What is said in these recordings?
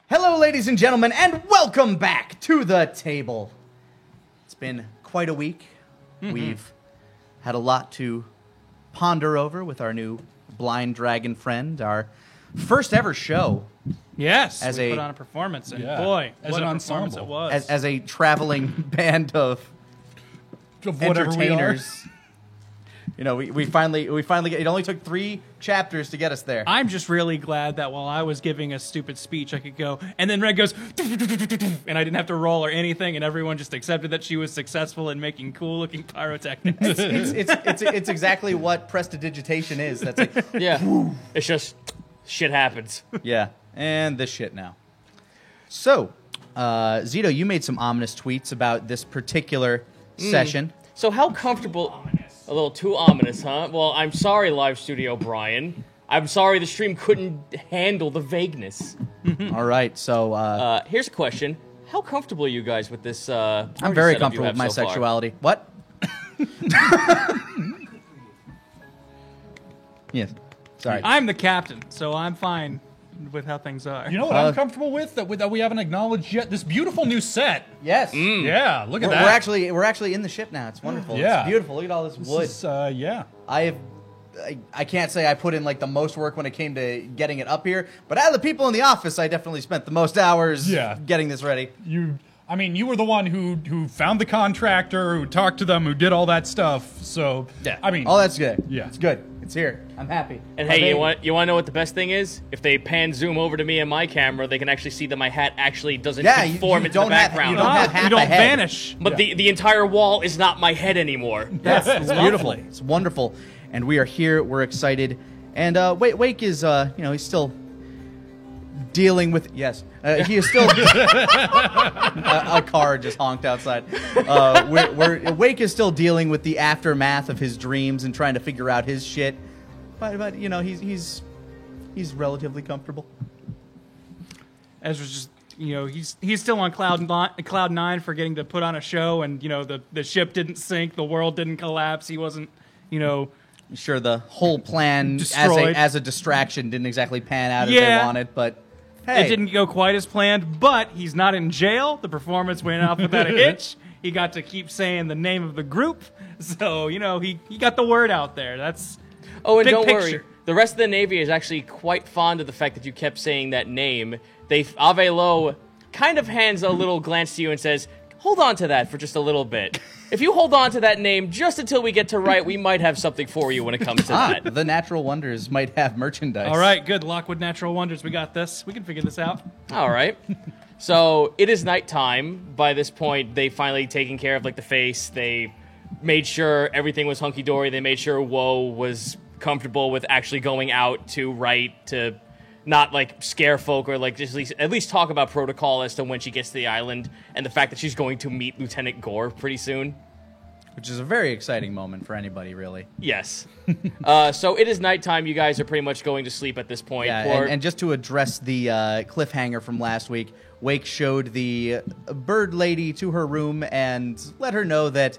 Hello, ladies and gentlemen, and welcome back to the table. It's been quite a week. We've had a lot to ponder over with our new blind dragon friend, our first ever show Yes, As we a- put on a performance, and Yeah, boy, as what an a performance it ensemble. was. as a traveling band of Of whatever we are. entertainers. You know, we finally get, it only took 3 chapters to get us there. I'm just really glad that while I was giving a stupid speech, I could go, and then Red goes, and I didn't have to roll or anything, and everyone just accepted that she was successful in making cool-looking pyrotechnics. It's exactly what prestidigitation is. That's like, Yeah, it's just shit happens. yeah, and this shit now. So, Zito, you made some ominous tweets about this particular session. So how comfortable? A little too ominous, huh? Well, I'm sorry, Live Studio Brian. I'm sorry the stream couldn't handle the vagueness. All right, so Here's a question: how comfortable are you guys with this? I'm party very setup you comfortable have with my so far? sexuality. What? Yes. Sorry. I'm the captain, so I'm fine with how things are. You know what I'm comfortable with that we haven't acknowledged yet? This beautiful new set. Yes. Yeah, look at We're, that. we're actually in the ship now. It's wonderful. Yeah. It's beautiful. Look at all this wood. This is, yeah. I can't say I put in like the most work when it came to getting it up here, but out of the people in the office, I definitely spent the most hours getting this ready. You were the one who found the contractor, who talked to them, who did all that stuff. So Yeah. I mean, all that's good. Yeah. It's good. It's here. I'm happy. And My hey, baby. you want to know what the best thing is? If they pan zoom over to me and my camera, they can actually see that my hat actually doesn't Yeah, you conform into the don't have- background. you don't have half you don't a head. vanish. But the entire wall is not my head anymore. That's it's beautiful. lovely. It's wonderful. And we are here. We're excited. And Wake is, he's still dealing with. Yes, he is still. A car just honked outside. Wake is still dealing with the aftermath of his dreams and trying to figure out his shit. But you know, he's relatively comfortable. Ezra's just, he's still on cloud 9 for getting to put on a show, and the ship didn't sink, the world didn't collapse. He wasn't, Sure, the whole plan Destroyed. as a distraction didn't exactly pan out as Yeah. they wanted, but hey, It didn't go quite as planned, but he's not in jail. The performance went off without a hitch. He got to keep saying the name of the group, so he got the word out there. That's Oh, and big don't picture. worry. The rest of the Navy is actually quite fond of the fact that you kept saying that name. Ave Lo kind of hands a little glance to you and says, hold on to that for just a little bit. If you hold on to that name just until we get to right, we might have something for you when it comes to that. the Natural Wonders might have merchandise. All right, good. Lockwood Natural Wonders, we got this. We can figure this out. All right. So it is nighttime. By this point, they finally taken care of the face. They made sure everything was hunky-dory. They made sure Woe was comfortable with actually going out to write, to not scare folk or just at least talk about protocol as to when she gets to the island and the fact that she's going to meet Lieutenant Gore pretty soon. Which is a very exciting moment for anybody, really. Yes. So it is nighttime. You guys are pretty much going to sleep at this point. Yeah, and just to address the cliffhanger from last week, Wake showed the bird lady to her room and let her know that,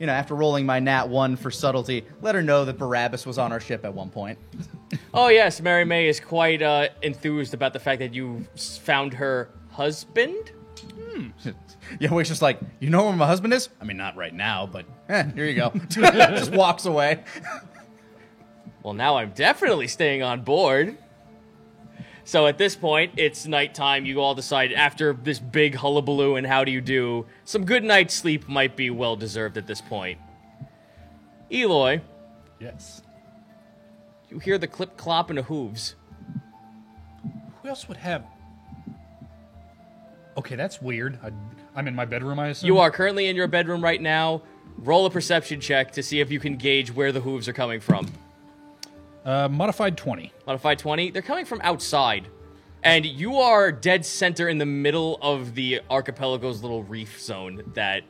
after rolling my nat 1 for subtlety, let her know that Barabbas was on our ship at one point. Oh, yes. Mary May is quite enthused about the fact that you found her husband. Yeah, Wake's just like, you know where my husband is? I mean, not right now, but here you go. Just walks away. Well, now I'm definitely staying on board. So at this point, it's nighttime. You all decide after this big hullabaloo and how do you do, some good night's sleep might be well-deserved at this point. Eloy, Yes. you hear the clip-clop and the hooves. Who else would have? Okay, that's weird. I'm in my bedroom, I assume. You are currently in your bedroom right now. Roll a perception check to see if you can gauge where the hooves are coming from. Modified 20. Modified 20. They're coming from outside. And you are dead center in the middle of the archipelago's little reef zone that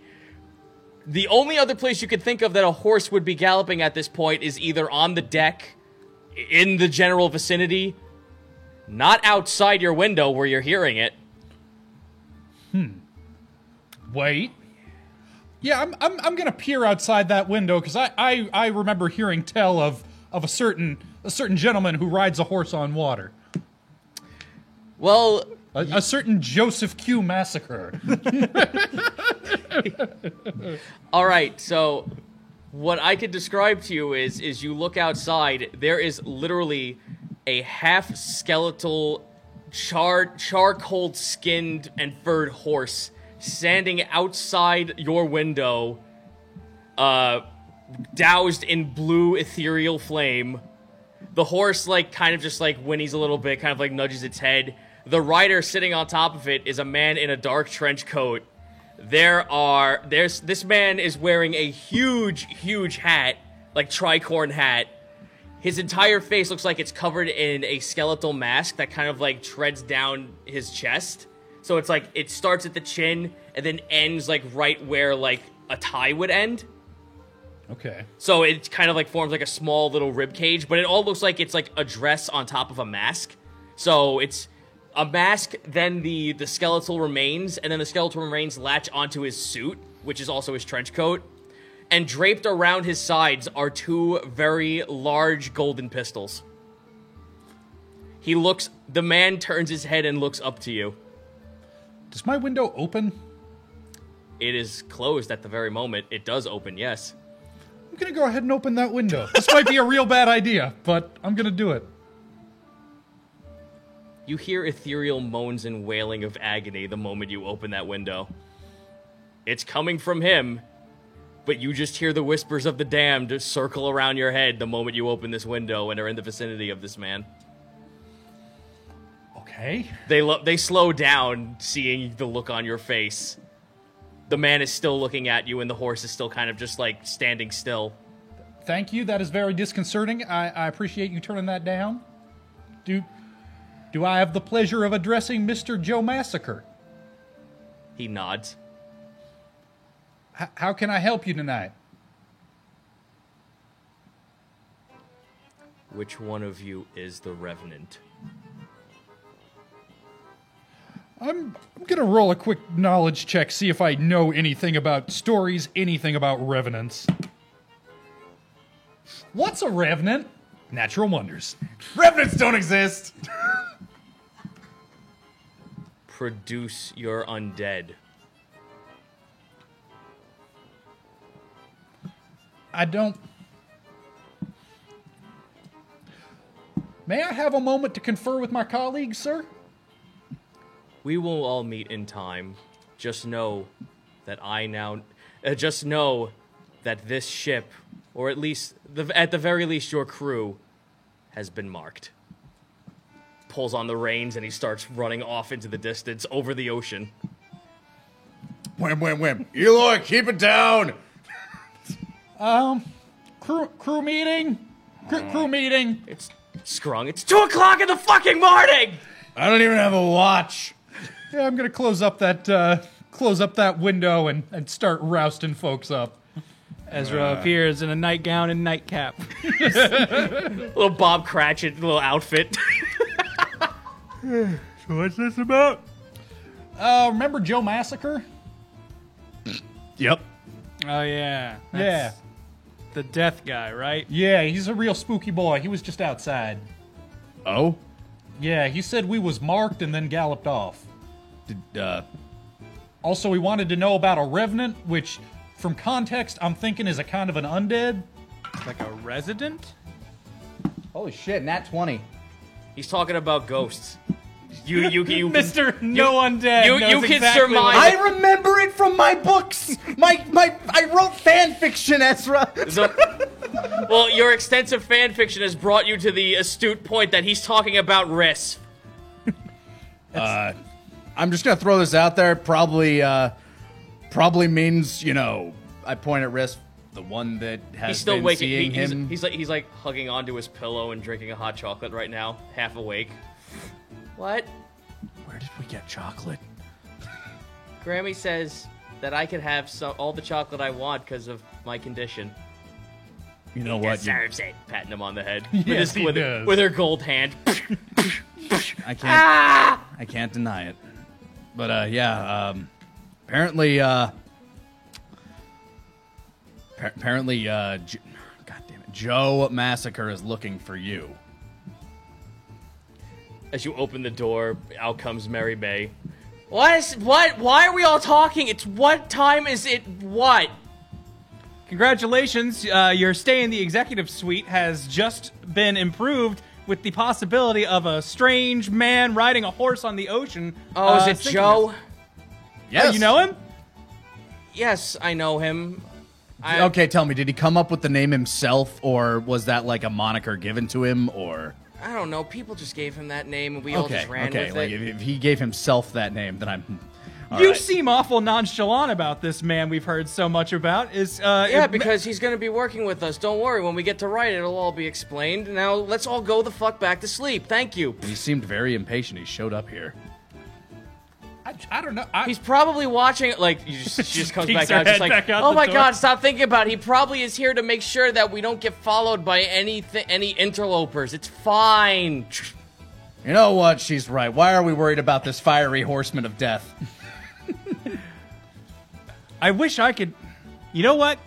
the only other place you could think of that a horse would be galloping at this point is either on the deck, in the general vicinity, not outside your window where you're hearing it. Wait. Yeah, I'm gonna peer outside that window because I remember hearing tell of a certain gentleman who rides a horse on water. Well, A certain Joseph Q. massacre. All right, so what I could describe to you is you look outside, there is literally a half skeletal, charcoal skinned and furred horse standing outside your window, doused in blue ethereal flame. The horse, like, kind of just, like, whinnies a little bit, kind of, like, nudges its head. The rider sitting on top of it is a man in a dark trench coat. This man is wearing a huge hat, like tricorn hat. His entire face looks like it's covered in a skeletal mask that kind of, like, treads down his chest. So it's like, it starts at the chin and then ends, like, right where, like, a tie would end. Okay. So it kind of, like, forms, like, a small little rib cage, but it all looks like it's, like, a dress on top of a mask. So it's a mask, then the skeletal remains, and then the skeletal remains latch onto his suit, which is also his trench coat. And draped around his sides are two very large golden pistols. The man turns his head and looks up to you. Does my window open? It is closed at the very moment. It does open, yes. I'm gonna go ahead and open that window. This might be a real bad idea, but I'm gonna do it. You hear ethereal moans and wailing of agony the moment you open that window. It's coming from him, but you just hear the whispers of the damned circle around your head the moment you open this window and are in the vicinity of this man. Okay. They slow down, seeing the look on your face. The man is still looking at you, and the horse is still kind of just, like, standing still. Thank you. That is very disconcerting. I appreciate you turning that down. Do I have the pleasure of addressing Mr. Joe Massacre? He nods. How can I help you tonight? Which one of you is the Revenant? I'm gonna roll a quick knowledge check, see if I know anything about stories, anything about revenants. What's a revenant? Natural wonders. Revenants don't exist. Produce your undead. I don't... May I have a moment to confer with my colleagues, sir? We will all meet in time. Just know that this ship, or at least, at the very least, your crew, has been marked. Pulls on the reins and he starts running off into the distance over the ocean. Whim. Eloy, keep it down. Crew meeting? Crew meeting. It's Scrung. It's 2 o'clock in the fucking morning! I don't even have a watch. Yeah, I'm gonna close up that window and start rousting folks up. Ezra appears in a nightgown and nightcap. Little Bob Cratchit little outfit. So what's this about? Remember Joe Massacre? Yep. Oh, yeah. Yeah. That's the death guy, right? Yeah, he's a real spooky boy. He was just outside. Oh? Yeah, he said we was marked and then galloped off. Also, he wanted to know about a revenant, which, from context, I'm thinking is a kind of an undead. Like a resident? Holy shit, nat 20. He's talking about ghosts. You Mr. No Undead. you knows can exactly surmise- what- I remember it from my books. I wrote fan fiction, Ezra. Well, your extensive fan fiction has brought you to the astute point that he's talking about Riss. I'm just gonna throw this out there. Probably means, I point at Risk, the one that has He's still been waking. seeing him. He's like hugging onto his pillow and drinking a hot chocolate right now, half awake. What? Where did we get chocolate? Grammy says that I can have all the chocolate I want because of my condition. You know what? Deserves it. Patting him on the head Yes, he does. with her gold hand. I can't deny it. But apparently, God damn it, Joe Massacre is looking for you. As you open the door, out comes Mary May. What? Why are we all talking? It's what time is it? What? Congratulations, your stay in the executive suite has just been improved with the possibility of a strange man riding a horse on the ocean. Oh, is it sinking Joe? us. Yes. Oh, you know him? Yes, I know him. Okay, tell me, did he come up with the name himself, or was that like a moniker given to him, or? I don't know. People just gave him that name, and we all just ran with like it. if he gave himself that name, then I'm. All You right. seem awful nonchalant about this man we've heard so much about. Yeah, because he's going to be working with us. Don't worry. When we get to write, it'll all be explained. Now, let's all go the fuck back to sleep. Thank you. He seemed very impatient. He showed up here. I don't know. He's probably watching. Like, she just comes Peeks back her out, just head like, back out oh the my door." god, stop thinking about it. He probably is here to make sure that we don't get followed by any interlopers. It's fine. You know what? She's right. Why are we worried about this fiery horseman of death? I wish I could. You know what?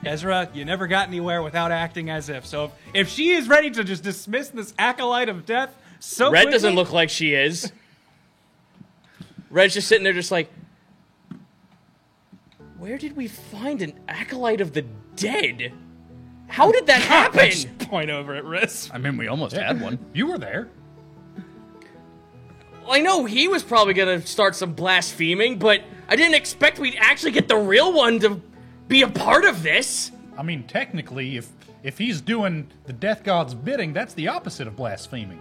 Ezra, you never got anywhere without acting as if. So if she is ready to just dismiss this acolyte of death so Red quickly, doesn't look like she is. Red's just sitting there just like, where did we find an acolyte of the dead? How did that happen? Just point over at Riz. I mean, we almost had one. You were there. Well, I know he was probably going to start some blaspheming, but I didn't expect we'd actually get the real one to be a part of this. I mean, technically, if he's doing the death god's bidding, that's the opposite of blaspheming.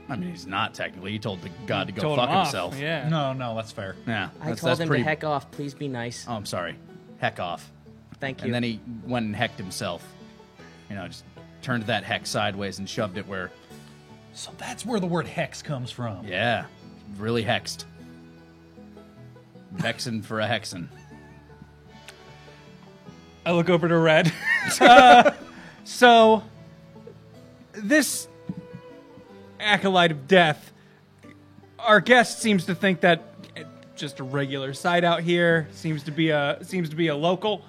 I mean, he's not technically. He told the god to go Told fuck him off, himself. Yeah. No, that's fair. Yeah, I that's, told that's him pretty... to heck off. Please be nice. Oh, I'm sorry. Heck off. Thank you. And then he went and hecked himself. You know, just turned that heck sideways and shoved it where... So that's where the word hex comes from. Yeah, really hexed. Vexen for a hexen. I look over to Red. So, this acolyte of death, our guest seems to think that just a regular site out here seems to be a local.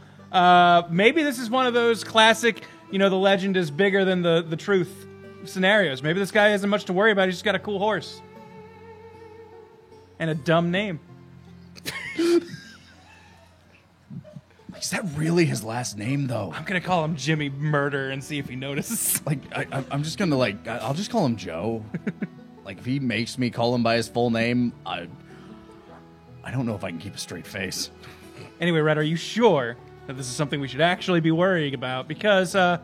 Maybe this is one of those classic, you know, the legend is bigger than the truth scenarios. Maybe this guy hasn't much to worry about. He's just got a cool horse and a dumb name. Is that really his last name, though? I'm gonna call him Jimmy Murder and see if he notices. Like, I'm just gonna, like, I'll just call him Joe. Like, if he makes me call him by his full name, I don't know if I can keep a straight face. Anyway, Red, are you sure that this is something we should actually be worrying about? Because, I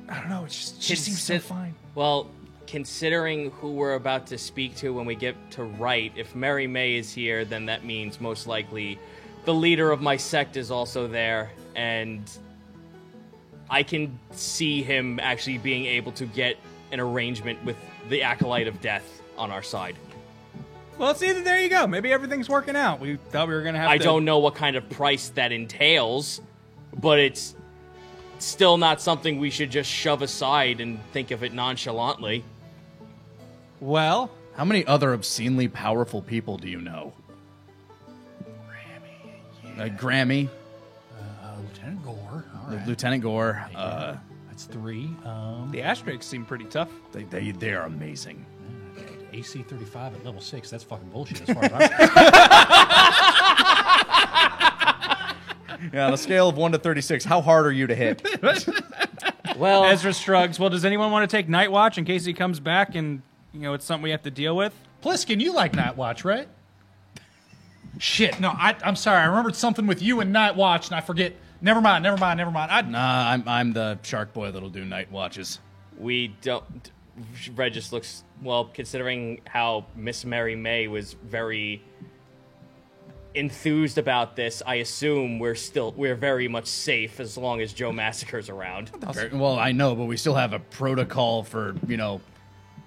don't know, it just seems so fine. Well, considering who we're about to speak to when we get to write, if Mary May is here, then that means most likely the leader of my sect is also there, and I can see him actually being able to get an arrangement with the Acolyte of Death on our side. Well, see, there you go. Maybe everything's working out. We thought we were going to have I to... don't know what kind of price that entails, but it's still not something we should just shove aside and think of it nonchalantly. Well, How many other obscenely powerful people do you know? Grammy, Lieutenant Gore. All right. Lieutenant Gore. That's 3. the asterisks seem pretty tough. They are amazing. AC 35 at level 6. That's fucking bullshit as far as I'm Yeah, on a scale of 1 to 36, how hard are you to hit? Well, Ezra shrugs. Well, does anyone want to take Night Watch in case he comes back and, you know, it's something we have to deal with? Pliskin, you like Night Watch, right? Shit, no, I'm sorry. I remembered something with you and Night Watch, and I forget. Never mind. Nah, I'm the shark boy that'll do night watches. we don't... Red just looks... Well, considering how Miss Mary May was very enthused about this, I assume we're very much safe as long as Joe Massacre's around. Well, I know, but we still have a protocol for, you know,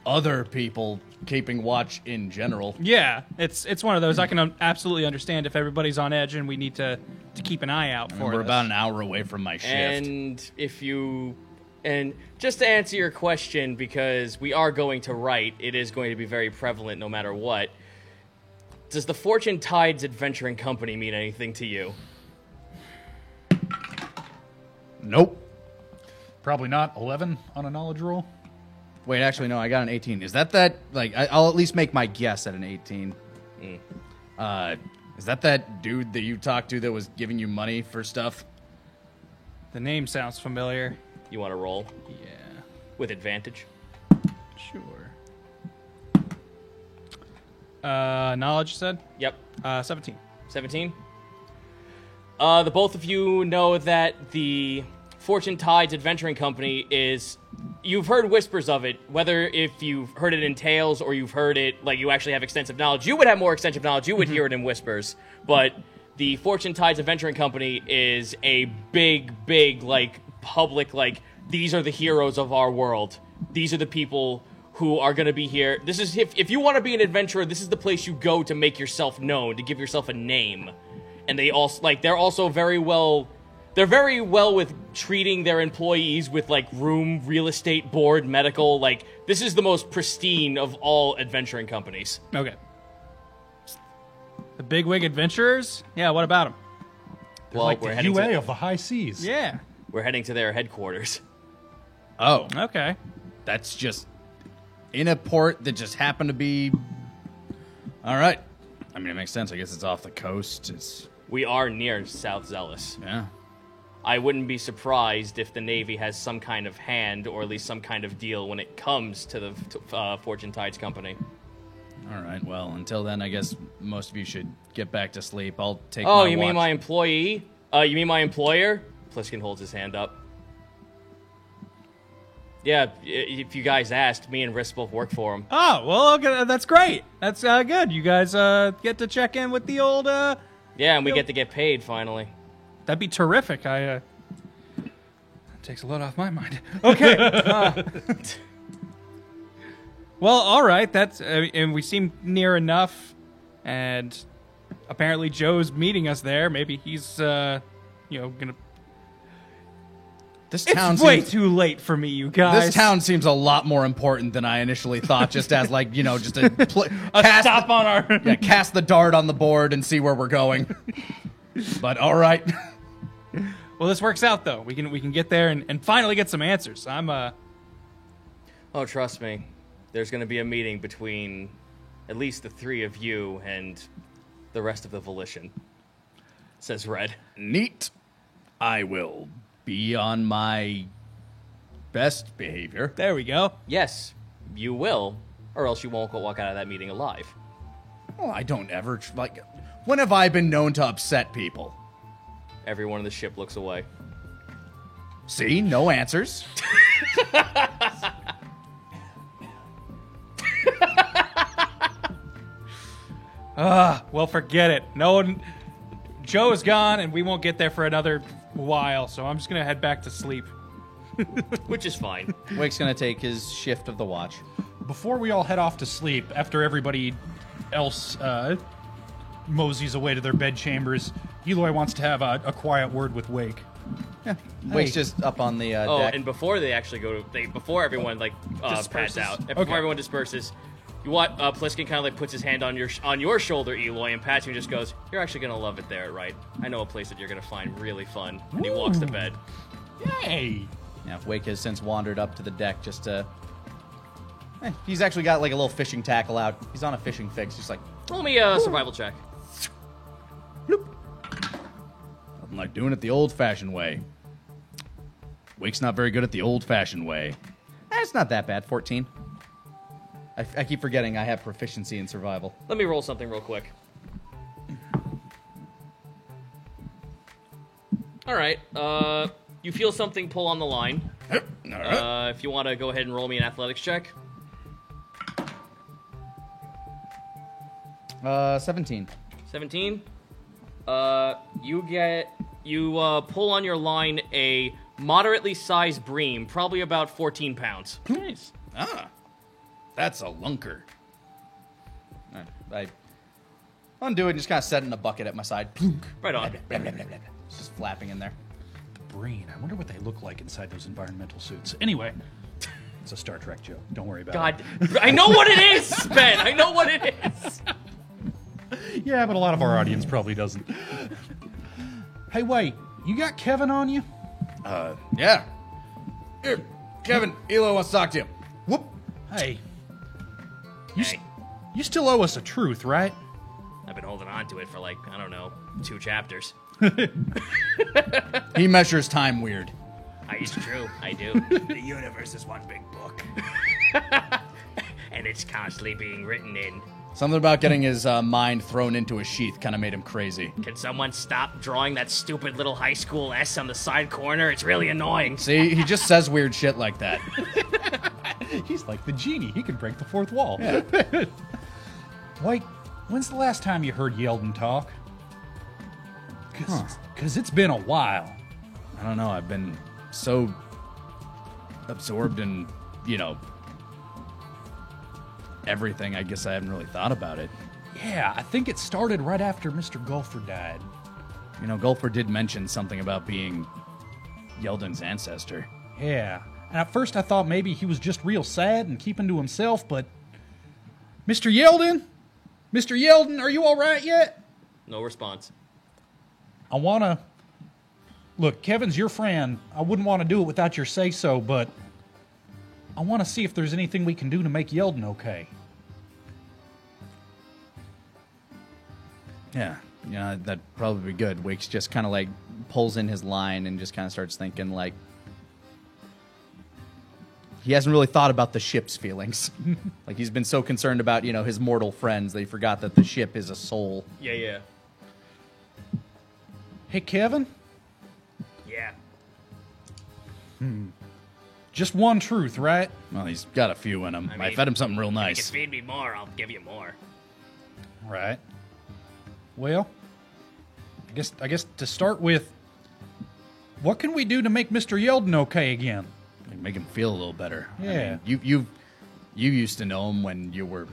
other people keeping watch in general. Yeah, it's one of those I can absolutely understand if everybody's on edge and we need to keep an eye out for We're this. about an hour away from my shift. And if you... And just to answer your question, because we are going to write, it is going to be very prevalent no matter what. Does the Fortune Tides Adventuring Company mean anything to you? Nope. Probably not. 11 on a knowledge roll. Wait, actually, no, I got an 18. Is that like, I'll at least make my guess at an 18. Is that dude that you talked to that was giving you money for stuff? The name sounds familiar. You want to roll Yeah. with advantage? Sure. Knowledge, you said? Yep. 17. 17. The both of you know that the Fortune Tides Adventuring Company is... You've heard whispers of it, whether if you've heard it in tales or you've heard it, like, you actually have extensive knowledge. You would have more extensive knowledge. You would hear it in whispers. But the Fortune Tides Adventuring Company is a big, like, public, like, these are the heroes of our world. These are the people who are going to be here. This is, if you want to be an adventurer, this is the place you go to make yourself known, to give yourself a name. And they also, like, they're also very well with treating their employees with, like, room, real estate, board, medical. Like, this is the most pristine of all adventuring companies. Okay. The Bigwig Adventurers? Yeah, what about them? Well, like we're the heading UA to, of the high seas. Yeah. we're heading to their headquarters. Oh, Okay. that's just in a port that just happened to be... All right. I mean, it makes sense. I guess it's off the coast. It's... We are near South Zealous. Yeah. I wouldn't be surprised if the Navy has some kind of hand, or at least some kind of deal when it comes to the Fortune Tides Company. All right. Well, until then, I guess most of you should get back to sleep. I'll take Oh, my you mean watch. my employee? You mean my employer? Pliskin holds his hand up. Yeah, if you guys asked, me and Riss both work for him. Oh, well, okay, that's great. That's good. You guys get to check in with the old... Yeah, and we get to get paid finally. That'd be terrific. That takes a load off my mind. Okay. Well, all right. That's and we seem near enough, and apparently Joe's meeting us there. Maybe he's gonna. This town It's way seems... too late for me, you guys. This town seems a lot more important than I initially thought, just as, like, just a... Stop on our. Yeah, cast the dart on the board and see where we're going. But all right. Well, this works out though. We can get there and finally get some answers. Oh, trust me. There's going to be a meeting between at least the three of you and the rest of the Volition, says Red. Neat. I will be on my best behavior. There we go. Yes, you will, or else you won't walk out of that meeting alive. Well, I don't ever... when have I been known to upset people? Everyone on the ship looks away. See? No answers. Well, forget it. No one. Joe is gone, and we won't get there for another while. So I'm just gonna head back to sleep. Which is fine. Wake's gonna take his shift of the watch. Before we all head off to sleep, after everybody else moseys away to their bed chambers, Eloy wants to have a quiet word with Wake. Wake's just up on the Oh, deck. and before they actually go to, before everyone pads Disperses. out, and Okay. before everyone disperses, you want Pliskin kind of like puts his hand on your shoulder, Eloy, and pats you and just goes, "You're actually gonna love it there, right? I know a place that you're gonna find really fun." And he walks to bed. Yay! Yeah, Wake has since wandered up to the deck just to... he's actually got like a little fishing tackle out. He's on a fishing fix, just like... Roll me a survival check. I'm like doing it the old-fashioned way. Wake's not very good at the old-fashioned way. It's not that bad. 14. I keep forgetting I have proficiency in survival. Let me roll something real quick. All right. You feel something pull on the line. All right. If you want to go ahead and roll me an athletics check. 17. 17. You pull on your line a moderately sized bream, probably about 14 pounds. Nice. Ah, that's a lunker. I undo it and just kind of set it in a bucket at my side. Plunk. Right on. Blah, blah, blah, blah. It's just flapping in there. Brain. I wonder what they look like inside those environmental suits. Anyway, it's a Star Trek joke. Don't worry about God, I know what it is, Ben. I know what it is. it. Yeah, but a lot of our audience probably doesn't. Hey, wait. You got Kevin on you? Yeah. Here, Kevin, Elo wants to talk to you. Whoop. Hey, Hey, you still owe us a truth, right? I've been holding on to it for like, I don't know, 2 chapters. He measures time weird. It's true, I do. The universe is one big book. And it's constantly being written in. Something about getting his mind thrown into a sheath kind of made him crazy. Can someone stop drawing that stupid little high school S on the side corner? It's really annoying. See, he just says weird shit like that. He's like the genie. He can break the fourth wall. Yeah. White, when's the last time you heard Yeldon talk? Because it's been a while. I don't know. I've been so absorbed in, everything. I guess I haven't really thought about it. Yeah, I think it started right after Mr. Gulfer died. Gulfer did mention something about being Yeldon's ancestor. Yeah, and at first I thought maybe he was just real sad and keeping to himself, but... Mr. Yeldon? Mr. Yeldon, are you all right yet? No response. I want to... Look, Kevin's your friend. I wouldn't want to do it without your say-so, but... I want to see if there's anything we can do to make Yeldon okay. Yeah, that'd probably be good. Wake's just kind of pulls in his line and just kind of starts thinking he hasn't really thought about the ship's feelings. He's been so concerned about, his mortal friends that he forgot that the ship is a soul. Yeah. Hey, Kevin? Yeah. Just one truth, right? Well, he's got a few in him. I mean, fed him something real If you nice. can feed me more, I'll give you more. Right. Well, I guess to start with, what can we do to make Mr. Yeldon okay again? Make him feel a little better. Yeah. I mean, you used to know him when you were,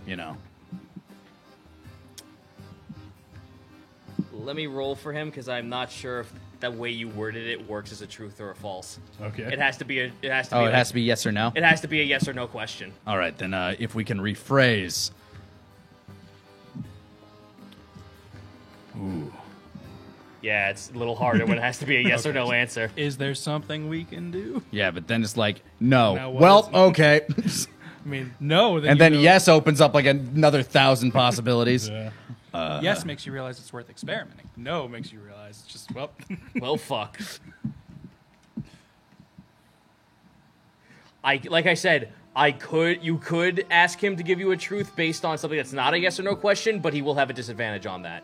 Let me roll for him because I'm not sure if the way you worded it works as a truth or a false. Okay. It has to be a. It has to Oh, be. it has to be yes or no? It has to be a yes or no question. All right, then if we can rephrase. Ooh. Yeah, it's a little harder when it has to be a yes or no answer. Is there something we can do? Yeah, but then it's no. Now what Well, is- okay. I mean, no. And then yes opens up another 1,000 possibilities. Yeah. Yes makes you realize it's worth experimenting. No makes you realize it's just, well. Well, fuck. Like I said, you could ask him to give you a truth based on something that's not a yes or no question, but he will have a disadvantage on that.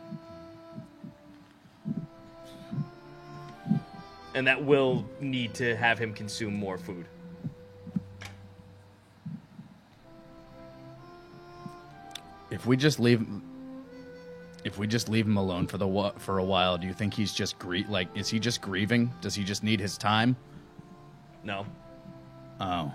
And that will need to have him consume more food. If we just leave him alone for a while, do you think he's just is he just grieving? Does he just need his time? No. Oh.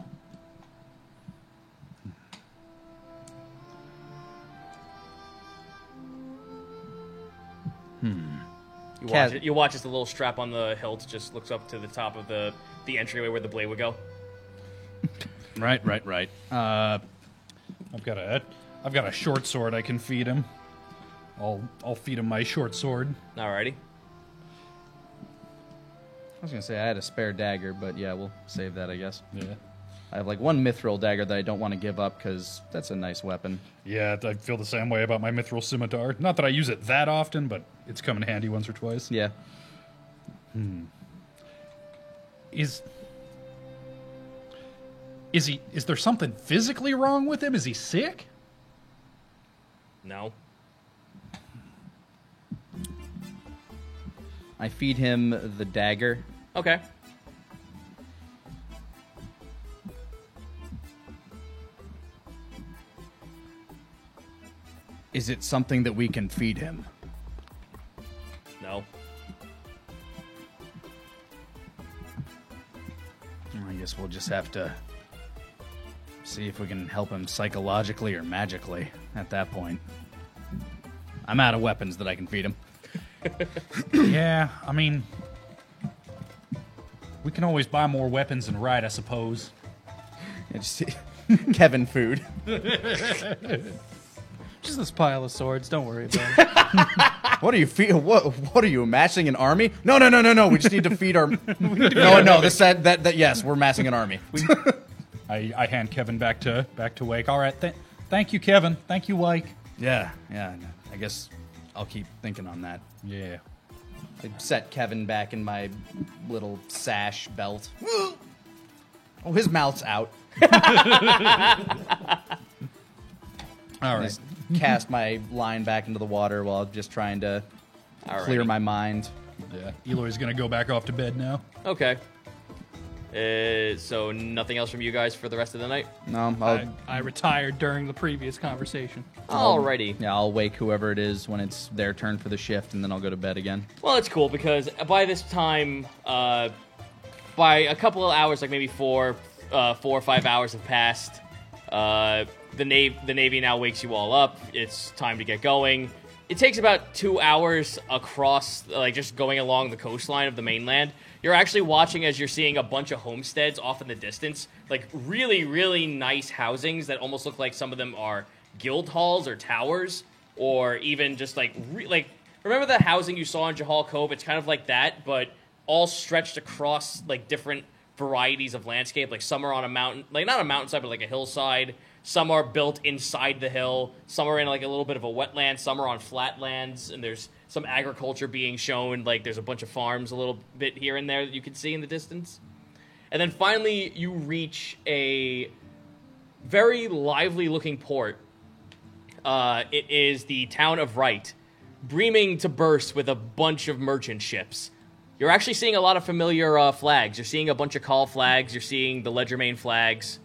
You watch as the little strap on the hilt just looks up to the top of the entryway where the blade would go. Right. I've got a short sword I can feed him. I'll feed him my short sword. Alrighty. I was going to say I had a spare dagger, but yeah, we'll save that, I guess. Yeah. I have one mithril dagger that I don't want to give up because that's a nice weapon. Yeah, I feel the same way about my mithril scimitar. Not that I use it that often, but it's come in handy once or twice. Yeah. Is there something physically wrong with him? Is he sick? No. I feed him the dagger. Okay. Is it something that we can feed him? No. I guess we'll just have to see if we can help him psychologically or magically at that point. I'm out of weapons that I can feed him. Yeah, I mean, we can always buy more weapons and ride, I suppose. It's Kevin food. Just this pile of swords. Don't worry about it. What are you What are you amassing an army? No. We just need to feed our. No. Yes, we're amassing an army. I hand Kevin back to Wake. All right, thank you, Kevin. Thank you, Wake. Yeah. I guess I'll keep thinking on that. Yeah. I set Kevin back in my little sash belt. Oh, his mouth's out. All right. Just cast my line back into the water while just trying to clear my mind. Yeah. Eloy's gonna go back off to bed now. Okay. So nothing else from you guys for the rest of the night? No, I retired during the previous conversation. Alrighty. yeah, I'll wake whoever it is when it's their turn for the shift, and then I'll go to bed again. Well, it's cool because by this time, by a couple of hours, like maybe 4 or 5 hours have passed. The Navy now wakes you all up. It's time to get going. It takes about 2 hours across, like just going along the coastline of the mainland. You're actually watching as you're seeing a bunch of homesteads off in the distance, like really, really nice housings that almost look like some of them are guild halls or towers, or even just like remember the housing you saw in Jahal Cove? It's kind of like that, but all stretched across like different varieties of landscape. Like some are on a mountain, like not a mountainside, but like a hillside. Some are built inside the hill. Some are in like a little bit of a wetland. Some are on flatlands, and there's some agriculture being shown. Like there's a bunch of farms a little bit here and there that you can see in the distance. And then finally, you reach a very lively-looking port. It is the town of Wright, brimming to burst with a bunch of merchant ships. You're actually seeing a lot of familiar flags. You're seeing a bunch of call flags. You're seeing the Ledgermain flags.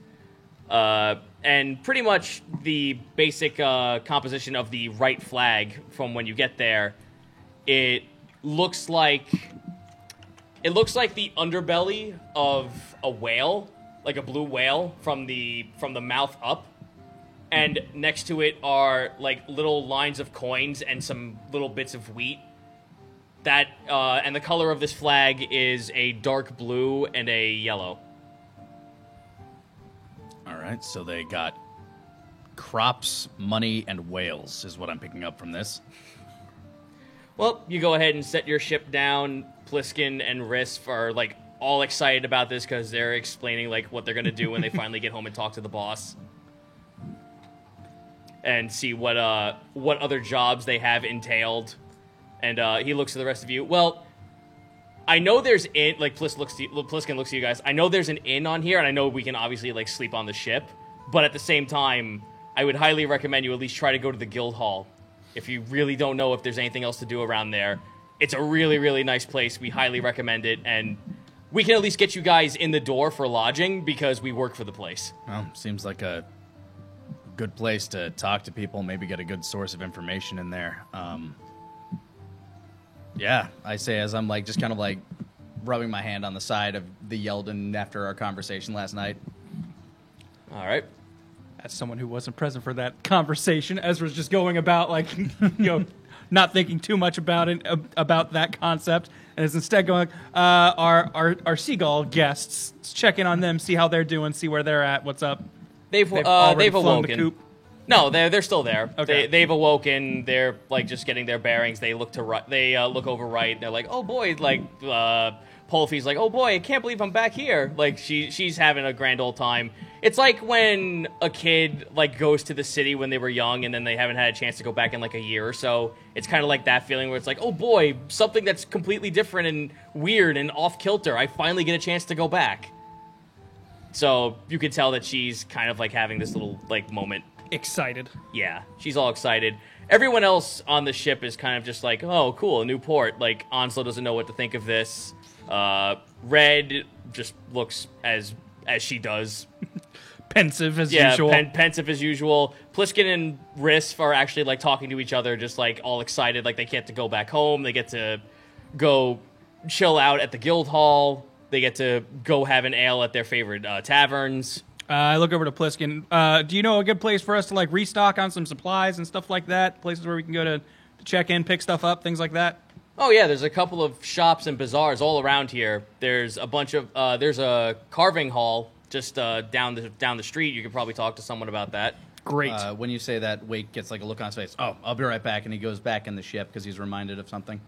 And pretty much the basic composition of the Wright flag from when you get there, it looks like the underbelly of a whale, like a blue whale from the mouth up. And next to it are like little lines of coins and some little bits of wheat. That and the color of this flag is a dark blue and a yellow. All right, so they got crops, money, and whales is what I'm picking up from this. Well, you go ahead and set your ship down. Pliskin and Risk are like all excited about this because they're explaining like what they're gonna do when they finally get home and talk to the boss, and see what other jobs they have entailed. And he looks to the rest of you. Well, I know there's like Pliskin looks to you guys. I know there's an inn on here, and I know we can obviously like sleep on the ship. But at the same time, I would highly recommend you at least try to go to the guild hall if you really don't know if there's anything else to do around there. It's a really, really nice place. We highly recommend it, and we can at least get you guys in the door for lodging because we work for the place. Well, seems like a good place to talk to people, maybe get a good source of information in there. Yeah, I say as I'm like just kind of like rubbing my hand on the side of the Yeldon after our conversation last night. All right. As someone who wasn't present for that conversation, Ezra's just going about like, not thinking too much about it, about that concept, and is instead going, our seagull guests, let's check in on them, see how they're doing, see where they're at, what's up. They've already flown the awoken. coop. No, they're still there. Okay. They've awoken. They're like just getting their bearings. They look to right. They look over right. They're like, oh boy, like Polfie's like, oh boy, I can't believe I'm back here. Like she's having a grand old time. It's like when a kid like goes to the city when they were young and then they haven't had a chance to go back in like a year or so. It's kind of like that feeling where it's like, oh boy, something that's completely different and weird and off kilter. I finally get a chance to go back. So you could tell that she's kind of like having this little like moment. Excited. Yeah, she's all excited. Everyone else on the ship is kind of just like, oh, cool, a new port. Like, Onslow doesn't know what to think of this. Red just looks as she does. Pensive as usual. Pensive as usual. Pliskin and Risk are actually, like, talking to each other, just, like, all excited. Like, they get to go back home. They get to go chill out at the guild hall. They get to go have an ale at their favorite taverns. I look over to Pliskin. Do you know a good place for us to like restock on some supplies and stuff like that? Places where we can go to check in, pick stuff up, things like that? Oh yeah, there's a couple of shops and bazaars all around here. There's a bunch of there's a carving hall just down the street. You could probably talk to someone about that. Great. When you say that, Wake gets like a look on his face. Oh, I'll be right back, and he goes back in the ship because he's reminded of something.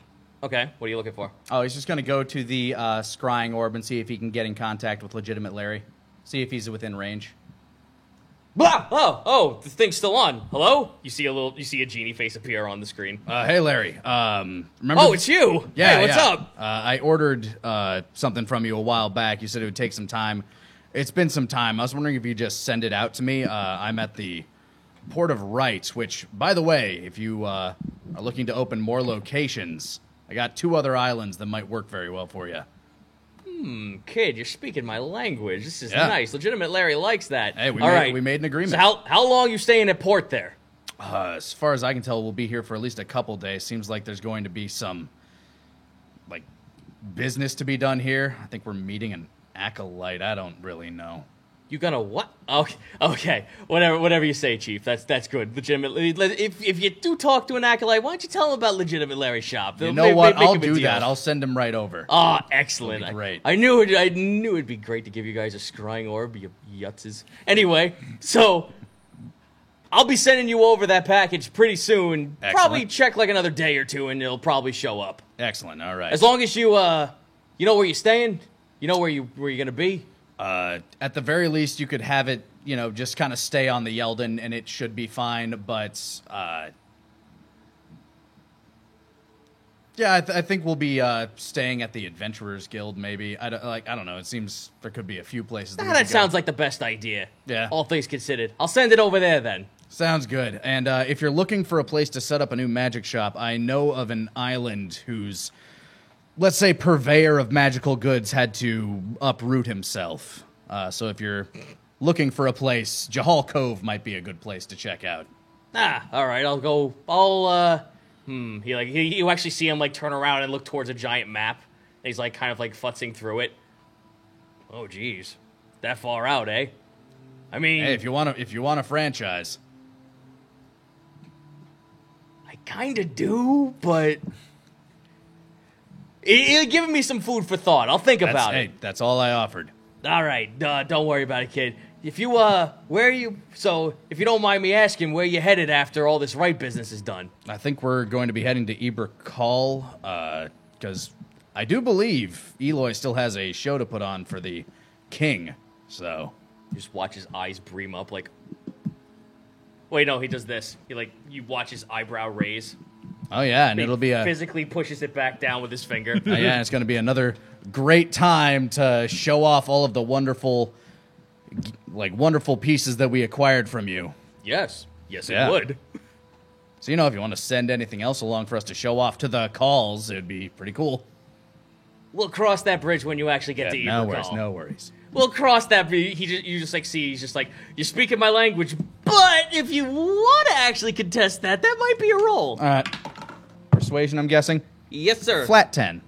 Okay, what are you looking for? Oh, he's just going to go to the scrying orb and see if he can get in contact with legitimate Larry. See if he's within range. Blah! Oh, the thing's still on. Hello? You see a genie face appear on the screen. Hey, Larry. Remember? Oh, it's you. Yeah, Hey, what's yeah. up? I ordered something from you a while back. You said it would take some time. It's been some time. I was wondering if you just send it out to me. I'm at the Port of Wright, which, by the way, if you are looking to open more locations, I got 2 other islands that might work very well for you. Kid, you're speaking my language. This is Yeah. nice. Legitimate Larry likes that. Hey, we All made- right. we made an agreement. So how long you staying at port there? As far as I can tell, we'll be here for at least a couple days. Seems like there's going to be some, like, business to be done here. I think we're meeting an acolyte. I don't really know. You gonna what? Okay. Whatever you say, Chief. That's good. Legitimately, if you do talk to an acolyte, why don't you tell him about Legitimate Larry's shop? You know what? I'll do that. I'll send him right over. Ah, excellent. That'll be great. I knew it'd be great to give you guys a scrying orb, you yutzes. Anyway, so I'll be sending you over that package pretty soon. Excellent. Probably check like another day or two, and it'll probably show up. Excellent. All right. As long as you you know where you're staying, you know where you're gonna be. At the very least, you could have it, just kind of stay on the Yeldon, and it should be fine. But yeah, I think we'll be staying at the Adventurers Guild. Maybe I don't know. It seems there could be a few places. That sounds like the best idea. Yeah. All things considered, I'll send it over there then. Sounds good. And if you're looking for a place to set up a new magic shop, I know of an island whose, let's say, purveyor of magical goods had to uproot himself. So if you're looking for a place, Jahal Cove might be a good place to check out. All right, I'll go. You actually see him like turn around and look towards a giant map. And he's like kind of like futzing through it. Oh, geez, that far out, eh? I mean, Hey, if you want a franchise, I kind of do, but you're giving me some food for thought. I'll think about it. that's all I offered. All right, don't worry about it, kid. If you where are you? So, if you don't mind me asking, where you headed after all this right business is done? I think we're going to be heading to Eberkal, because I do believe Eloy still has a show to put on for the king. So You just watch his eyes bream up like. Wait, no, he does this. You watch his eyebrow raise. oh yeah, and He it'll be a physically pushes it back down with his finger. yeah, it's going to be another great time to show off all of the wonderful pieces that we acquired from you. Yes, it Yeah. would. So, if you want to send anything else along for us to show off to the calls, it'd be pretty cool. We'll cross that bridge when you actually get to no Eberkal. worries, no worries. We'll cross that bridge. You just see, he's just like, you're speaking my language, but if you want to actually contest that might be a roll. Persuasion, I'm guessing? Yes, sir. Flat 10.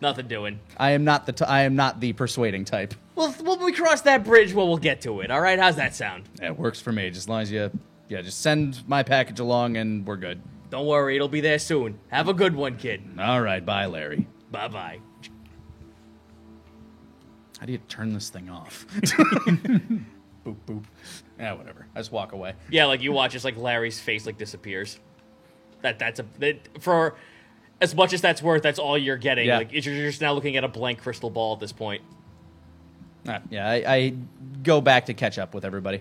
Nothing doing. I am not the persuading type. Well, when we cross that bridge, we'll get to it. All right, how's that sound? It works for me, just as long as you just send my package along and we're good. Don't worry, it'll be there soon. Have a good one, kid. All right, bye, Larry. Bye-bye. How do you turn this thing off? Boop, boop. Yeah, whatever. I just walk away. Yeah, you watch as Larry's face disappears. For as much as that's worth, that's all you're getting. Yeah. You're just now looking at a blank crystal ball at this point. I go back to catch up with everybody.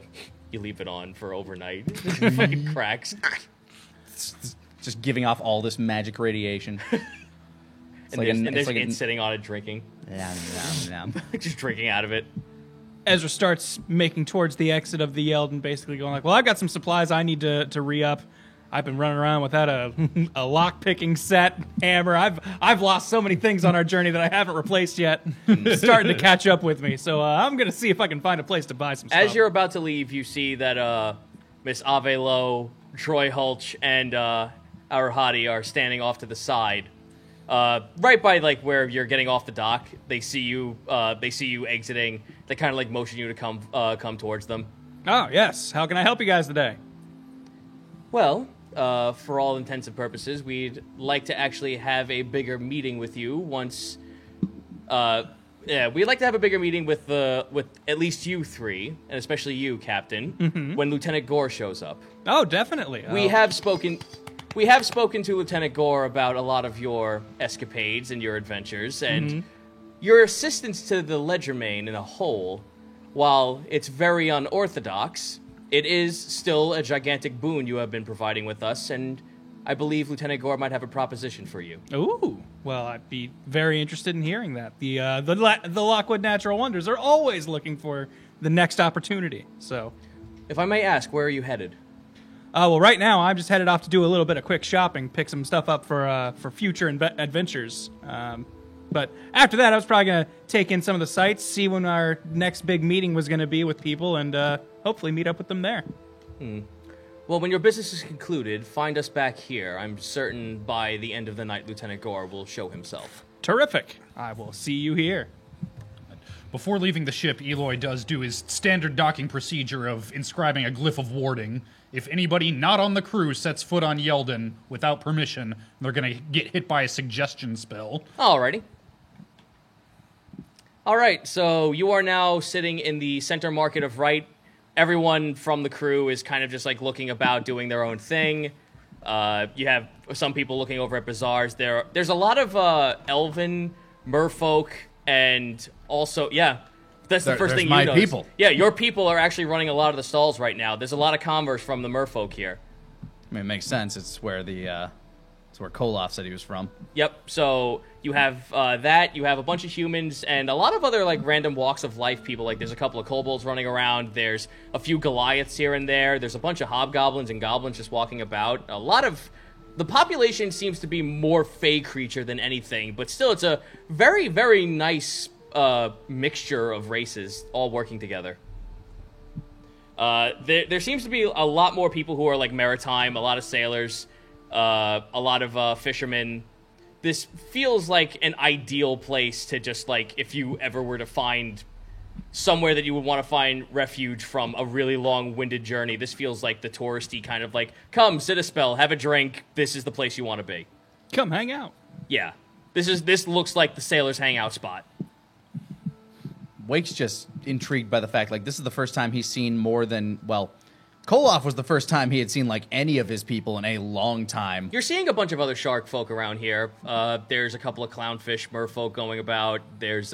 You leave it on for overnight. It fucking cracks. Just giving off all this magic radiation. And there's it sitting on it drinking. Yeah. Just drinking out of it. Ezra starts making towards the exit of the Yeldon, basically going well, I've got some supplies I need to re-up. I've been running around without a lock-picking set, hammer. I've lost so many things on our journey that I haven't replaced yet. It's starting to catch up with me, so I'm going to see if I can find a place to buy some stuff. As you're about to leave, you see that Miss Avelo, Troy Hulch, and Arahati are standing off to the side. Right by where you're getting off the dock. They see you exiting. They kind of motion you to come towards them. Oh, yes. How can I help you guys today? Well, for all intents and purposes, we'd like to actually have a bigger meeting with you once. We'd like to have a bigger meeting with at least you three, and especially you, Captain, when Lieutenant Gore shows up. Oh, definitely. We have spoken to Lieutenant Gore about a lot of your escapades and your adventures, and Your assistance to the Ledgermane in a whole, while it's very unorthodox, it is still a gigantic boon you have been providing with us, and I believe Lieutenant Gore might have a proposition for you. Ooh, well, I'd be very interested in hearing that. The Lockwood Natural Wonders are always looking for the next opportunity. So, If I may ask, where are you headed? well, right now I'm just headed off to do a little bit of quick shopping, pick some stuff up for future adventures. But after that, I was probably gonna take in some of the sights, see when our next big meeting was gonna be with people, and hopefully meet up with them there. Well, when your business is concluded, find us back here. I'm certain by the end of the night, Lieutenant Gore will show himself. Terrific. I will see you here. Before leaving the ship, Eloy does do his standard docking procedure of inscribing a glyph of warding. If anybody not on the crew sets foot on Yeldon without permission, they're going to get hit by a suggestion spell. Alrighty. Alright, so you are now sitting in the center market of Right. Everyone from the crew is kind of just like looking about, doing their own thing. You have some people looking over at bazaars. There's a lot of elven, merfolk, and also, that's the first thing you my notice. people. Yeah, your people are actually running a lot of the stalls right now. There's a lot of commerce from the merfolk here. I mean, it makes sense. It's where it's where Koloff said he was from. Yep, so you have that, you have a bunch of humans, and a lot of other, like, random walks of life people. Like, there's a couple of kobolds running around, there's a few Goliaths here and there, there's a bunch of hobgoblins and goblins just walking about. A lot of... The population seems to be more fey creature than anything, but still, it's a very, very nice mixture of races all working together. There seems to be a lot more people who are, like, maritime, a lot of sailors, a lot of fishermen. This feels like an ideal place to just, like, if you ever were to find somewhere that you would want to find refuge from a really long-winded journey, this feels like the touristy kind of like, come, sit a spell, have a drink, this is the place you want to be. Come hang out. Yeah. This looks like the sailors' hangout spot. Wake's just intrigued by the fact, like, this is the first time he's seen more than, well, Koloff was the first time he had seen, like, any of his people in a long time. You're seeing a bunch of other shark folk around here. There's a couple of clownfish merfolk going about. There's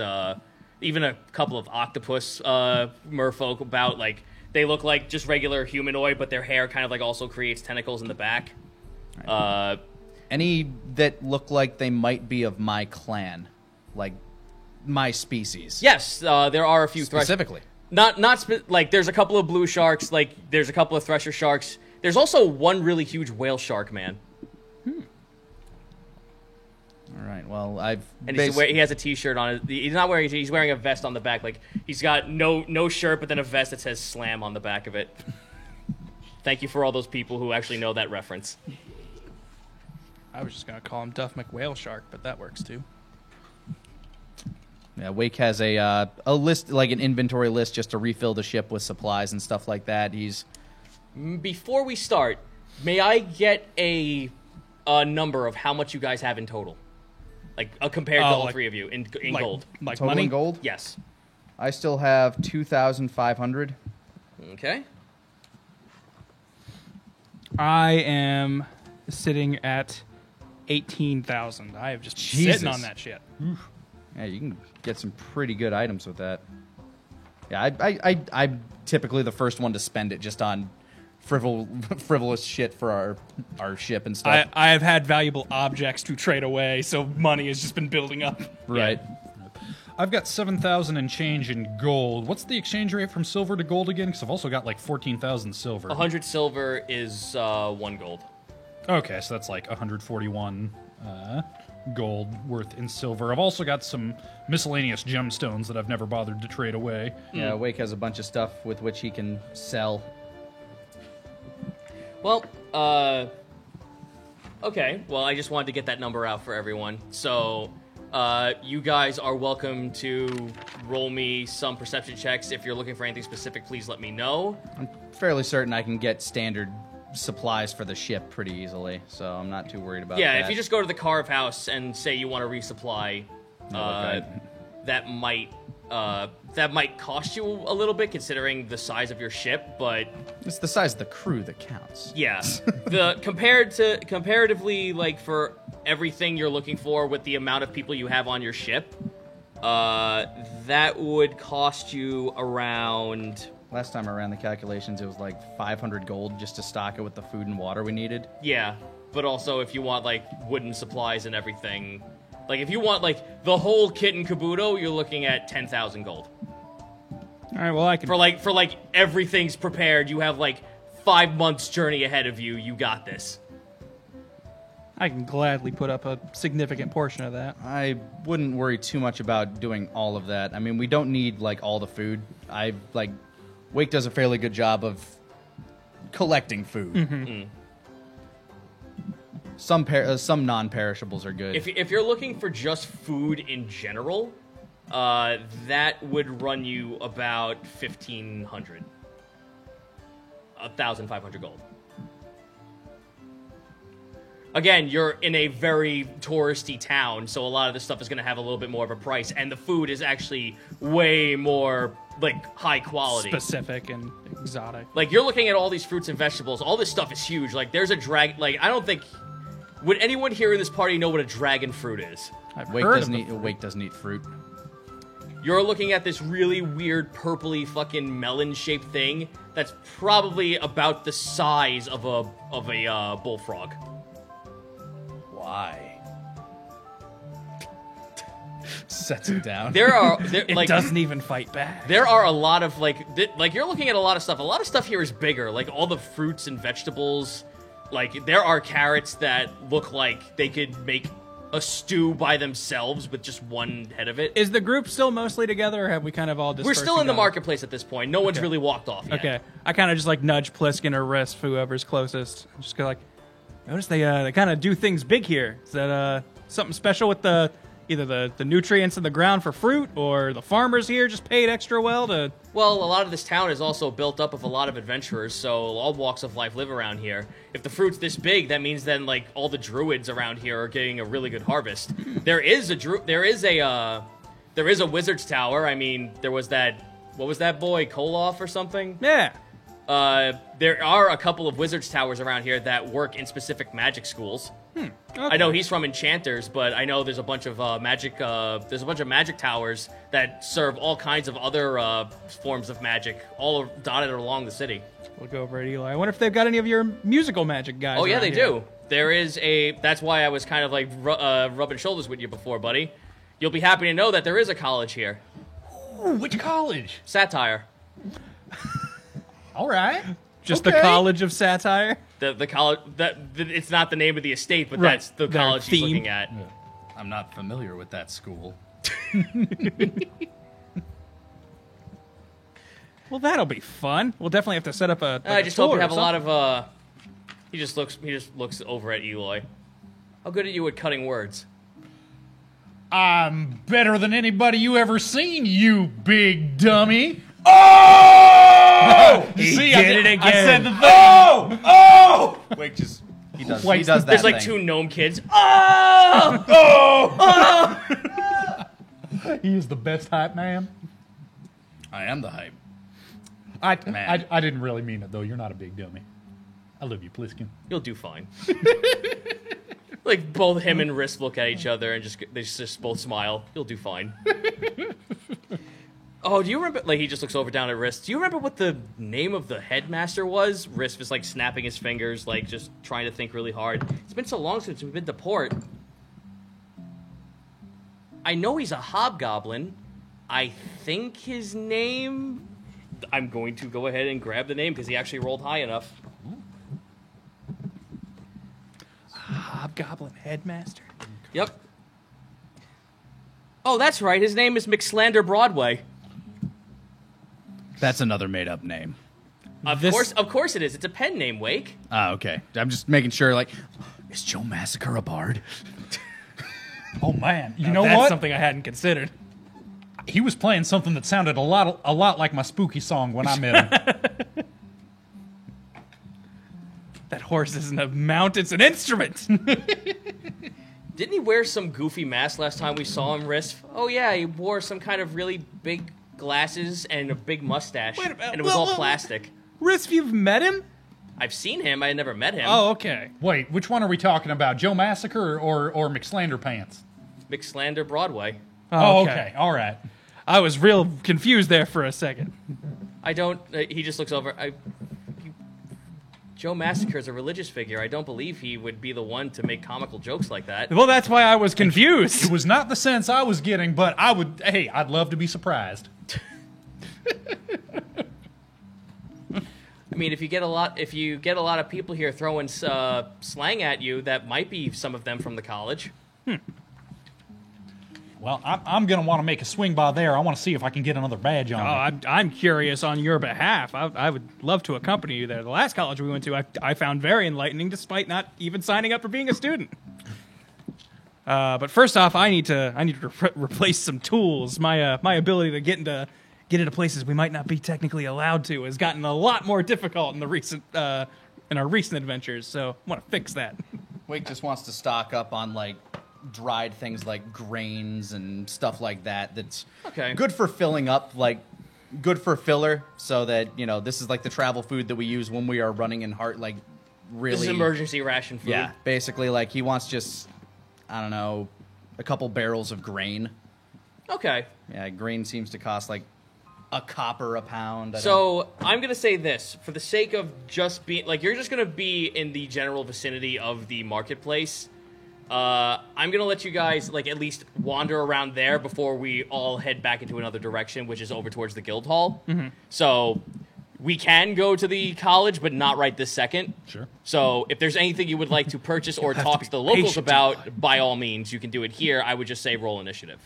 even a couple of octopus merfolk about. Like, they look like just regular humanoid, but their hair kind of like also creates tentacles in the back. Any that look like they might be of my clan, like my species. Yes, there are a few Specifically. Like, there's a couple of blue sharks, like, there's a couple of thresher sharks. There's also one really huge whale shark, man. All right, well, And he has a t-shirt on. He's not wearing he's wearing a vest on the back. Like, he's got no shirt, but then a vest that says Slam on the back of it. Thank you for all those people who actually know that reference. I was just going to call him Duff McWhale Shark, but that works too. Yeah, Wake has a list, like an inventory list, just to refill the ship with supplies and stuff like that. Before we start, may I get a number of how much you guys have in total? Like, compared to all three of you in gold. Like Total money? in gold? Yes. I still have 2,500. Okay. I am sitting at 18,000. I have just been Jesus. sitting on that shit. Yeah, you can get some pretty good items with that. Yeah, I'm typically the first one to spend it just on frivolous shit for our ship and stuff. I have had valuable objects to trade away, so money has just been building up. Right. I've got 7,000 and change in gold. What's the exchange rate from silver to gold again? Because I've also got like 14,000 silver. 100 silver is 1 gold. Okay, so that's like 141 gold worth in silver. I've also got some miscellaneous gemstones that I've never bothered to trade away. Yeah, Wake has a bunch of stuff with which he can sell. Well, okay. Well, I just wanted to get that number out for everyone. So, you guys are welcome to roll me some perception checks. If you're looking for anything specific, please let me know. I'm fairly certain I can get standard supplies for the ship pretty easily, so I'm not too worried about that. Yeah, if you just go to the Carve House and say you want to resupply, Okay. that might cost you a little bit considering the size of your ship, but It's the size of the crew that counts. yeah, comparatively, like, for everything you're looking for with the amount of people you have on your ship, That would cost you around... Last time I ran the calculations, it was like 500 gold just to stock it with the food and water we needed. Yeah, but also if you want, like, wooden supplies and everything... Like, if you want, like, the whole kit and caboodle, you're looking at 10,000 gold. All right, well, I can... For everything's prepared, you have, like, 5 months' journey ahead of you. You got this. I can gladly put up a significant portion of that. I wouldn't worry too much about doing all of that. I mean, we don't need, like, all the food. Wake does a fairly good job of collecting food. Mm-hmm. Some non-perishables are good. If you're looking for just food in general, that would run you about 1,500. 1,500 gold. Again, you're in a very touristy town, so a lot of this stuff is going to have a little bit more of a price, and the food is actually way more, like, high quality. Specific and exotic. Like, you're looking at all these fruits and vegetables. All this stuff is huge. Like, there's a like, I don't think... Would anyone here in this party know what a dragon fruit is? Wake doesn't eat fruit. You're looking at this really weird purpley fucking melon-shaped thing that's probably about the size of a bullfrog. Why? Sets it down. It doesn't even fight back. There are a lot of, like you're looking at a lot of stuff. A lot of stuff here is bigger. Like, all the fruits and vegetables. Like, there are carrots that look like they could make a stew by themselves with just one head of it. Is the group still mostly together, or have we kind of all dispersed? We're still in the together? marketplace at this point. No one's really walked off yet. Okay. I kind of just, like, nudge Pliskin or Risp, whoever's closest. Just go like, notice they kind of do things big here. Is that something special with either the nutrients in the ground for fruit, or the farmers here just paid extra well to... Well, a lot of this town is also built up of a lot of adventurers, so all walks of life live around here. If the fruit's this big, that means then, like, all the druids around here are getting a really good harvest. There is a wizard's tower. I mean, there was that... What was that boy? Koloff or something? Yeah. There are a couple of wizard's towers around here that work in specific magic schools. Okay. I know he's from Enchanters, but I know there's a bunch of magic towers that serve all kinds of other forms of magic, all dotted along the city. We'll go over at Eli. I wonder if they've got any of your musical magic guys. Oh yeah, around they here. do. There is that's why I was kind of like rubbing shoulders with you before, buddy. You'll be happy to know that there is a college here. Ooh, which college? Satire. All right. Just the College of Satire? The college, it's not the name of the estate, but Right. that's the Their college he's theme. looking at. I'm not familiar with that school. Well, that'll be fun. We'll definitely have to set up a. I just hope you have a lot of. He just looks over at Eloy. How good are you at cutting words? I'm better than anybody you ever seen, you big dummy. Oh! He See, did it again. I said the thing. Oh! Wake just he does that. There's like thing. two gnome kids. He is the best hype man. I am the hype. I Man. didn't really mean it, though. You're not a big dummy. I love you, Pliskin. You'll do fine. Like, both him and Risk look at each other and they just both smile. You'll do fine. Oh, do you remember? Like, he just looks over down at Risk. Do you remember what the name of the headmaster was? Risk is like snapping his fingers, like just trying to think really hard. It's been so long since we've been to port. I know he's a hobgoblin. I think his name... I'm going to go ahead and grab the name because he actually rolled high enough. Hobgoblin Headmaster. Yep. Oh, that's right. His name is McSlander Broadway. That's another made-up name. Of course it is. It's a pen name, Wake. Oh, okay. I'm just making sure, like, is Joe Massacre a bard? Oh, man. You Now, know that's what? something I hadn't considered. He was playing something that sounded a lot like my spooky song when I met him. That horse isn't a mount, it's an instrument. Didn't he wear some goofy mask last time we saw him, Risk? Oh, yeah, he wore some kind of really big glasses and a big mustache. Wait a minute. And it was all plastic. Risk, you've met him? I've seen him. I never met him. Oh, okay. Wait, which one are we talking about? Joe Massacre or McSlander Pants? McSlander Broadway. Oh, okay. All right. I was real confused there for a second. I don't. He just looks over. Joe Massacre is a religious figure. I don't believe he would be the one to make comical jokes like that. Well, that's why I was It confused. was not the sense I was getting, but I'd love to be surprised. I mean, if you get a lot of people here throwing slang at you, that might be some of them from the college. Well, I'm going to want to make a swing by there. I want to see if I can get another badge on me. I'm curious on your behalf. I would love to accompany you there. The last college we went to, I found very enlightening, despite not even signing up for being a student. But first off, I need to replace some tools. My ability to get into places we might not be technically allowed to has gotten a lot more difficult in our recent adventures. So I want to fix that. Wake just wants to stock up on like dried things like grains and stuff like that. That's Okay. good for filling up, like good for filler, so that this is like the travel food that we use when we are running in heart. Like really, This is emergency ration food. yeah. Basically, like he wants just I don't know, a couple barrels of grain. Okay. Yeah, grain seems to cost like a copper a pound. So I'm gonna say this for the sake of just being like you're just gonna be in the general vicinity of the marketplace. I'm gonna let you guys like at least wander around there before we all head back into another direction, which is over towards the guild hall. Mm-hmm. So we can go to the college, but not right this second. Sure. So if there's anything you would like to purchase or have talk to to be the locals patient, about, by all means, you can do it here. I would just say roll initiative.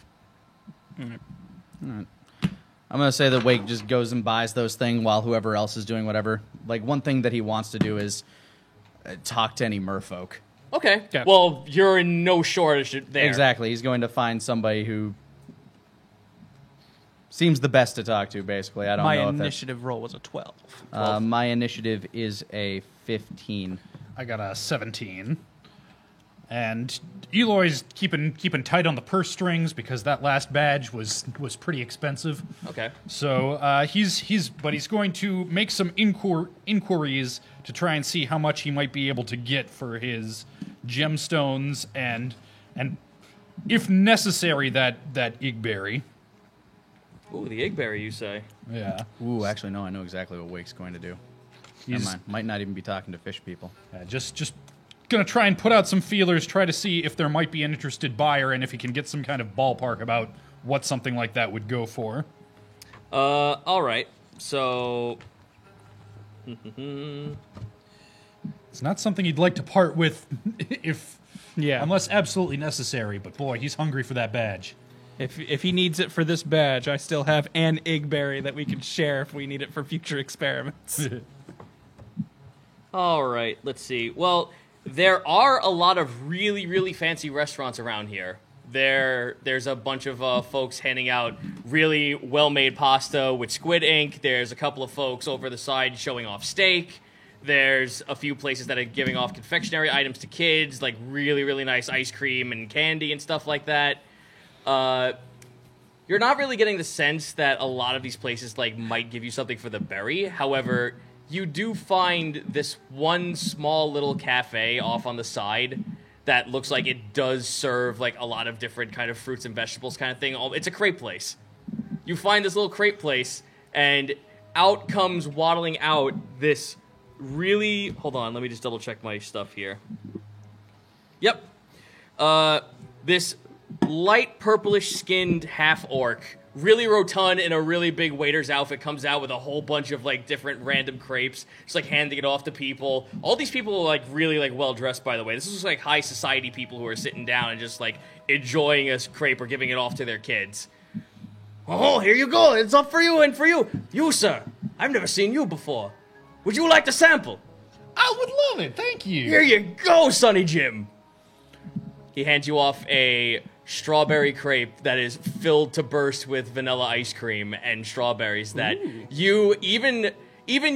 I'm gonna say that Wake just goes and buys those things while whoever else is doing whatever. Like one thing that he wants to do is talk to any merfolk. Okay. Yeah. Well, you're in no shortage there. Exactly. He's going to find somebody who seems the best to talk to, basically. I don't My know initiative roll was a 12. if that's... my initiative is a 15. I got a 17. And Eloy's keeping tight on the purse strings because that last badge was pretty expensive. Okay. So he's going to make some inquiries to try and see how much he might be able to get for his gemstones and if necessary that Igberry. Ooh, the Igberry, you say? Yeah. Ooh, actually, no, I know exactly what Wake's going to do. Never mind. Might not even be talking to fish people. Just gonna try and put out some feelers, try to see if there might be an interested buyer and if he can get some kind of ballpark about what something like that would go for. All right. So, It's not something he'd like to part with unless absolutely necessary, but boy, he's hungry for that badge. If he needs it for this badge, I still have an Igberry that we can share if we need it for future experiments. all right. Let's see. Well, there are a lot of really, really fancy restaurants around here. There's a bunch of folks handing out really well-made pasta with squid ink. There's a couple of folks over the side showing off steak. There's a few places that are giving off confectionery items to kids, like really, really nice ice cream and candy and stuff like that. You're not really getting the sense that a lot of these places like might give you something for the berry. However, you do find this one small little cafe off on the side that looks like it does serve like a lot of different kind of fruits and vegetables kind of thing. It's a crepe place. You find this little crepe place, and out comes waddling out this really... Hold on, let me just double check my stuff here. Yep. This light purplish skinned half orc, really rotund in a really big waiter's outfit, comes out with a whole bunch of like different random crepes, just like handing it off to people. All these people are like really like well dressed, by the way. This is just like high society people who are sitting down and just like enjoying a crepe or giving it off to their kids. Oh, here you go. It's up for you and for you. You, sir. I've never seen you before. Would you like to sample? I would love it, thank you. Here you go, Sonny Jim. He hands you off a strawberry crepe that is filled to burst with vanilla ice cream and strawberries that you, even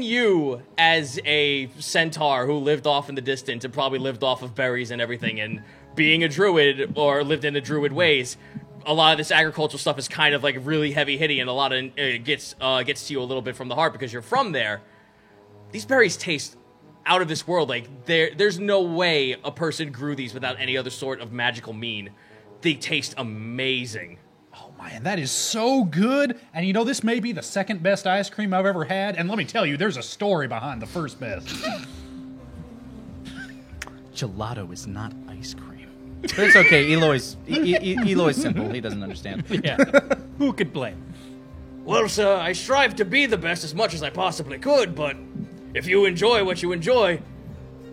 you as a centaur who lived off in the distance and probably lived off of berries and everything and being a druid or lived in the druid ways, a lot of this agricultural stuff is kind of like really heavy hitting and a lot of it gets to you a little bit from the heart because you're from there. These berries taste out of this world. Like there's no way a person grew these without any other sort of magical mean. They taste amazing. Man, that is so good. And you know, this may be the second best ice cream I've ever had. And let me tell you, there's a story behind the first best. Gelato is not ice cream. But it's okay. Eloy's simple. He doesn't understand. Yeah. Who could blame? Well, sir, I strive to be the best as much as I possibly could, but if you enjoy what you enjoy,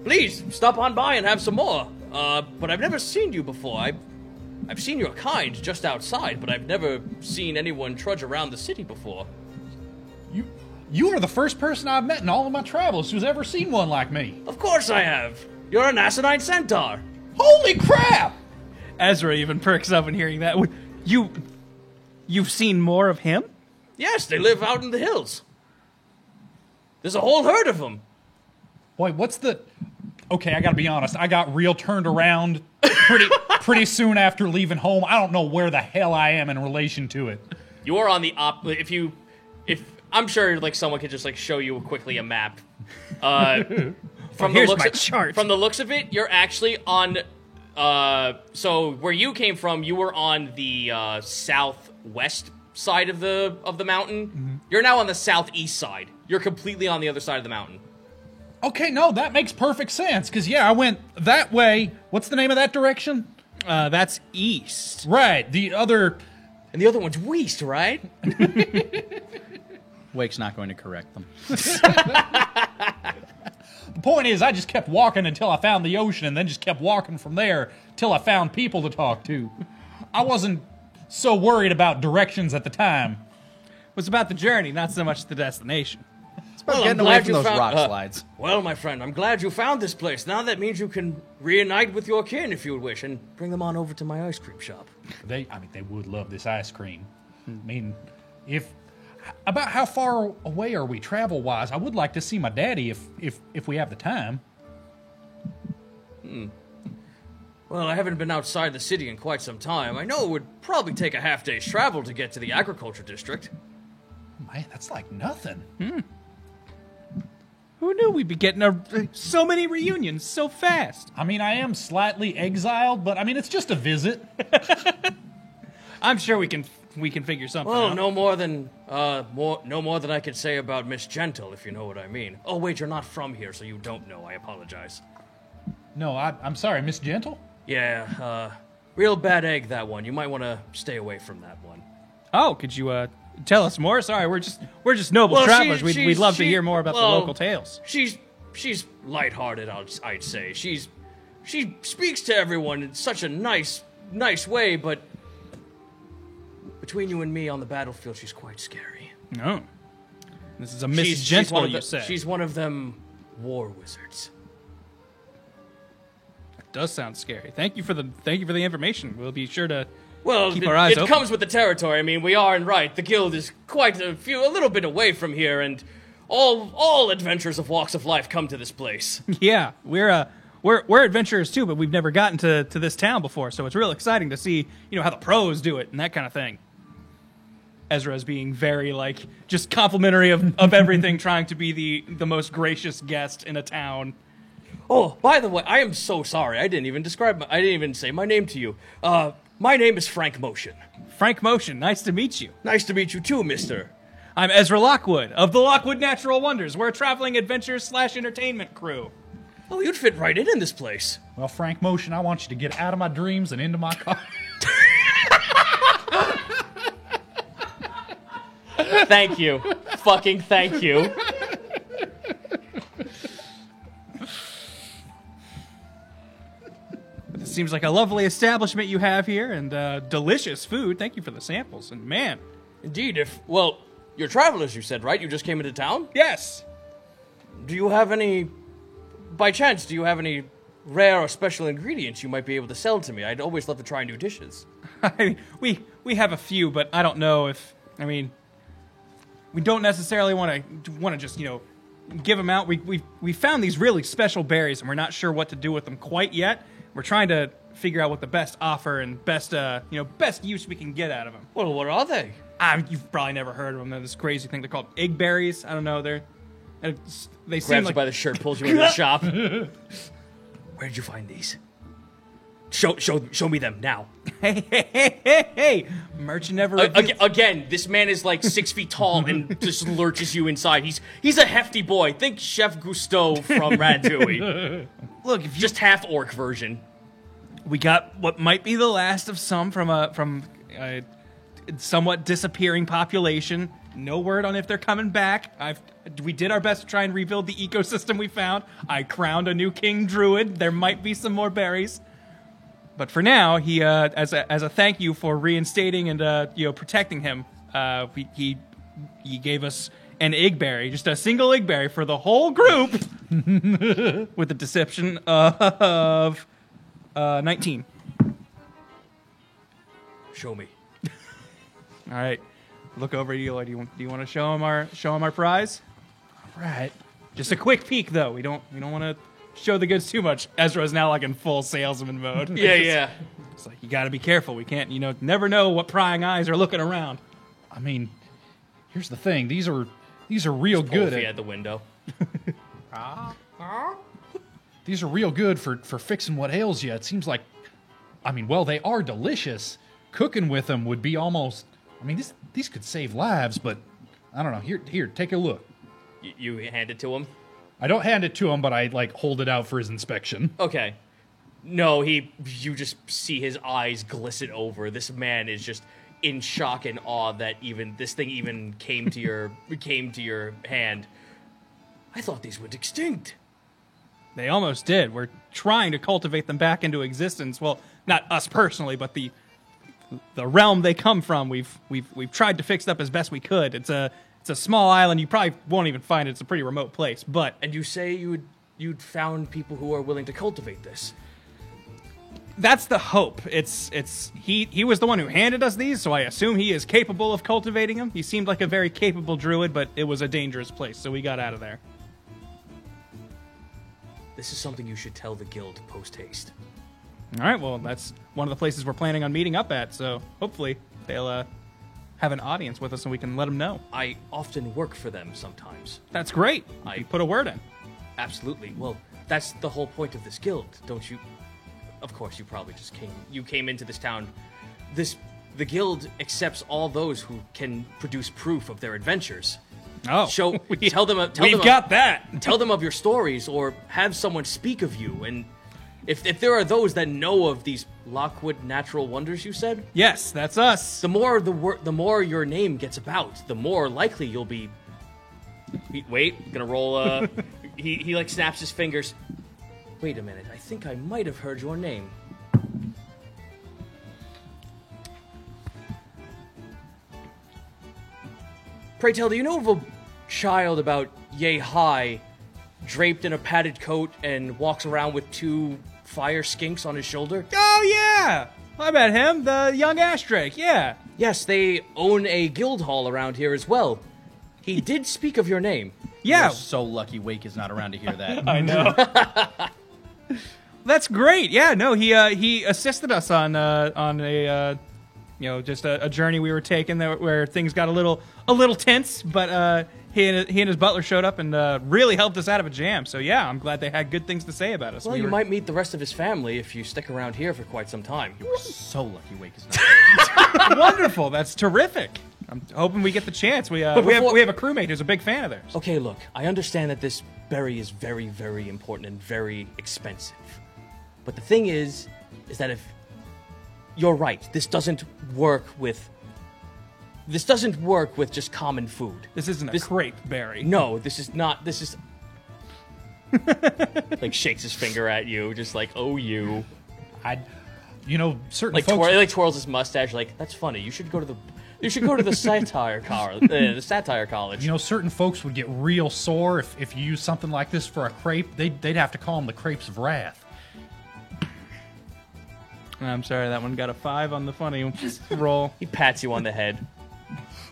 please stop on by and have some more. But I've never seen you before. I've seen your kind just outside, but I've never seen anyone trudge around the city before. You are the first person I've met in all of my travels who's ever seen one like me. Of course I have. You're an asinine centaur. Holy crap! Ezra even perks up in hearing that. You've seen more of him? Yes, they live out in the hills. There's a whole herd of them. Boy, what's the... Okay, I gotta be honest. I got real turned around pretty soon after leaving home. I don't know where the hell I am in relation to it. You are on the if I'm sure like someone could just like show you quickly a map. From Here's the looks my chart. From the looks of it, you're actually on. So where you came from, you were on the southwest side of the mountain. Mm-hmm. You're now on the southeast side. You're completely on the other side of the mountain. Okay, no, that makes perfect sense. Because, yeah, I went that way. What's the name of that direction? That's east. Right, the other... And the other one's west, right? Wake's not going to correct them. The point is, I just kept walking until I found the ocean, and then just kept walking from there till I found people to talk to. I wasn't so worried about directions at the time. It was about the journey, not so much the destination. Well, Getting away from those rock slides. Well, my friend, I'm glad you found this place. Now that means you can reunite with your kin if you wish, and bring them on over to my ice cream shop. They would love this ice cream. I mean, about how far away are we travel-wise? I would like to see my daddy if we have the time. Well, I haven't been outside the city in quite some time. I know it would probably take a half-day's travel to get to the agriculture district. Man, that's like nothing. Who knew we'd be getting so many reunions so fast? I mean, I am slightly exiled, but I mean, it's just a visit. I'm sure we can figure something Well, out. no more than I could say about Miss Gentle, if you know what I mean. Oh, wait, you're not from here, so you don't know. I apologize. No, I'm sorry, Miss Gentle? Yeah, real bad egg, that one. You might want to stay away from that one. Oh, could you tell us more? Sorry, we're just noble travelers. We'd love to hear more about the local tales. She's lighthearted, I'd say. She speaks to everyone in such a nice way, but between you and me on the battlefield, she's quite scary. No, this is a Miss Gentle, you say? She's one of them war wizards. That does sound scary. Thank you for the information. We'll be sure to Well, keep our eyes open. It comes with the territory. I mean, we are in right. The guild is quite a little bit away from here, and all adventurers of walks of life come to this place. Yeah, we're adventurers too, but we've never gotten to this town before, so it's real exciting to see how the pros do it and that kind of thing. Ezra's being very just complimentary of everything, trying to be the most gracious guest in a town. Oh, by the way, I am so sorry. I didn't even say my name to you. My name is Frank Motion. Frank Motion, nice to meet you. Nice to meet you too, mister. I'm Ezra Lockwood of the Lockwood Natural Wonders. We're a traveling adventure/entertainment crew. Oh, you'd fit right in this place. Well, Frank Motion, I want you to get out of my dreams and into my car. Thank you. Fucking thank you. It seems like a lovely establishment you have here, and delicious food. Thank you for the samples. And man, Indeed, you're travelers, you said, right? You just came into town? yes. By chance, do you have any rare or special ingredients you might be able to sell to me? I'd always love to try new dishes. we have a few, but I don't know if we don't necessarily want to just give them out. We found these really special berries, and we're not sure what to do with them quite yet. We're trying to figure out what the best offer and best use we can get out of them. Well, what are they? You've probably never heard of them. They're this crazy thing. They're called egg berries. I don't know. They seem Grabs you like by the shirt, pulls you into the shop. Where did you find these? Show me them now. Hey! Merchant never reveals- Again, this man is like 6 feet tall and just lurches you inside. He's a hefty boy. Think Chef Gusteau from Ratatouille. Look, if you Just half orc version. we got what might be the last of some from a somewhat disappearing population. No word on if they're coming back. We did our best to try and rebuild the ecosystem we found. I crowned a new king druid. There might be some more berries. But for now, he as a thank you for reinstating and protecting him, he gave us an Igberry, just a single Igberry for the whole group, with the deception of 19. Show me. All right, look over at Eloy. Do you want to show him our prize? Right. Just a quick peek, though. We don't want to show the goods too much. Ezra is now like in full salesman mode. Yeah. It's like you got to be careful. We can't, never know what prying eyes are looking around. I mean, here's the thing. These are real good. Wolfie at the window. These are real good for fixing what ails you. It seems like, well, they are delicious. Cooking with them would be almost. These could save lives, but I don't know. Here, take a look. You hand it to him? I don't hand it to him, but I hold it out for his inspection. Okay. No, you just see his eyes glisten over. This man is just in shock and awe that even this thing even came to your hand. I thought these went extinct. They almost did. We're trying to cultivate them back into existence. Well, not us personally, but the realm they come from. We've tried to fix it up as best we could. It's a small island. You probably won't even find it. It's a pretty remote place. But And you say you'd found people who are willing to cultivate this. that's the hope. He was the one who handed us these, so I assume he is capable of cultivating them. He seemed like a very capable druid, but it was a dangerous place, so we got out of there. This is something you should tell the guild post-haste. All right, well, that's one of the places we're planning on meeting up at, so hopefully they'll have an audience with us and we can let them know. I often work for them sometimes. That's great. You put a word in. Absolutely. Well, that's the whole point of this guild, don't you? Of course, you probably just came into this town. The guild accepts all those who can produce proof of their adventures. Oh, Tell them that. Tell them of your stories, or have someone speak of you. And if there are those that know of these Lockwood natural wonders, you said, Yes, that's us. the more your name gets about, the more likely you'll be. Wait, gonna roll. He like snaps his fingers. Wait a minute, I think I might have heard your name. Pray tell, do you know of a child about yay high, draped in a padded coat and walks around with 2 fire skinks on his shoulder? Oh, yeah. I met him, the young Ash Drake, yeah. Yes, they own a guild hall around here as well. He did speak of your name. Yeah. We're so lucky Wake is not around to hear that. I know. That's great. Yeah, no, he assisted us on a just a journey we were taking where things got a little tense, but he and his butler showed up and really helped us out of a jam. So yeah, I'm glad they had good things to say about us. Well, you might meet the rest of his family if you stick around here for quite some time. We're so lucky Wake is not. Wonderful. That's terrific. I'm hoping we get the chance. We have a crewmate who's a big fan of theirs. Okay, look, I understand that this berry is very, very important and very expensive. But the thing is that if you're right, this doesn't work with just common food. This isn't a crepe berry. No, this is not. This is like shakes his finger at you, just like, oh, you. Certain Like folks. twirls his mustache. Like, that's funny. You should go to the satire the satire college. Certain folks would get real sore if you use something like this for a crepe. They'd have to call them the crepes of wrath. I'm sorry, that one got a 5 on the funny roll. He pats you on the head.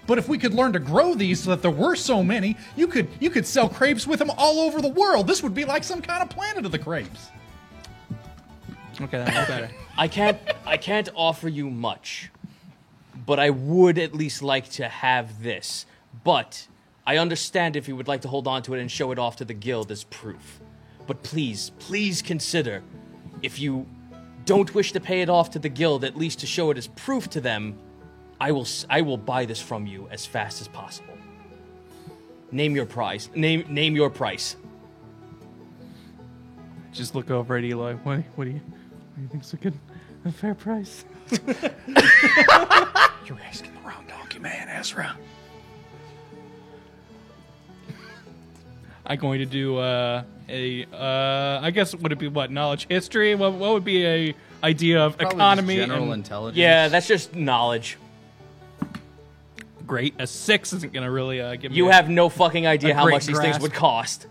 But if we could learn to grow these so that there were so many, you could sell crepes with them all over the world. This would be like some kind of planet of the crepes. Okay, that's better. I can't offer you much, but I would at least like to have this. But I understand if you would like to hold on to it and show it off to the guild as proof. But please consider, if you don't wish to pay it off to the guild, at least to show it as proof to them, I will buy this from you as fast as possible. Name your price. Name your price. Just look over at Eloy. What do you think's a fair price? You're asking the wrong donkey, man, Ezra. I'm going to do I guess would it be what, knowledge history? What would be a idea of Probably economy? just general and, intelligence. Yeah, that's just knowledge. great. A 6 isn't going to really give me. You have no fucking idea how great much these things grasp. would cost.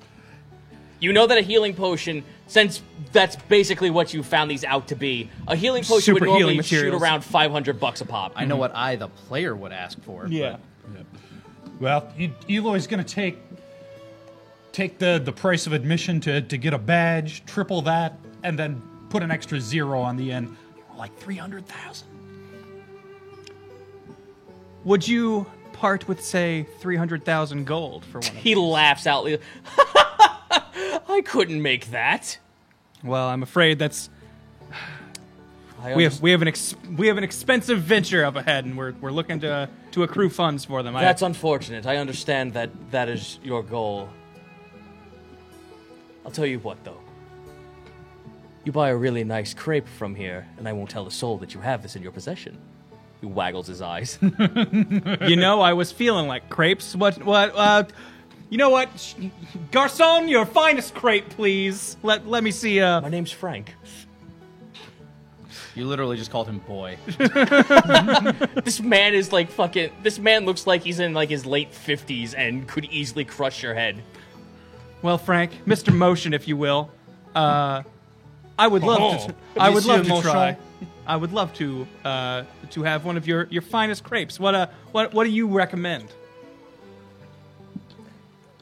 You know that a healing potion, since that's basically what you found these out to be, a healing potion Super would normally healing shoot materials. around $500 a pop. I know what I, the player, would ask for. Yeah. Well, Eloy's going to take the price of admission to get a badge, triple that, and then put an extra 0 on the end, like 300,000. Would you part with, say, 300,000 gold for one of them? He laughs out. I couldn't make that. Well, I'm afraid that's I we understand. have an expensive venture up ahead, and we're looking to accrue funds for them. That's unfortunate. I understand that is your goal. I'll tell you what, though. You buy a really nice crepe from here, and I won't tell a soul that you have this in your possession. He waggles his eyes. I was feeling like crepes. You know what? Garçon, your finest crepe, please. Let me see. My name's Frank. You literally just called him boy. This man is like fucking. This man looks like he's in like his late 50s and could easily crush your head. Well, Frank, Mr. Motion, if you will. I would love to. I would love to Monsieur try. Motion. I would love to have one of your finest crepes. What do you recommend?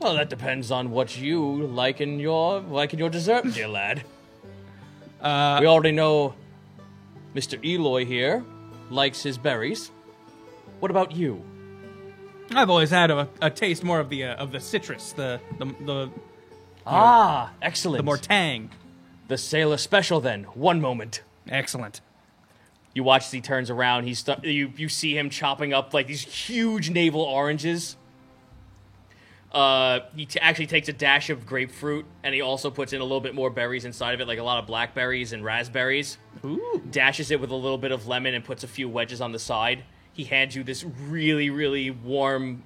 Well, that depends on what you like in your dessert, dear lad. We already know Mr. Eloy here likes his berries. What about you? I've always had a taste more of the citrus, the Excellent. more tang. The sailor special, then. One moment. Excellent. You watch as he turns around. You see him chopping up like these huge navel oranges. He actually takes a dash of grapefruit, and he also puts in a little bit more berries inside of it, like a lot of blackberries and raspberries. Ooh. Dashes it with a little bit of lemon and puts a few wedges on the side. He hands you this really, really warm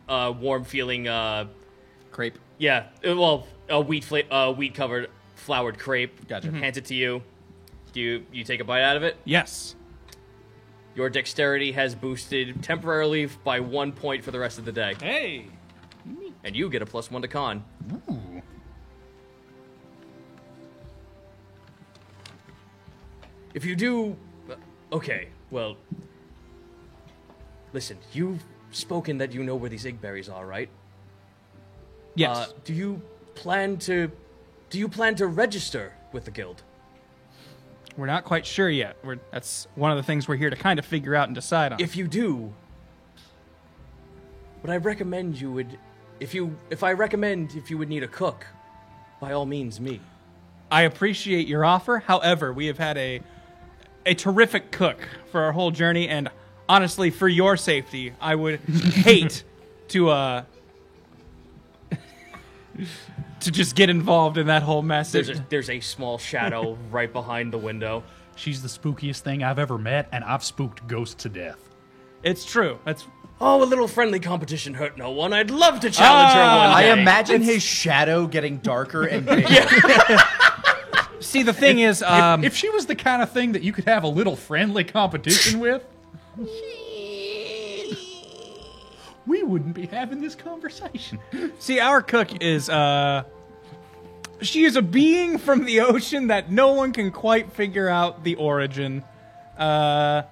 feeling. Crepe. Yeah, well, a wheat covered floured crepe. Gotcha. Hands it to you. Do you take a bite out of it? Yes. Your dexterity has boosted temporarily by 1 point for the rest of the day. Hey. And you get a +1 to con. Ooh. If you do... Okay, well... Listen, you've spoken that you know where these Igberries are, right? Yes. Do you plan to register with the guild? We're not quite sure yet. That's one of the things we're here to kind of figure out and decide on. If you do... What I recommend you would... If you would need a cook, by all means, me. I appreciate your offer. However, we have had a terrific cook for our whole journey, and honestly, for your safety, I would hate to just get involved in that whole mess. There's a small shadow right behind the window. She's the spookiest thing I've ever met, and I've spooked ghosts to death. It's true. That's Oh, a little friendly competition hurt no one. I'd love to challenge her one I day. imagine his shadow getting darker and bigger. see. The thing is, If she was the kind of thing that you could have a little friendly competition with, we wouldn't be having this conversation. see, our cook is she is a being from the ocean that no one can quite figure out the origin. However,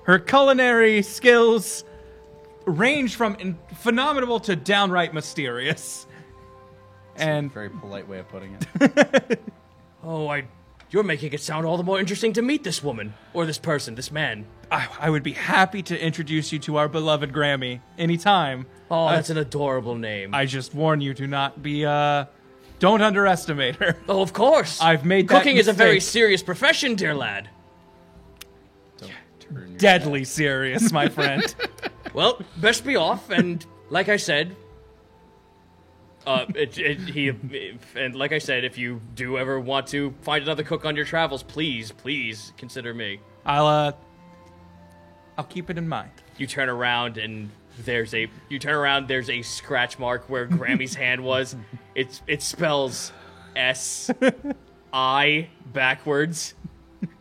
her culinary skills range from phenomenal to downright mysterious. And Very polite way of putting it. Oh, you're making it sound all the more interesting to meet this woman. Or this person, this man. I would be happy to introduce you to our beloved Grammy anytime. Oh, that's an adorable name. I just warn you, do not Don't underestimate her. Oh, of course. I've made that Cooking is a very mistake. serious profession, dear lad. Deadly serious, my friend. Well, best be off, and like I said, like I said, if you do ever want to find another cook on your travels, please consider me. I'll keep it in mind. You turn around and there's a scratch mark where Grammy's hand was. It spells S-I backwards,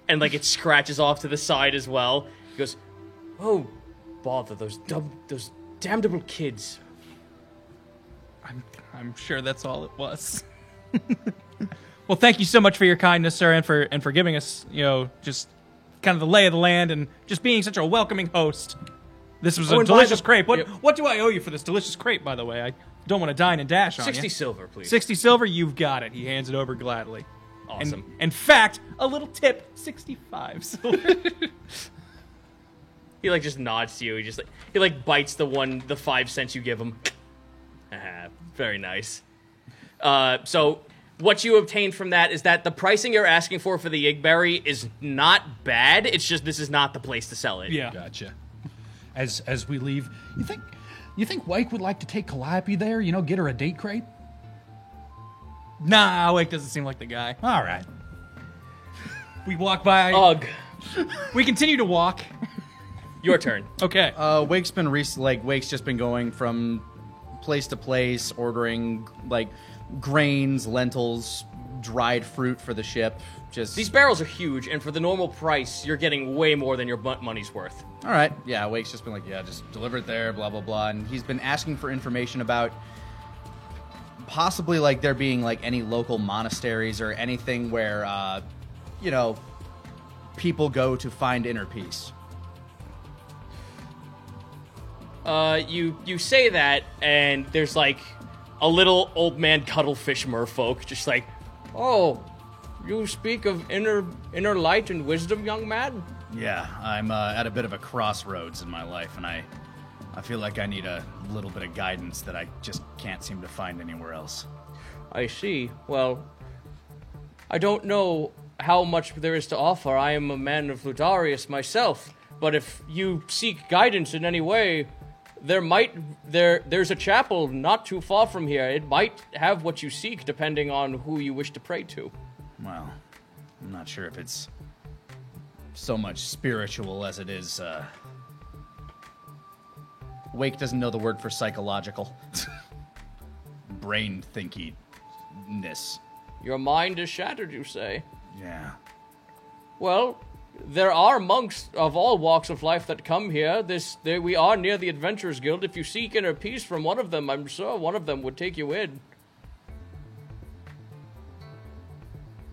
and like it scratches off to the side as well. He goes, "Oh, bother those damnable kids." I'm sure that's all it was. Well, thank you so much for your kindness, sir, and for giving us, just kind of the lay of the land and just being such a welcoming host. This was a and by delicious the- crepe. Yep. What do I owe you for this delicious crepe, by the way? I don't want to dine and dash on 60 you. silver, please. 60 silver, you've got it. He hands it over gladly. Awesome. And, in fact, a little tip, 65 silver. He like just nods to you. He bites the 5 cents you give him. Very nice. So what you obtain from that is that the pricing you're asking for the Igberry is not bad. It's just this is not the place to sell it. Yeah. Gotcha. As we leave, you think Wake would like to take Calliope there? Get her a date crepe? Nah, Wake doesn't seem like the guy. All right. We walk by. Ugh. We continue to walk. Your turn. Okay. Wake's been Wake's just been going from place to place, ordering like grains, lentils, dried fruit for the ship. Just These barrels are huge, and for the normal price, you're getting way more than your money's worth. all right. Yeah, Wake's just been like, yeah, just deliver it there, blah blah blah, and he's been asking for information about possibly like there being like any local monasteries or anything where people go to find inner peace. You say that, and there's like a little old man cuttlefish merfolk, just like, "Oh, you speak of inner light and wisdom, young man?" Yeah, I'm at a bit of a crossroads in my life, and I feel like I need a little bit of guidance that I just can't seem to find anywhere else. I see. Well, I don't know how much there is to offer. I am a man of Ludarius myself, but if you seek guidance in any way, there's a chapel not too far from here. It might have what you seek, depending on who you wish to pray to. Well, I'm not sure if it's so much spiritual as it is. Wake doesn't know the word for psychological. Brain thinkiness. Your mind is shattered, you say? Yeah. Well, there are monks of all walks of life that come here. We are near the Adventurers Guild. If you seek inner peace from one of them, I'm sure one of them would take you in.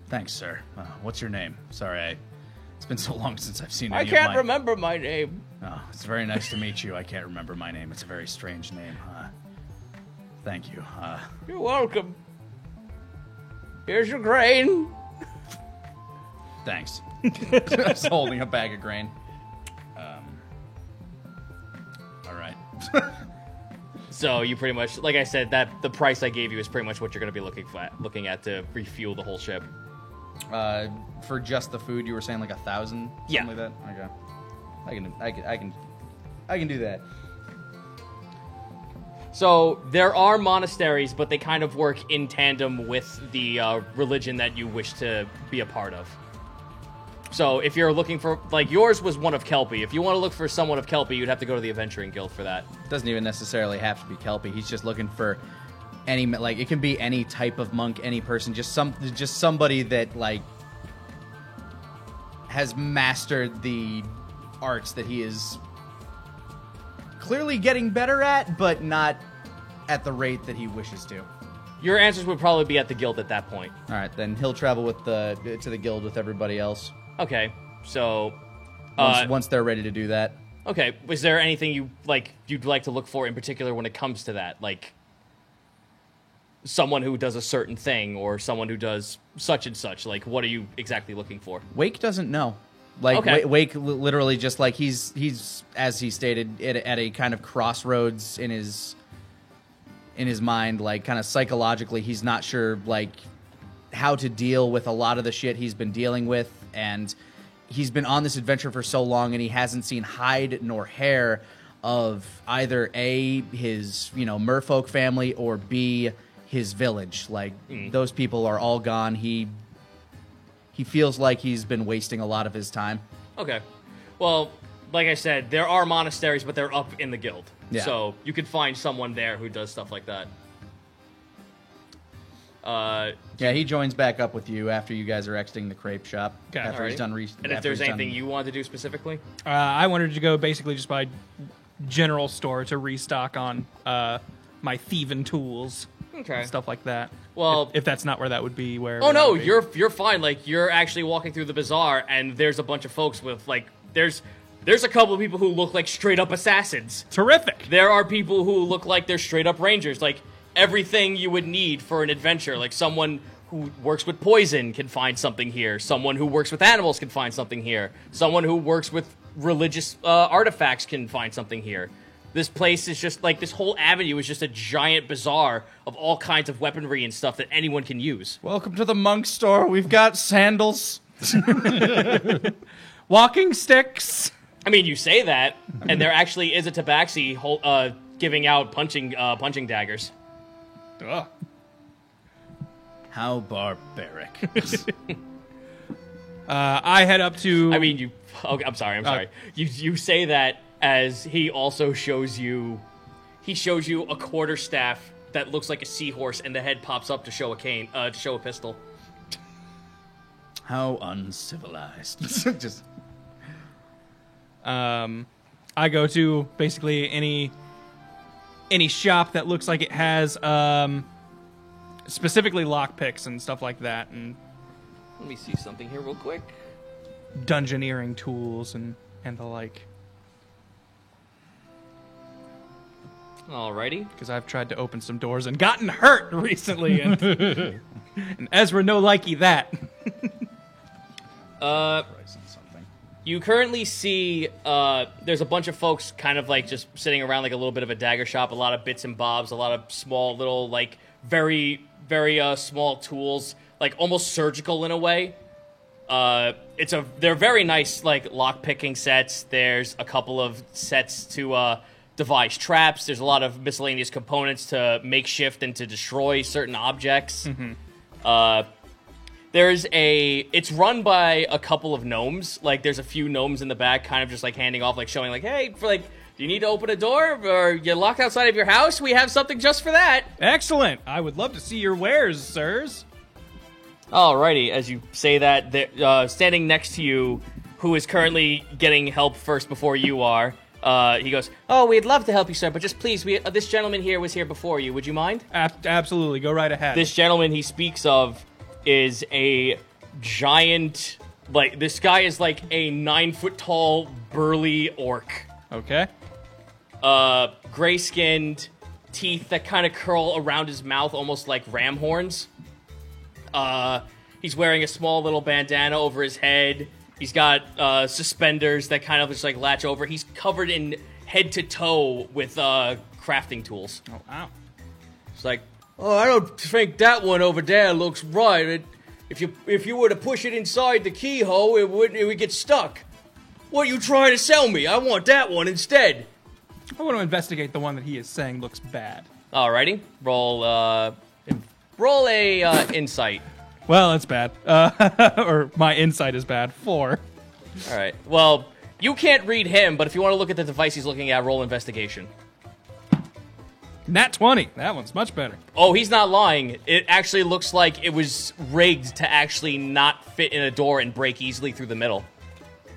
Thanks, sir. What's your name? Sorry, it's been so long since I've seen I any can't of remember my name. Oh, it's very nice to meet you. I can't remember my name. It's a very strange name. Thank you. You're welcome. Here's your grain. Thanks. Just holding a bag of grain. All right. So you pretty much, like I said, that the price I gave you is pretty much what you're going to be looking at to refuel the whole ship. For just the food, you were saying like 1,000, Yeah. something like that. Okay, I can do that. So there are monasteries, but they kind of work in tandem with the religion that you wish to be a part of. So if you're looking for, like, yours was one of Kelpie. If you want to look for someone of Kelpie, you'd have to go to the Adventuring Guild for that. Doesn't even necessarily have to be Kelpie. He's just looking for any, like, it can be any type of monk, any person, just somebody that like has mastered the arts that he is clearly getting better at, but not at the rate that he wishes to. Your answers would probably be at the guild at that point. All right, then he'll travel to the guild with everybody else Okay, so once they're ready to do that. okay, is there anything you'd like to look for in particular when it comes to that? Like someone who does a certain thing or someone who does such and such? Like, what are you exactly looking for? Wake doesn't know. Like, Okay. Wake literally just like he's as he stated at a kind of crossroads in his in his mind, like kind of psychologically, he's not sure like how to deal with a lot of the shit he's been dealing with, and he's been on this adventure for so long, and he hasn't seen hide nor hair of either A, his, merfolk family, or B, his village. Like, those people are all gone. He feels like he's been wasting a lot of his time. Okay. Well, like I said, there are monasteries, but they're up in the guild. Yeah. So you could find someone there who does stuff like that. Yeah, he joins back up with you after you guys are exiting the crepe shop. Okay. After he's Alrighty. done And if after there's he's done- anything you want to do specifically? I wanted to go basically just by general store to restock on my thieving tools, Okay. stuff like that. Well- if that's not where that would be, where? Oh that no, would be. you're fine. Like you're actually walking through the bazaar, and there's a bunch of folks with like there's a couple of people who look like straight up assassins. terrific. There are people who look like they're straight up rangers. Like everything you would need for an adventure. Like someone who works with poison can find something here. Someone who works with animals can find something here. Someone who works with religious artifacts can find something here. This place is just like this whole avenue is just a giant bazaar of all kinds of weaponry and stuff that anyone can use. Welcome to the monk store. We've got sandals. Walking sticks. I mean, you say that, and there actually is a tabaxi giving out punching daggers. Ugh. How barbaric. I head up to. I mean, Okay, I'm sorry. You say that as he also shows you. He shows you a quarterstaff that looks like a seahorse, and the head pops up to show a cane, to show a pistol. How uncivilized. Just I go to basically any shop that looks like it has specifically lockpicks and stuff like that, and Let me see something here real quick. dungeoneering tools and the like. Alrighty. Because I've tried to open some doors and gotten hurt recently, and, and Ezra no likey that. something. You currently see there's a bunch of folks kind of like just sitting around like a little bit of a dagger shop, a lot of bits and bobs, a lot of small little like very, very small tools, like almost surgical in a way. They're very nice like lock picking sets. There's a couple of sets to devise traps. There's a lot of miscellaneous components to makeshift and to destroy certain objects. It's run by a couple of gnomes. Like, there's a few gnomes in the back kind of just, like, handing off, like, showing, like, hey, do you need to open a door? Or you're locked outside of your house? We have something just for that. Excellent. I would love to see your wares, sirs. Alrighty, as you say that, standing next to you, who is currently getting help first before you are, he goes, oh, we'd love to help you, sir, but just please, this gentleman here was here before you. Would you mind? Absolutely. Go right ahead. This gentleman he speaks of is a giant, like, this guy is like a 9-foot-tall, burly orc. Okay. Gray-skinned, teeth that kind of curl around his mouth almost like ram horns. He's wearing a small little bandana over his head. He's got suspenders that kind of just like latch over. He's covered in head to toe with crafting tools. Oh, wow. It's like, oh, I don't think that one over there looks right. If you were to push it inside the keyhole, it would get stuck. What are you trying to sell me? I want that one instead. I want to investigate the one that he is saying looks bad. Alrighty, roll a insight. Well, that's bad. Or my insight is bad. 4. All right. Well, you can't read him, but if you want to look at the device he's looking at, roll investigation. Nat 20. That one's much better. Oh, he's not lying. It actually looks like it was rigged to actually not fit in a door and break easily through the middle.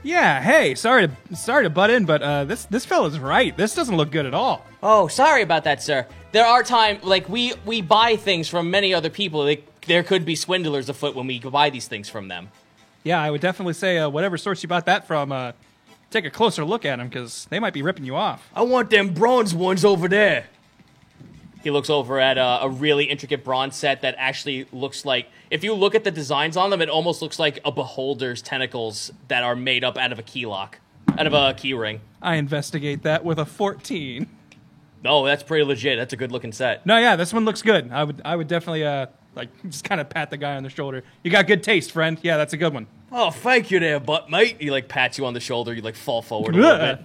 Yeah, hey, sorry to butt in, but this fella's right. This doesn't look good at all. Oh, sorry about that, sir. There are times, like, we buy things from many other people. There could be swindlers afoot when we buy these things from them. Yeah, I would definitely say whatever source you bought that from, take a closer look at them, because they might be ripping you off. I want them bronze ones over there. He looks over at a really intricate bronze set that actually looks like, if you look at the designs on them, it almost looks like a beholder's tentacles that are made up out of a key lock, out of a key ring. I investigate that with a 14. No, that's pretty legit. That's a good looking set. No, yeah, this one looks good. I would definitely like just kind of pat the guy on the shoulder. You got good taste, friend. Yeah, that's a good one. Oh, thank you there, butt mate. He like pats you on the shoulder. You like fall forward a little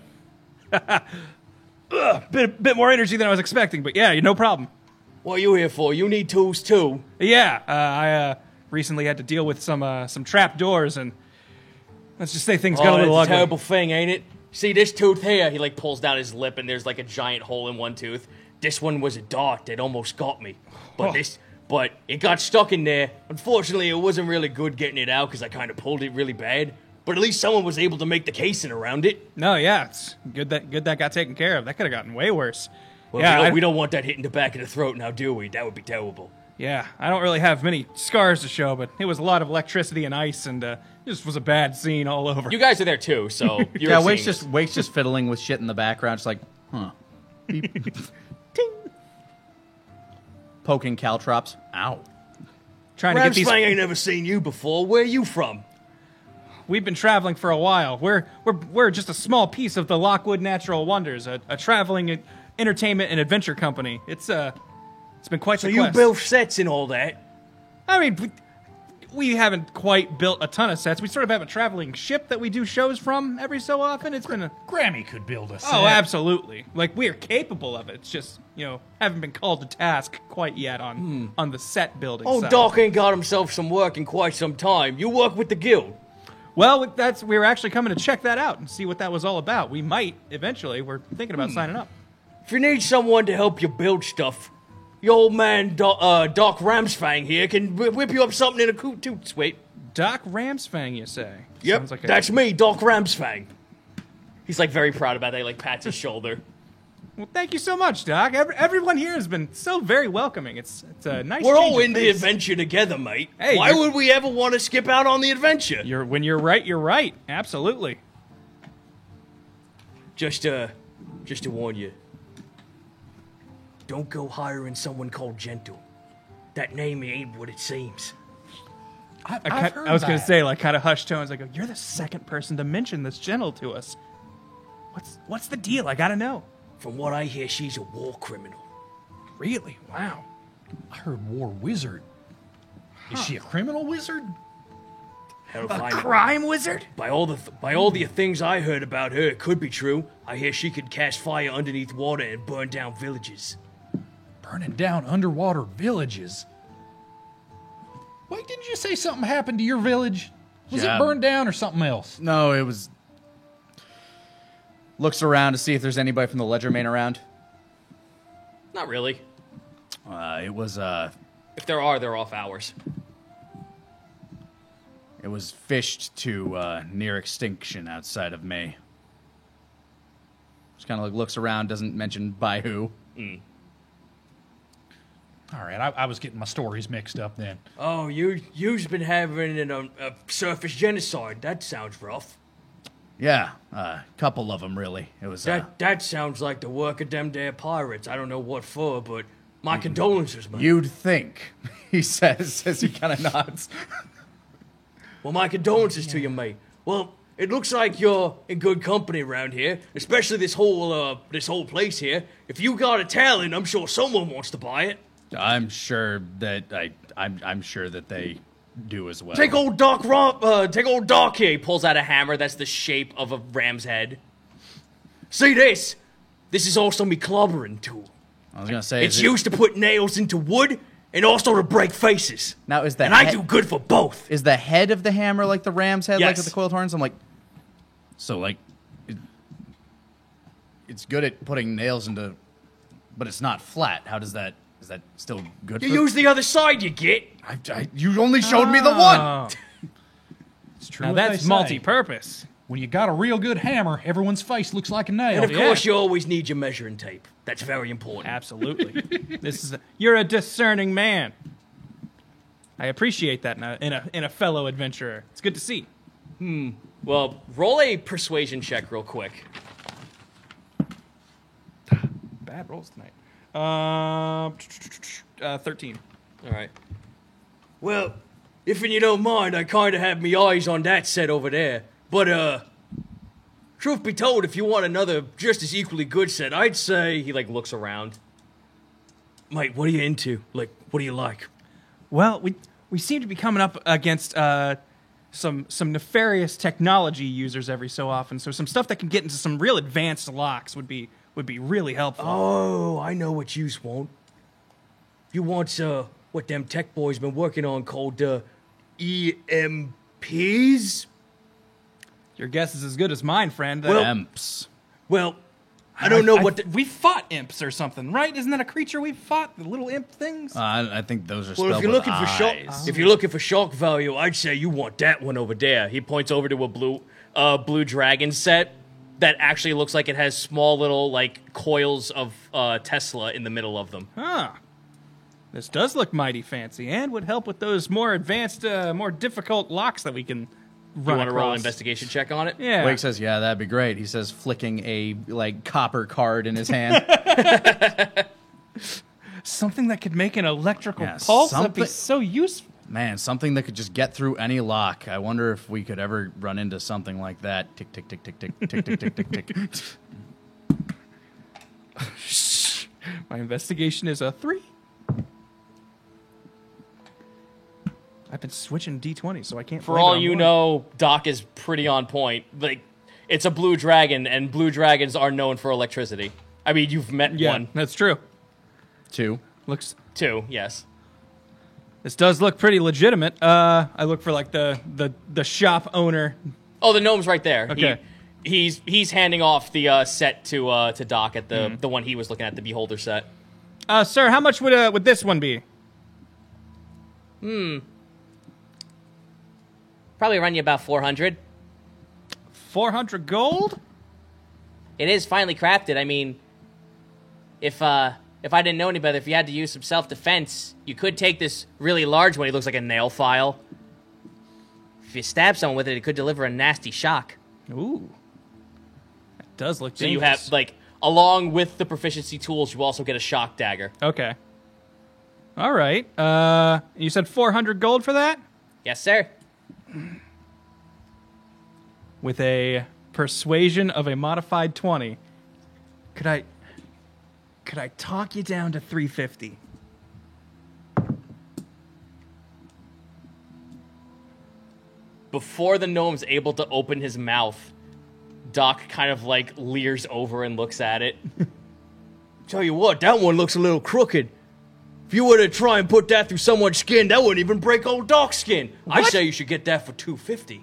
bit. Bit more energy than I was expecting, but yeah, no problem. What are you here for? You need tools too. Yeah, I recently had to deal with some trap doors, and let's just say things got a little it's a ugly. terrible thing, ain't it? See this tooth here? He like pulls down his lip, and there's like a giant hole in one tooth. This one was a dart that almost got me, but it got stuck in there. Unfortunately, it wasn't really good getting it out because I kind of pulled it really bad. But at least someone was able to make the casing around it. No, yeah, it's good that got taken care of. That could have gotten way worse. Well, Yeah, we don't want that hitting the back of the throat now, do we? That would be terrible. Yeah, I don't really have many scars to show, but it was a lot of electricity and ice, and it just was a bad scene all over. You guys are there too, so you're Yeah, seeing Wake's just fiddling with shit in the background, just like, huh. Beep. Ting. Poking caltrops. Ow. Trying to get these. Ramsfang ain't never seen you before. Where you from? We've been traveling for a while. We're just a small piece of the Lockwood Natural Wonders, a traveling entertainment and adventure company. It's been quite So the you quest. build sets and all that? I mean, we haven't quite built a ton of sets. We sort of have a traveling ship that we do shows from every so often. It's been a Grammy could build a set. oh, absolutely. Like we are capable of it. It's just haven't been called to task quite yet on the set building. Oh, side. Doc ain't got himself some work in quite some time. You work with the guild. Well, we were actually coming to check that out and see what that was all about. We might eventually. We're thinking about signing up. If you need someone to help you build stuff, your old man Doc Ramsfang here can whip you up something in a toot sweet. Doc Ramsfang, you say? Yep, Sounds like that's me, Doc Ramsfang. He's like very proud about that. He like pats his shoulder. Well, thank you so much, Doc. Everyone here has been so very welcoming. It's a nice. We're change all of in the pace. adventure together, mate. Hey, why would we ever want to skip out on the adventure? When you're right, you're right. Absolutely. Just to warn you. Don't go hiring someone called Gentle. That name ain't what it seems. I've heard I was going to that. say, like, kind of hushed tones. I go, you're the second person to mention this gentle to us. What's the deal? I got to know. From what I hear, she's a war criminal. Really? Wow. I heard war wizard. Is she a criminal wizard? Hell if I know. Crime wizard? By all the things I heard about her, it could be true. I hear she could cast fire underneath water and burn down villages. Burning down underwater villages. Wait, didn't you say something happened to your village? Was Yeah. it burned down or something else? No, it was... Looks around to see if there's anybody from the Ledger Main around. Not really. It was If there are, they're off hours. It was fished to near extinction outside of May. Just kind of like looks around, doesn't mention by who. All right, I was getting my stories mixed up then. Oh, you've been having a surface genocide. That sounds rough. Yeah, a couple of them really. It was That sounds like the work of them there pirates. I don't know what for, but my condolences, man. you'd think, he says as he kind of nods. Well, my condolences to you, mate. Well, it looks like you're in good company around here, especially this whole place here. If you got a talent, I'm sure someone wants to buy it. I'm sure that I'm sure that they do as well. Take old Doc here. He pulls out a hammer that's the shape of a ram's head. See this? This is also me clobbering tool. I was gonna say It's used to put nails into wood and also to break faces. now is the And I head- do good for both. Is the head of the hammer like the ram's head, like Yes. with the coiled horns? I'm like, so like, it's good at putting nails into, but it's not flat. How does that? Is that still good? You for use the other side, you get. you only showed me the one. Oh. It's true. Now what they that's say. multi-purpose. When you got a real good hammer, everyone's face looks like a nail. And of yeah. course, you always need your measuring tape. That's very important. Absolutely. You're a discerning man. I appreciate that in a fellow adventurer. It's good to see. Well, roll a persuasion check real quick. Bad rolls tonight. 13. All right. Well, if you don't mind, I kind of have me eyes on that set over there. But, truth be told, if you want another just as equally good set, I'd say... He, like, looks around. Mate, what are you into? Like, what do you like? Well, we seem to be coming up against some nefarious technology users every so often. So some stuff that can get into some real advanced locks would be really helpful. Oh, I know what you want. You want what them tech boys been working on called EMPs? Your guess is as good as mine, friend. Imps. Well, I don't know what. We fought imps or something, right? Isn't that a creature we fought? The little imp things. I think those are Well, spelled if you're with looking for eyes. if you're looking for shock value, I'd say you want that one over there. He points over to a blue dragon set that actually looks like it has small little like coils of Tesla in the middle of them. Huh. This does look mighty fancy and would help with those more advanced, more difficult locks that we can run You want to roll an across. investigation check on it? Yeah. Wake says, "Yeah, that'd be great." He says, flicking a like copper card in his hand. Something that could make an electrical Yeah, pulse. That'd be something- so useful. Man, something that could just get through any lock. I wonder if we could ever run into something like that. Tick, tick, tick, tick, tick, tick, tick, tick, tick, tick. My investigation is a 3. I've been switching D20, so I can't. For blame it all on you one. know, Doc is pretty on point. Like, it's a blue dragon, and blue dragons are known for electricity. I mean, you've met Yeah, one. that's true. 2. Looks. Two, yes. This does look pretty legitimate. I look for like the shop owner. Oh, the gnome's right there. Okay. He's handing off the set to Doc at the one he was looking at, the Beholder set. Sir, how much would this one be? Probably run you about 400. 400 gold? It is finely crafted. I mean, if I didn't know any better, if you had to use some self-defense, you could take this really large one. It looks like a nail file. If you stab someone with it, it could deliver a nasty shock. Ooh. That does look So dangerous. you have, like, along with the proficiency tools, you also get a shock dagger. Okay. All right. You said 400 gold for that? Yes, sir. With a persuasion of a modified 20. Could I talk you down to 350? Before the gnome's able to open his mouth, Doc kind of, like, leers over and looks at it. Tell you what, that one looks a little crooked. If you were to try and put that through someone's skin, that wouldn't even break old Doc's skin. I What? say you should get that for 250.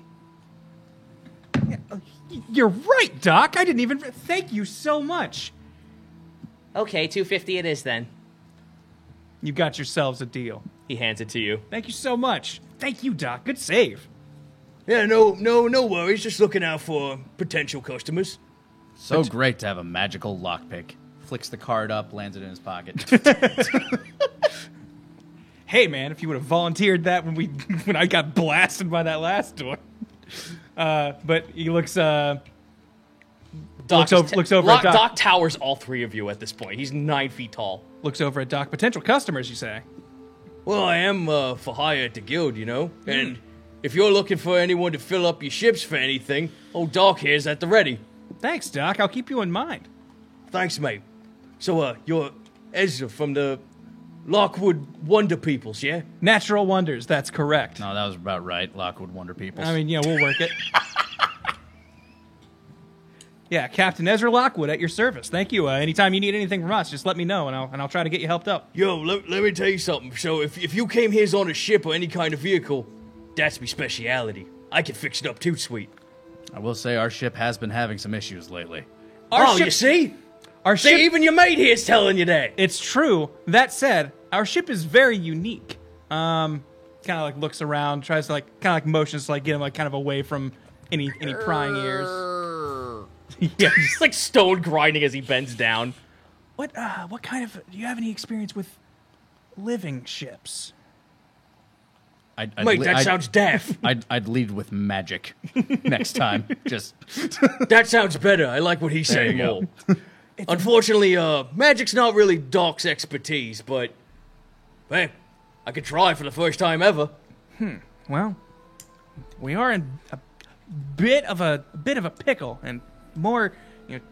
You're right, Doc. I didn't even. Thank you so much. Okay, 250 it is then. You got yourselves a deal. He hands it to you. Thank you so much. Thank you, Doc. Good save. Yeah, no worries. Just looking out for potential customers. So great to have a magical lockpick. Flicks the card up, lands it in his pocket. Hey, man, if you would have volunteered that when I got blasted by that last door. But he looks Doc looks over at Doc. Doc towers all three of you at this point. He's 9 feet tall. looks over at Doc. Potential customers, you say? Well, I am for hire at the guild, you know. And if you're looking for anyone to fill up your ships for anything, old Doc here's at the ready. Thanks, Doc. I'll keep you in mind. Thanks, mate. So, you're Ezra from the Lockwood Wonder Peoples, yeah? Natural wonders. That's correct. No, that was about right. Lockwood Wonder Peoples. I mean, yeah, we'll work it. Yeah, Captain Ezra Lockwood at your service. Thank you. Anytime you need anything from us, just let me know, and I'll try to get you helped up. Yo, let me tell you something. So, if you came here on a ship or any kind of vehicle, that's me speciality. I can fix it up too, sweet. I will say our ship has been having some issues lately. You see? Our See, ship. even your mate here's telling you that. It's true. That said, our ship is very unique. Kind of like looks around, tries to like kind of like motions to like get him like kind of away from any prying ears. Yeah. It's like stone grinding as he bends down. What kind of? Do you have any experience with living ships? Mate, that sounds daft. I'd lead with magic next time. Just That sounds better. I like what he's saying you more. Unfortunately, magic's not really Doc's expertise, but hey, I could try for the first time ever. Well, we are in a bit of a pickle, and more,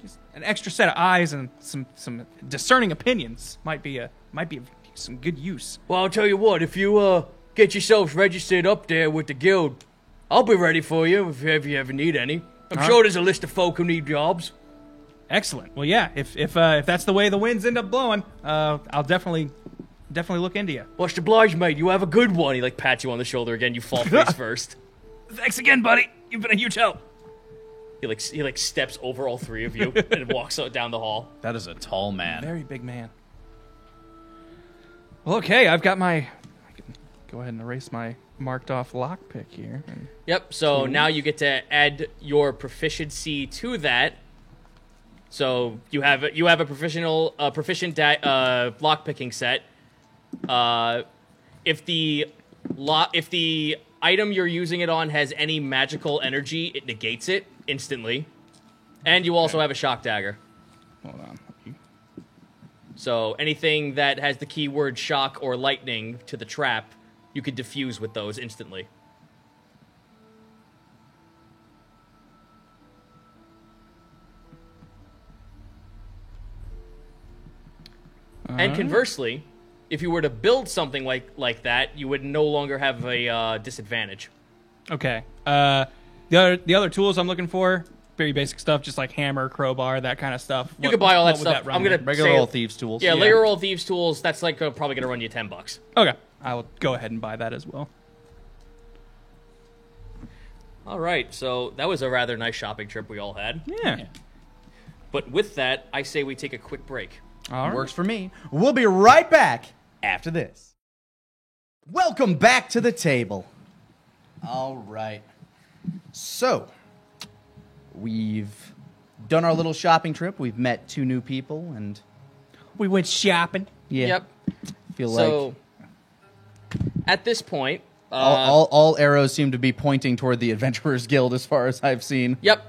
just an extra set of eyes and some discerning opinions might be of some good use. Well, I'll tell you what, if you get yourselves registered up there with the guild, I'll be ready for you if you ever need any. I'm sure there's a list of folk who need jobs. Excellent. Well, yeah, if that's the way the winds end up blowing, I'll definitely look into you. Much obliged, mate. You have a good one. He pats you on the shoulder again. You fall face first. Thanks again, buddy. You've been a huge help. He steps over all three of you and walks down the hall. That is a tall man. Very big man. Well, okay, I can go ahead and erase my marked off lockpick here. Yep. So now you get to add your proficiency to that. So you have a proficient lockpicking set. If the item you're using it on has any magical energy, it negates it instantly. And you also have a shock dagger. Hold on. So anything that has the keyword shock or lightning to the trap, you could diffuse with those instantly. And conversely, if you were to build something like that, you would no longer have a disadvantage. Okay. The other tools I'm looking for, very basic stuff, just like hammer, crowbar, that kind of stuff. You could buy all that what would stuff. run I'm me? gonna Regular say, old thieves' tools. Yeah, regular old thieves' tools. That's probably gonna run you $10. Okay. I'll go ahead and buy that as well. All right, so that was a rather nice shopping trip we all had. Yeah. But with that, I say we take a quick break. All right. Works for me. We'll be right back after this. Welcome back to the table. All right. So, we've done our little shopping trip. We've met 2 new people, and We went shopping. yeah, Yep. feel So like at this point, all arrows seem to be pointing toward the Adventurers Guild, as far as I've seen. yep.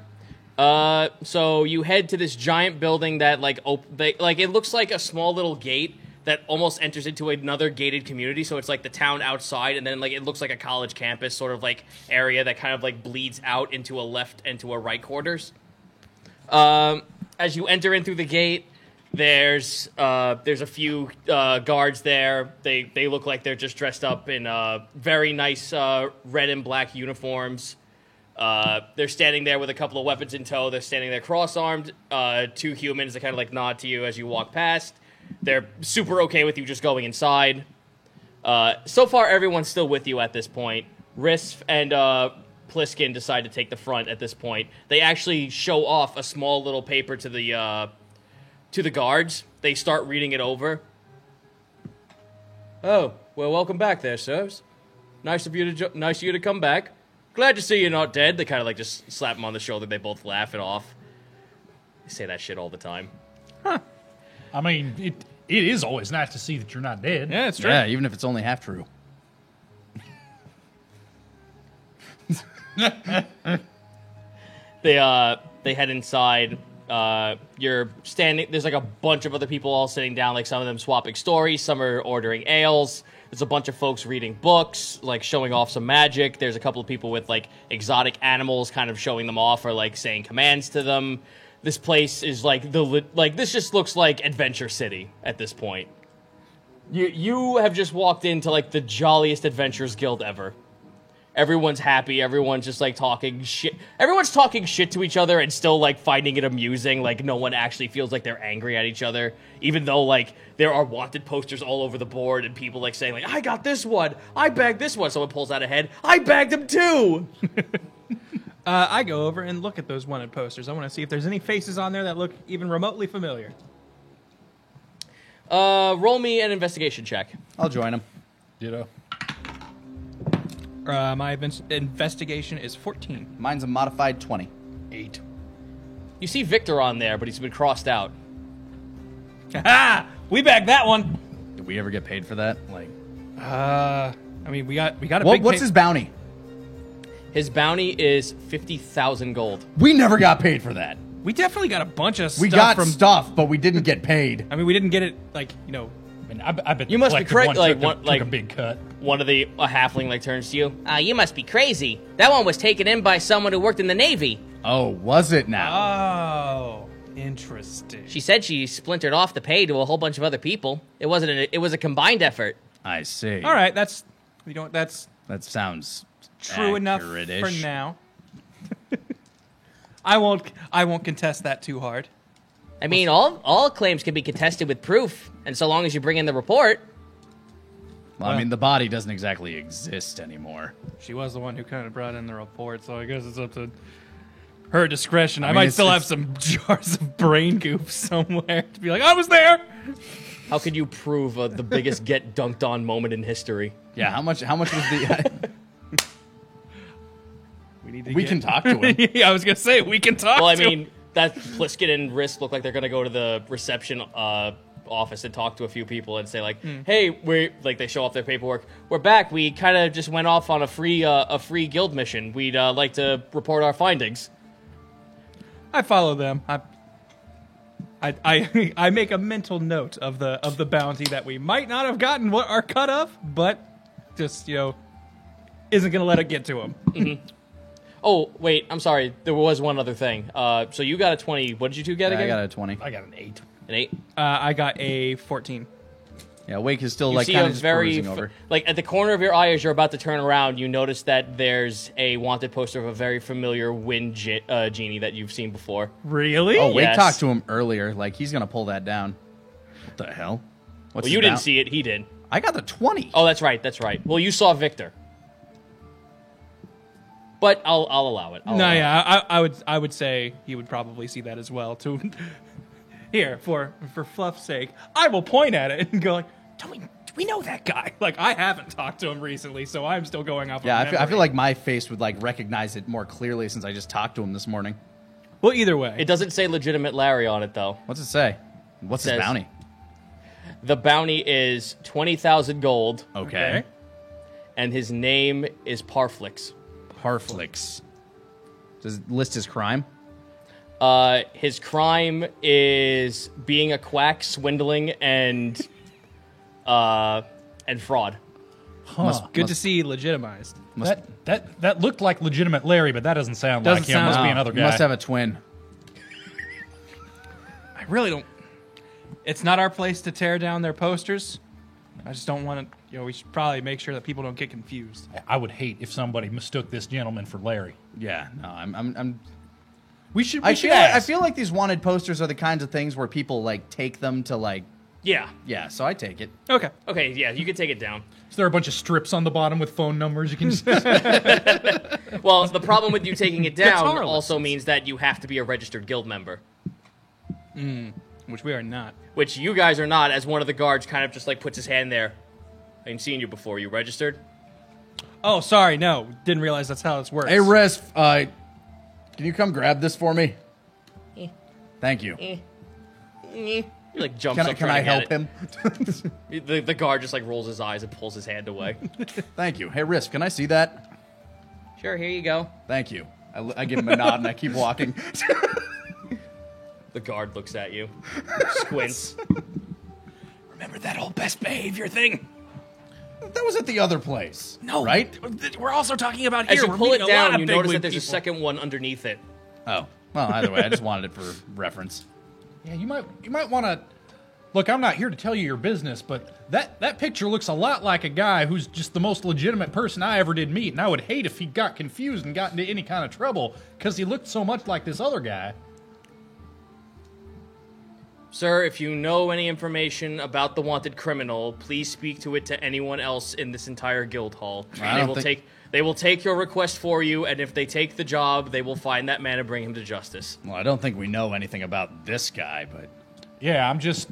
So you head to this giant building that it looks like a small little gate that almost enters into another gated community. So it's like the town outside, and then it looks like a college campus sort of area that kind of bleeds out into a left and to a right quarters. As you enter in through the gate, there's a few guards there. They look like they're just dressed up in very nice red and black uniforms. They're standing there with a couple of weapons in tow. They're standing there cross-armed. 2 humans that kind of nod to you as you walk past. They're super okay with you just going inside. So far, everyone's still with you at this point. Risf and Pliskin decide to take the front at this point. They actually show off a small little paper to the guards. They start reading it over. Oh, well, welcome back there, sirs. Nice of you to come back. Glad to see you're not dead. They kind of just slap him on the shoulder. They both laugh it off. They say that shit all the time. I mean, it is always nice to see that you're not dead. Yeah, it's true. Yeah, even if it's only half true. They head inside. You're standing. There's a bunch of other people all sitting down. Some of them swapping stories. Some are ordering ales. There's a bunch of folks reading books, showing off some magic. There's a couple of people with exotic animals, kind of showing them off or saying commands to them. This place is this just looks like Adventure City at this point. You have just walked into the jolliest Adventurers Guild ever. Everyone's happy. Everyone's just talking shit. Everyone's talking shit to each other and still finding it amusing. No one actually feels like they're angry at each other, even though there are wanted posters all over the board and people saying I got this one, I bagged this one. Someone pulls out a head. I bagged him too. I go over and look at those wanted posters. I want to see if there's any faces on there that look even remotely familiar. Roll me an investigation check. I'll join him. Ditto. My investigation is 14. Mine's a modified 20. 8. You see Victor on there, but he's been crossed out. Ha! We bagged that one. Did we ever get paid for that? I mean, we got a big. What's his bounty? His bounty is 50,000 gold. We never got paid for that. We definitely got a bunch of stuff We got from stuff, but we didn't get paid. I mean, we didn't get it I mean, I bet You the must be collective correct, one took a big cut. One of a halfling turns to you. You must be crazy. That one was taken in by someone who worked in the Navy. Oh, was it now? Oh, interesting. She said she splintered off the pay to a whole bunch of other people. It was a combined effort. I see. All right, that's That sounds true enough accurate-ish. for now. I won't contest that too hard. I mean, all claims can be contested with proof, and so long as you bring in the report. Well, I mean, the body doesn't exactly exist anymore. She was the one who kind of brought in the report, so I guess it's up to her discretion. I mean, might it's- still have some jars of brain goop somewhere to be like, I was there. How could you prove the biggest get dunked on moment in history? Yeah, how much was the... We need to we can talk to him. Yeah, I was gonna say we can talk. Well, I to him. mean, that Pliskin and Risk look like they're gonna go to the reception office and talk to a few people and say like, "Hey, they show off their paperwork. We're back. We kind of just went off on a free guild mission. We'd like to report our findings." I follow them. I make a mental note of the bounty that we might not have gotten what our cut of, but just isn't gonna let it get to him. Oh, wait, I'm sorry. There was one other thing. So you got a 20. What did you two get again? I got a 20. I got an 8. An 8. I got a 14. Yeah, Wake is still You like see kind a of just very perusing over. like at the corner of your eye as you're about to turn around, you notice that there's a wanted poster of a very familiar wind genie that you've seen before. Really? Oh, Wake Yes. talked to him earlier. Like, he's going to pull that down. What the hell? What's Well, you his didn't mount? see it. He did. I got the 20. Oh, that's right. That's right. Well, you saw Victor. But I'll allow it. I'll No, allow it. yeah, I would say he would probably see that as well. To here for fluff's sake, I will point at it and go like, do we know that guy? Like, I haven't talked to him recently, so I'm still going off. Yeah, of I feel memory. like my face would like recognize it more clearly since I just talked to him this morning. Well, either way, It doesn't say legitimate Larry on it though. What's it say? What's his Says- bounty? The bounty is 20,000 gold, Okay. and his name is Parflix. Parflix. Does it list his crime? His crime is being a quack, swindling, and fraud. good to see legitimized. That looked like legitimate Larry, but that doesn't sound Doesn't like him. sound- Must be No, another You guy. must have a twin. I really don't. It's not our place to tear down their posters. I just don't want to. We should probably make sure that people don't get confused. I would hate if somebody mistook this gentleman for Larry. Yeah, no, I'm We should. I feel like these wanted posters are the kinds of things where people like take them to like Yeah. so I take it. Okay. Okay, yeah, you can take it down. Is there a bunch of strips on the bottom with phone numbers? You can. Just, Well, the problem with you taking it down Guitar also means that you have to be a registered guild member, Which we are not. which you guys are not, as one of the guards kind of just like puts his hand there. I ain't seen you before. You registered? Oh, sorry. No, didn't realize that's how this works. Hey, Resp, can you come grab this for me? Thank you. He like jumps Can up. I trying help to him? get it. The guard just like rolls his eyes and pulls his hand away. Thank you. Hey, Resp, can I see that? Sure, here you go. Thank you. I give him a nod and I keep walking. The guard looks at you, squints. Remember that whole best behavior thing? That was at the other place. No, right? We're also talking about As here. you We're pull it meeting a lot down, of you notice bigwig that there's a people. second one underneath it. Oh, well, either way, I just wanted it for reference. yeah, you might want to. Look, I'm not here to tell you your business, but that picture looks a lot like a guy who's just the most legitimate person I ever did meet, and I would hate if he got confused and got into any kind of trouble because he looked so much like this other guy. Sir, if you know any information about the wanted criminal, please speak to it to anyone else in this entire guild hall. I They don't will think- they will take your request for you, and if they take the job, they will find that man and bring him to justice. Well, I don't think we know anything about this guy, but Yeah, I'm just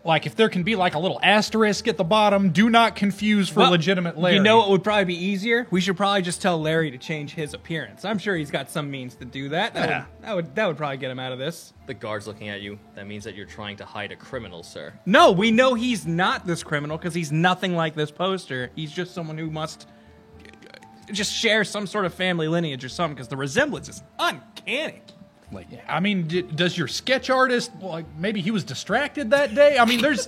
like if there can be like a little asterisk at the bottom, do not confuse for Well, legitimate Larry. You know what would probably be easier? We should probably just tell Larry to change his appearance. I'm sure he's got some means to do that. Yeah. That would probably get him out of this. The guard's looking at you. That means that you're trying to hide a criminal, sir. No, we know he's not this criminal because he's nothing like this poster. He's just someone who must just share some sort of family lineage or something because the resemblance is uncanny. I mean, does your sketch artist like maybe he was distracted that day? I mean, there's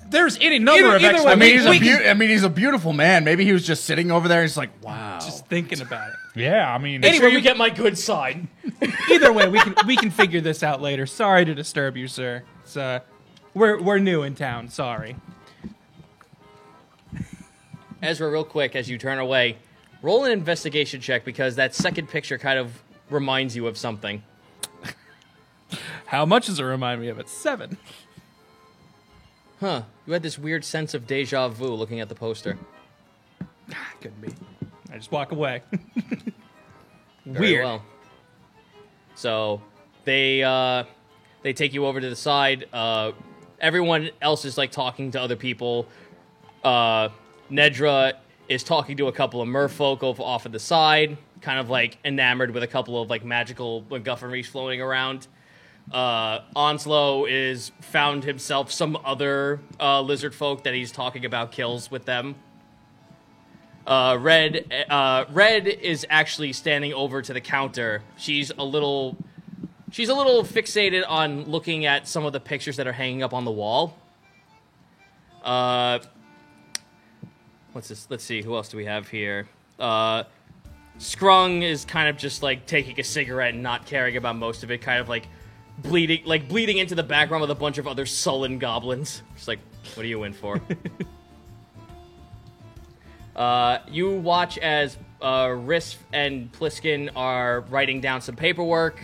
There's any number of either way, explanations. I mean, he's a beautiful man. Maybe he was just sitting over there and he's like, wow. Just thinking about it. Yeah, I mean, Make sure you get my good side. Either way, we can figure this out later. Sorry to disturb you, sir. It's, we're new in town. Sorry. Ezra, real quick, as you turn away, roll an investigation check because that second picture kind of reminds you of something. How much does it remind me of it? 7. Huh. You had this weird sense of deja vu looking at the poster. Couldn't be. I just walk away. Very Weird. well. So they take you over to the side. Everyone else is like talking to other people. Nedra is talking to a couple of merfolk off at the side, kind of like enamored with a couple of like magical MacGufferys floating around. Onslow is found himself some other lizard folk that he's talking about kills with them. Red is actually standing over to the counter. She's a little fixated on looking at some of the pictures that are hanging up on the wall. What's this? Let's see, who else do we have here? Scrung is kind of just like taking a cigarette and not caring about most of it, kind of like bleeding into the background with a bunch of other sullen goblins. Just like, what are you in for? You watch as Risk and Pliskin are writing down some paperwork.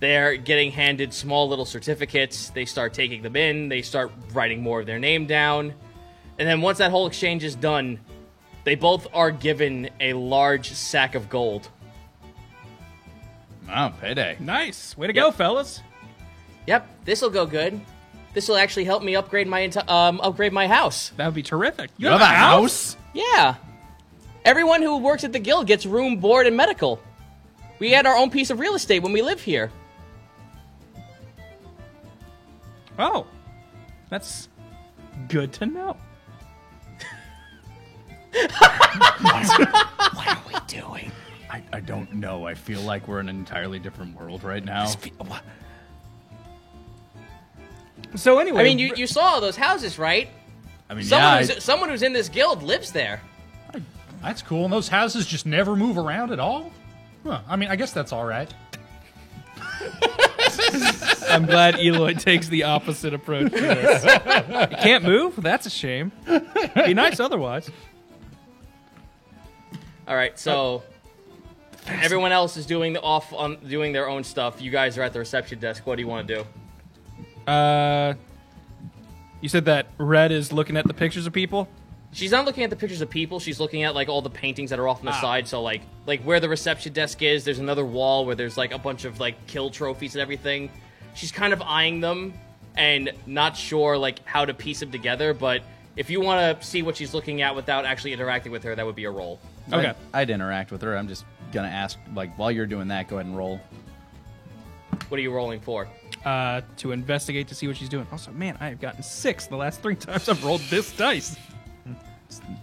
They're getting handed small little certificates. They start taking them in. They start writing more of their name down. And then once that whole exchange is done, they both are given a large sack of gold. Wow, payday. Nice. Way to go, fellas. Yep, this'll go good. This will actually help me upgrade my house. That would be terrific. You have a house? Yeah. Everyone who works at the guild gets room, board, and medical. We had our own piece of real estate when we live here. Oh. That's good to know. What are we doing? I don't know. I feel like we're in an entirely different world right now. So anyway, I mean, you saw all those houses, right? I mean, Someone who's in this guild lives there. that's cool. And those houses just never move around at all? Huh. I mean, I guess that's all right. I'm glad Eloy takes the opposite approach to this. You can't move? That's a shame. Be nice otherwise. All right, so everyone else is doing their own stuff. You guys are at the reception desk. What do you want to do? You said that Red is looking at the pictures of people? She's not looking at the pictures of people. She's looking at like all the paintings that are off on the side. So like where the reception desk is, there's another wall where there's like a bunch of like kill trophies and everything. She's kind of eyeing them and not sure like how to piece them together. But if you want to see what she's looking at without actually interacting with her, that would be a roll. Okay. I'd interact with her. I'm just gonna ask, like, while you're doing that, go ahead and roll. What are you rolling for? To investigate to see what she's doing. Also, man, I have gotten 6 the last 3 times I've rolled this dice.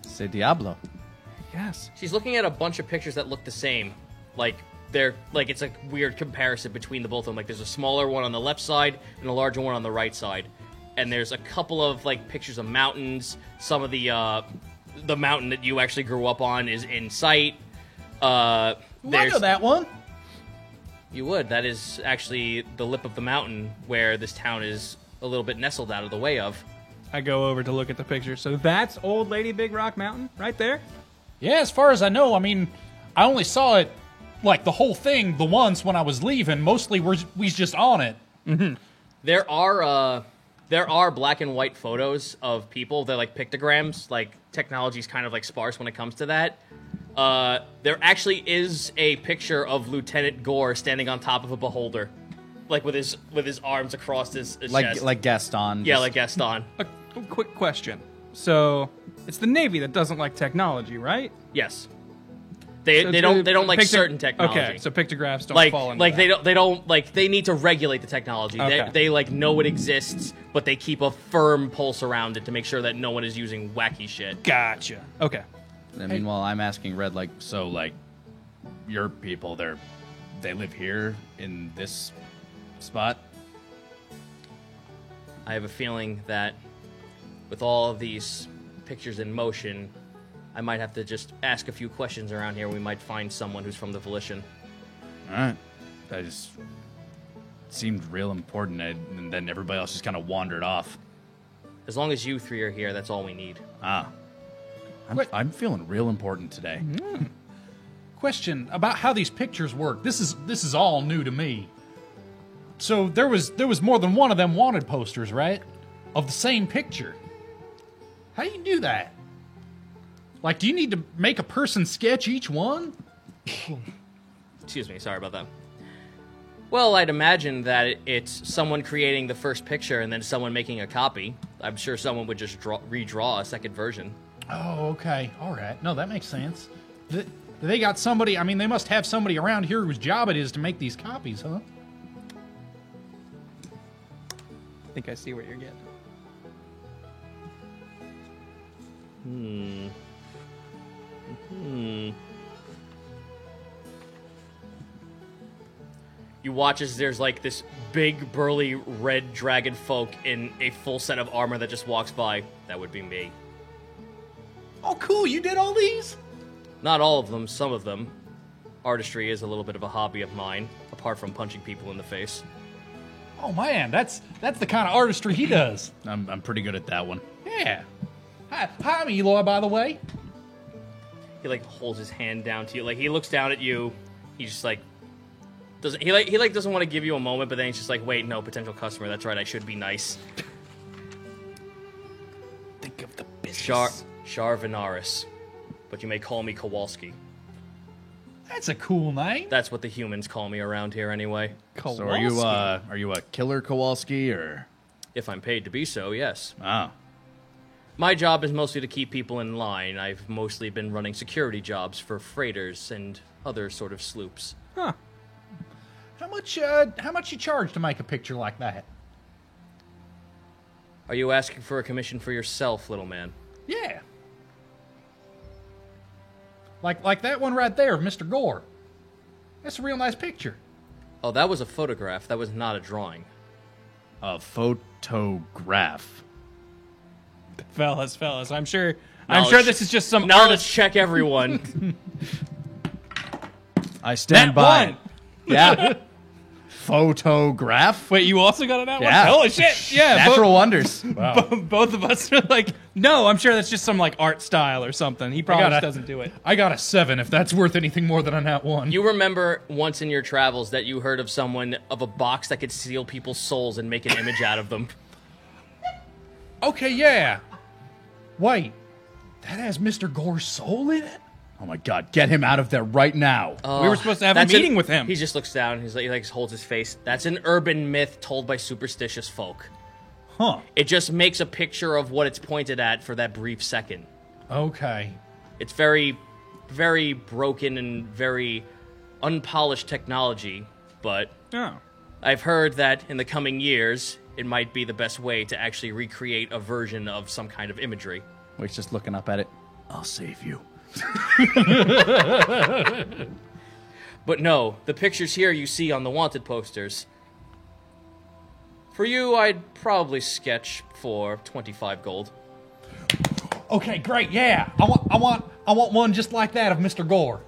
Say Diablo. Yes. She's looking at a bunch of pictures that look the same. Like they're like it's a weird comparison between the both of them. Like there's a smaller one on the left side and a larger one on the right side. And there's a couple of like pictures of mountains. Some of the mountain that you actually grew up on is in sight. I know that one. You would. That is actually the lip of the mountain where this town is a little bit nestled out of the way of. I go over to look at the picture. So that's Old Lady Big Rock Mountain right there? Yeah, as far as I know, I mean, I only saw it, like, the whole thing the once when I was leaving. Mostly we was just on it. Mm-hmm. There are black and white photos of people. They're like pictograms. Like technology's kind of like sparse when it comes to that. There actually is a picture of Lieutenant Gore standing on top of a beholder, like with his arms across his chest. Like Gaston. Yeah, like Gaston. A quick question. So it's the Navy that doesn't like technology, right? Yes. They So don't like certain technology. Okay, so pictographs don't fall into that. they don't like they need to regulate the technology. Okay. They like know it exists, but they keep a firm pulse around it to make sure that no one is using wacky shit. Gotcha. Okay. And meanwhile, I'm asking Red, like, so, like, your people, they live here in this spot? I have a feeling that with all of these pictures in motion, I might have to just ask a few questions around here. We might find someone who's from the Volition. All right. That just seemed real important, and then everybody else just kind of wandered off. As long as you three are here, that's all we need. I'm feeling real important today. Question about how these pictures work. This is all new to me. So there was more than one of them wanted posters, right? Of the same picture. How do you do that? Like, do you need to make a person sketch each one? Excuse me, sorry about that. Well, I'd imagine that it's someone creating the first picture and then someone making a copy. I'm sure someone would just redraw a second version. Oh, okay. All right. No, that makes sense. They got somebody, I mean, they must have somebody around here whose job it is to make these copies, huh? I think I see what you're getting. You watch as there's like this big, burly, red dragon folk in a full set of armor that just walks by. That would be me. Oh, cool. You did all these? Not all of them, some of them. Artistry is a little bit of a hobby of mine, apart from punching people in the face. Oh, man. That's the kind of artistry he does. I'm pretty good at that one. Yeah. Hi, I'm Eloy, by the way. He like holds his hand down to you. Like he looks down at you. He's just like doesn't doesn't want to give you a moment, but then he's just like, wait, no, potential customer. That's right, I should be nice. Think of the business. Shar Venaris. But you may call me Kowalski. That's a cool name. That's what the humans call me around here anyway. So are you a killer Kowalski or? If I'm paid to be so, yes. Oh. My job is mostly to keep people in line. I've mostly been running security jobs for freighters and other sort of sloops. Huh. How much you charge to make a picture like that? Are you asking for a commission for yourself, little man? Yeah. Like that one right there of Mr. Gore. That's a real nice picture. Oh, that was a photograph. That was not a drawing. A photograph. Fellas, I'm sure Knowledge- this is just some Knowledge artist. check, everyone. I stand That by. one. Yeah. Photograph. Wait, you also got it out? Yeah. Holy shit! Yeah, Natural wonders. both of us are like, no, I'm sure that's just some like art style or something. He probably gotta- just doesn't do it. I got a 7 if that's worth anything more than a nat 1. You remember once in your travels that you heard of a box that could steal people's souls and make an image out of them. Okay, yeah. Wait, that has Mr. Gore's soul in it? Oh my God! Get him out of there right now. We were supposed to have a meeting with him. He just looks down. He like holds his face. That's an urban myth told by superstitious folk. Huh. It just makes a picture of what it's pointed at for that brief second. Okay. It's very, very broken and very unpolished technology, but Oh. I've heard that in the coming years, it might be the best way to actually recreate a version of some kind of imagery. Wait's just looking up at it. I'll save you. But no, the pictures here you see on the wanted posters. For you, I'd probably sketch for 25 gold. Okay, great. Yeah, I want one just like that of Mr. Gore.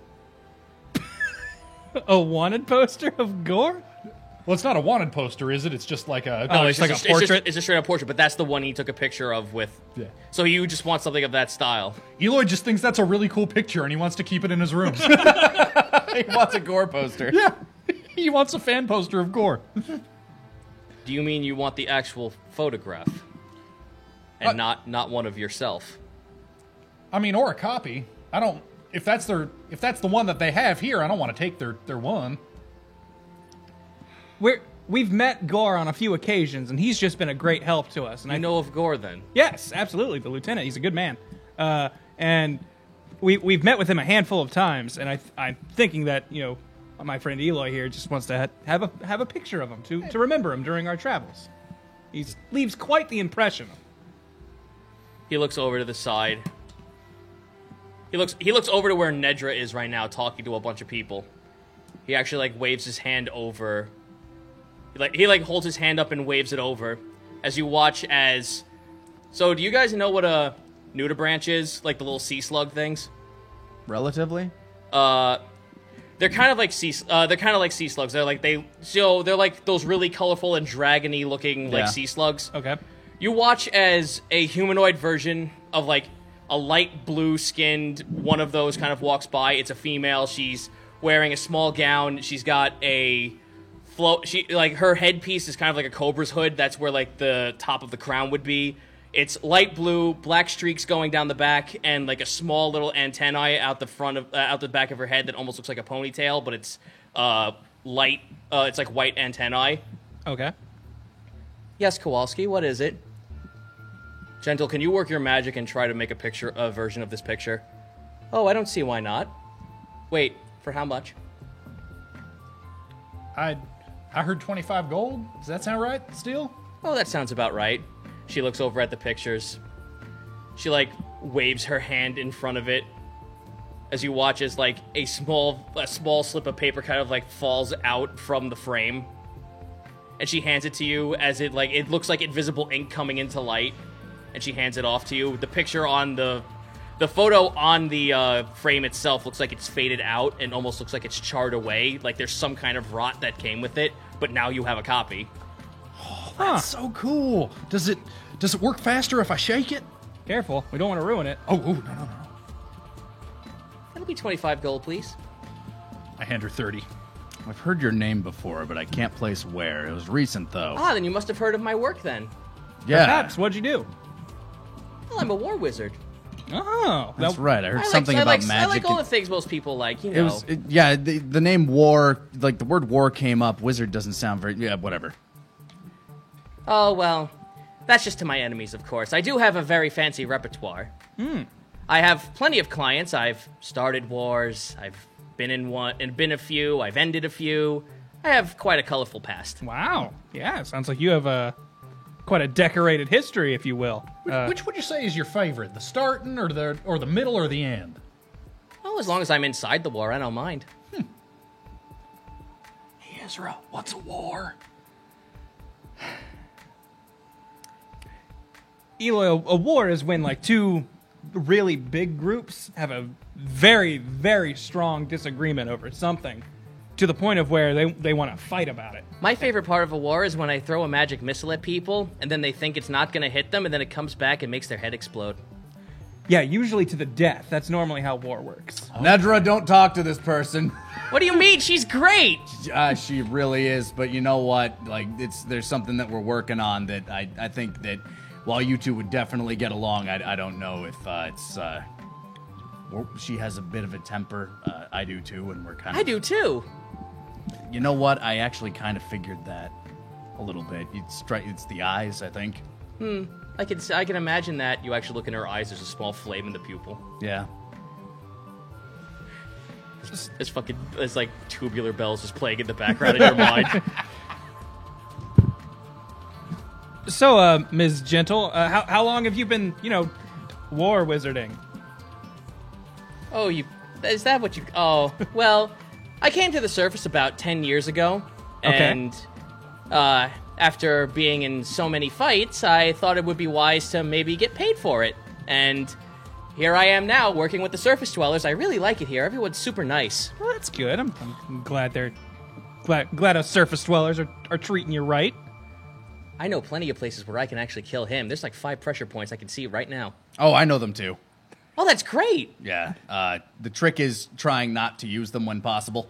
A wanted poster of Gore? Well, it's not a wanted poster, is it? It's just like a. Oh, it's like a portrait? It's a straight up portrait, but that's the one he took a picture of with. Yeah. So you just want something of that style. Eloy just thinks that's a really cool picture, and he wants to keep it in his room. He wants a Gore poster. Yeah, he wants a fan poster of Gore. Do you mean you want the actual photograph, and not one of yourself? I mean, or a copy. I don't. If that's the one that they have here, I don't want to take their one. We've met Gore on a few occasions, and he's just been a great help to us. And I know of Gore then. Yes, absolutely, the lieutenant. He's a good man, and we've met with him a handful of times. And I'm thinking that my friend Eloy here just wants to have a picture of him to remember him during our travels. He leaves quite the impression. He looks over to the side. He looks over to where Nedra is right now, talking to a bunch of people. He actually waves his hand over. He holds his hand up and waves it over, as you watch as So, do you guys know what a nudibranch is? Like the little sea slug things? Relatively. They're kind of like sea slugs. They're like those really colorful and dragony looking like Yeah. sea slugs. Okay. You watch as a humanoid version of like a light blue skinned one of those kind of walks by. It's a female. She's wearing a small gown. She's got a her headpiece is kind of like a cobra's hood. That's where like the top of the crown would be. It's light blue, black streaks going down the back, and like a small little antennae out the back of her head that almost looks like a ponytail, but it's light. It's like white antennae. Okay. Yes, Kowalski, what is it? Gentle, can you work your magic and try to make a version of this picture? Oh, I don't see why not. Wait, for how much? I heard 25 gold. Does that sound right, Steel? Oh, that sounds about right. She looks over at the pictures. She, like, waves her hand in front of it as you watch as, like, a small slip of paper kind of, like, falls out from the frame. And she hands it to you as it looks like invisible ink coming into light. And she hands it off to you. The picture on the photo on the frame itself looks like it's faded out and almost looks like it's charred away. Like there's some kind of rot that came with it, but now you have a copy. That's so cool. Does it work faster if I shake it? Careful. We don't want to ruin it. Oh, no. That'll be 25 gold, please. I hand her 30. I've heard your name before, but I can't place where. It was recent, though. Ah, then you must have heard of my work then. Yeah. Perhaps. What'd you do? Well, I'm a war wizard. Oh. That's that- right. I heard something about magic. I like all the things most people like, you know. The name war, like the word war came up. Wizard doesn't sound very, whatever. Oh, well, that's just to my enemies, of course. I do have a very fancy repertoire. I have plenty of clients. I've started wars. I've been in one and been a few. I've ended a few. I have quite a colorful past. Wow. Yeah, sounds like you have quite a decorated history, if you will. Which would you say is your favorite? The starting or the middle or the end? Oh, as long as I'm inside the war, I don't mind. Hey, Ezra, what's a war? Eloy, a war is when like two really big groups have a very, very strong disagreement over something to the point of where they want to fight about it. My favorite part of a war is when I throw a magic missile at people, and then they think it's not going to hit them, and then it comes back and makes their head explode. Yeah, usually to the death. That's normally how war works. Nedra, don't talk to this person. What do you mean? She's great! She really is, but you know what? Like, there's something that we're working on that I think that while you two would definitely get along, I don't know if she has a bit of a temper. I do too, and we're kind of... I do too. You know what? I actually kind of figured that a little bit. It's the eyes, I think. I can imagine that. You actually look in her eyes, there's a small flame in the pupil. Yeah. There's like tubular bells just playing in the background in your mind. So, Ms. Gentle, how long have you been, war wizarding? Oh, is that what you... Oh, well, I came to the surface about 10 years ago, and after being in so many fights, I thought it would be wise to maybe get paid for it. And here I am now, working with the surface dwellers. I really like it here. Everyone's super nice. Well, that's good. I'm glad glad us surface dwellers are treating you right. I know plenty of places where I can actually kill him. There's like 5 pressure points I can see right now. Oh, I know them too. Oh, that's great! Yeah. The trick is trying not to use them when possible.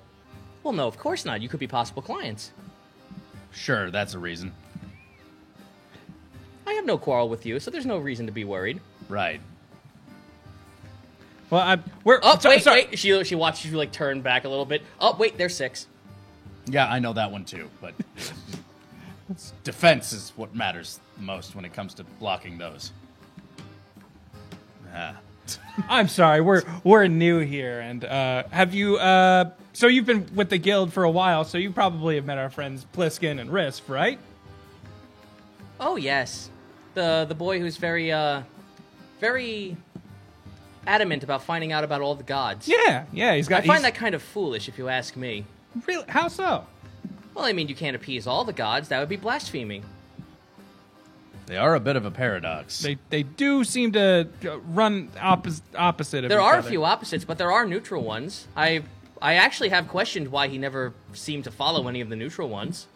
Well, no, of course not. You could be possible clients. Sure, that's a reason. I have no quarrel with you, so there's no reason to be worried. Right. Well, Wait. She watches you like turn back a little bit. Oh, wait, there's 6. Yeah, I know that one too, but defense is what matters the most when it comes to blocking those. I'm sorry, we're new here, and have you? So you've been with the guild for a while, so you probably have met our friends Pliskin and Risk, right? Oh yes, the boy who's very adamant about finding out about all the gods. Yeah, he's got. I find that kind of foolish, if you ask me. Really? How so? Well, I mean, you can't appease all the gods. That would be blaspheming. They are a bit of a paradox. They do seem to run opposite of There each are other. a few opposites, but there are neutral ones. I actually have questioned why he never seemed to follow any of the neutral ones.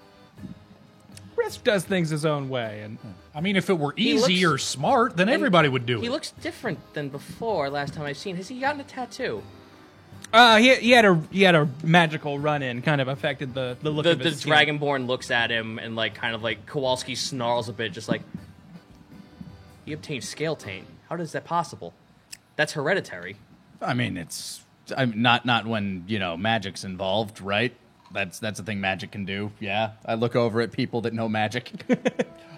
Risk does things his own way, and I mean, if it were He easy looks- or smart, then everybody would do He it. looks different than before. Last time I've seen, has he gotten a tattoo? he had a magical run-in, kind of affected the look The of his skin. Dragonborn looks at him and kind of Kowalski snarls a bit, just like, he obtained scale taint. How is that possible? That's hereditary. I mean, it's not when magic's involved, right? That's a thing magic can do. Yeah, I look over at people that know magic,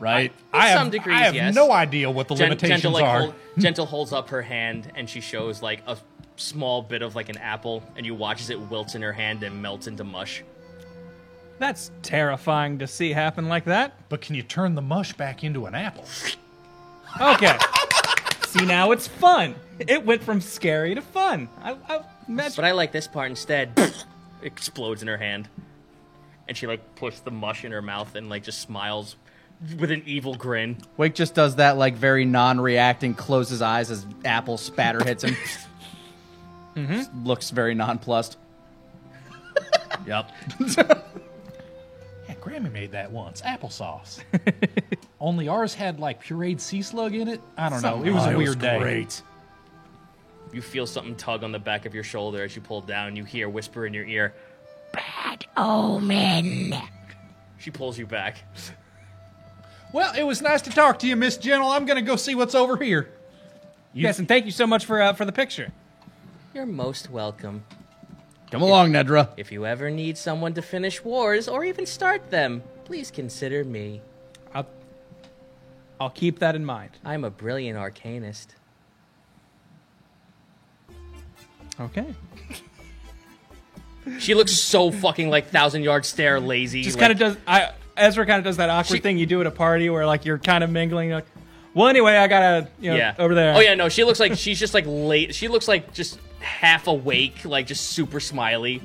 right? Some degrees, I have yes. no idea what the limitations Gentle, are. Gentle holds up her hand and she shows a small bit of an apple, and you watch as it wilts in her hand and melts into mush. That's terrifying to see happen like that. But can you turn the mush back into an apple? Okay. See, now it's fun. It went from scary to fun. But I like this part instead. Explodes in her hand, and she puts the mush in her mouth and just smiles with an evil grin. Wake just does that very non-reacting, closes his eyes as apple spatter hits him. Just looks very nonplussed. Yep. Yeah, Grammy made that once. Applesauce. Only ours had pureed sea slug in it. I don't know. It was a weird day. Great. You feel something tug on the back of your shoulder as you pull down. You hear a whisper in your ear, "Bad omen." She pulls you back. Well, it was nice to talk to you, Miss Gentle. I'm going to go see what's over here. Yes, and thank you so much for the picture. You're most welcome. Come along, Nedra. If you ever need someone to finish wars or even start them, please consider me. I'll keep that in mind. I'm a brilliant arcanist. Okay. She looks so fucking 1,000-yard stare lazy. Just kind of does. Ezra kind of does that awkward thing you do at a party where you're kind of mingling. You're like, well, anyway, I gotta over there. Oh yeah, no, she looks like she's just late. She looks like just half awake, just super smiley.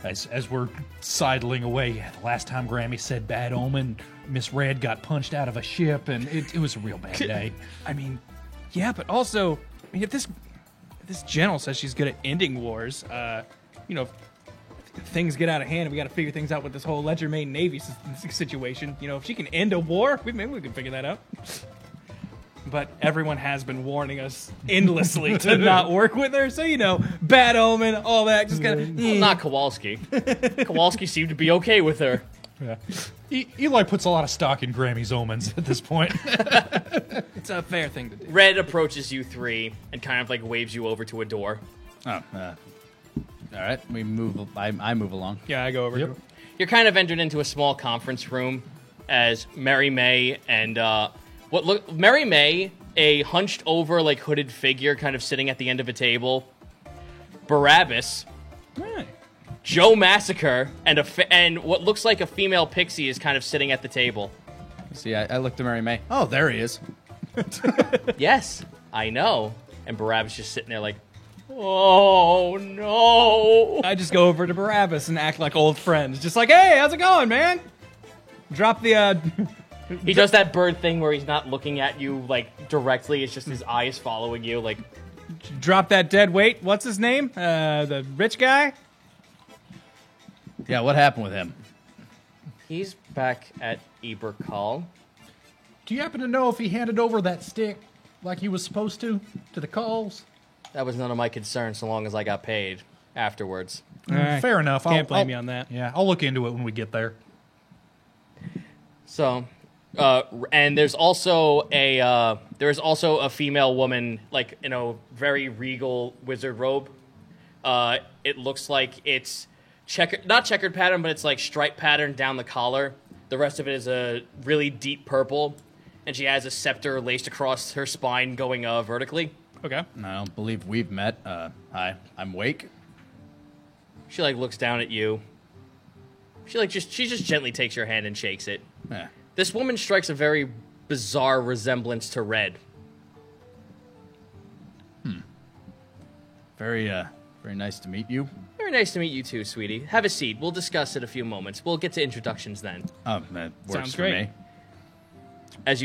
As we're sidling away, the last time Grammy said bad omen, Miss Red got punched out of a ship, and it was a real bad day. I mean, yeah, but also, if this Gentle says she's good at ending wars, if things get out of hand and we got to figure things out with this whole Ledger Main Navy situation. If she can end a war, maybe we can figure that out. But everyone has been warning us endlessly to not work with her, so bad omen, all that, just kind of. Well, not Kowalski. Kowalski seemed to be okay with her. Yeah. Eli puts a lot of stock in Grammy's omens at this point. It's a fair thing to do. Red approaches you three and kind of waves you over to a door. Oh, all right. We move. I move along. Yeah, I go over. Yep. to her. You're kind of entered into a small conference room as Mary May and Mary May, a hunched over hooded figure, kind of sitting at the end of a table. Barabbas, Right. Joe Massacre, and what looks like a female pixie is kind of sitting at the table. See, I looked at Mary May. Oh, there he is. Yes, I know. And Barabbas just sitting there oh no. I just go over to Barabbas and act like old friends. Just like, hey, how's it going, man? Drop the, He does that bird thing where he's not looking at you directly. It's just his eyes following you. drop that dead weight. What's his name? The rich guy? Yeah, what happened with him? He's back at Eberkal. Do you happen to know if he handed over that stick like he was supposed to the calls? That was none of my concern so long as I got paid afterwards. All right. Fair enough. Can't blame you on that. Yeah, I'll look into it when we get there. So, and there's also a female woman in a very regal wizard robe. It looks like it's not checkered pattern, but it's stripe pattern down the collar. The rest of it is a really deep purple, and she has a scepter laced across her spine going vertically. Okay. I don't believe we've met. Hi, I'm Wake. She looks down at you. She just gently takes your hand and shakes it. Yeah. This woman strikes a very bizarre resemblance to Red. Very nice to meet you. Very nice to meet you too, sweetie. Have a seat. We'll discuss in a few moments. We'll get to introductions then. That works Sounds for great. me. as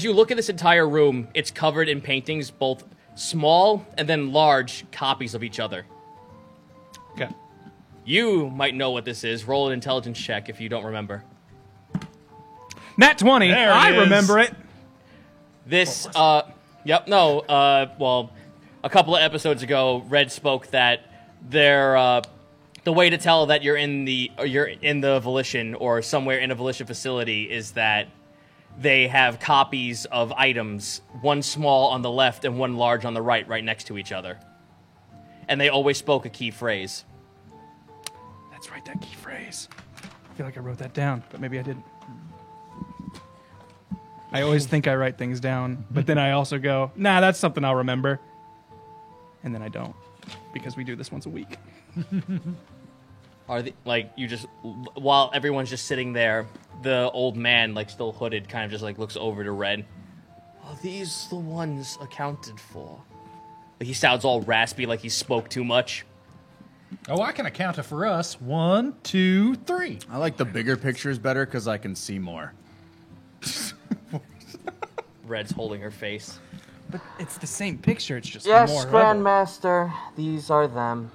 you look at this entire room, it's covered in paintings, both small and then large copies of each other. Okay. You might know what this is. Roll an intelligence check if you don't remember. Nat 20. There it I is. remember it. This, well, a couple of episodes ago, Red spoke that the way to tell that you're in the Volition or somewhere in a Volition facility is that they have copies of items, one small on the left and one large on the right next to each other. And they always spoke a key phrase. Let's write that key phrase. I feel like I wrote that down, but maybe I didn't. I always think I write things down, but then I also go, nah, that's something I'll remember. And then I don't, because we do this once a week. While everyone's just sitting there, the old man, still hooded, kind of just looks over to Red. Are these the ones accounted for? He sounds all raspy, like he spoke too much. Oh, I can account it for us. 1, 2, 3. I like the bigger pictures better because I can see more. Red's holding her face. But it's the same picture, it's just Yes, more Grandmaster, these are them.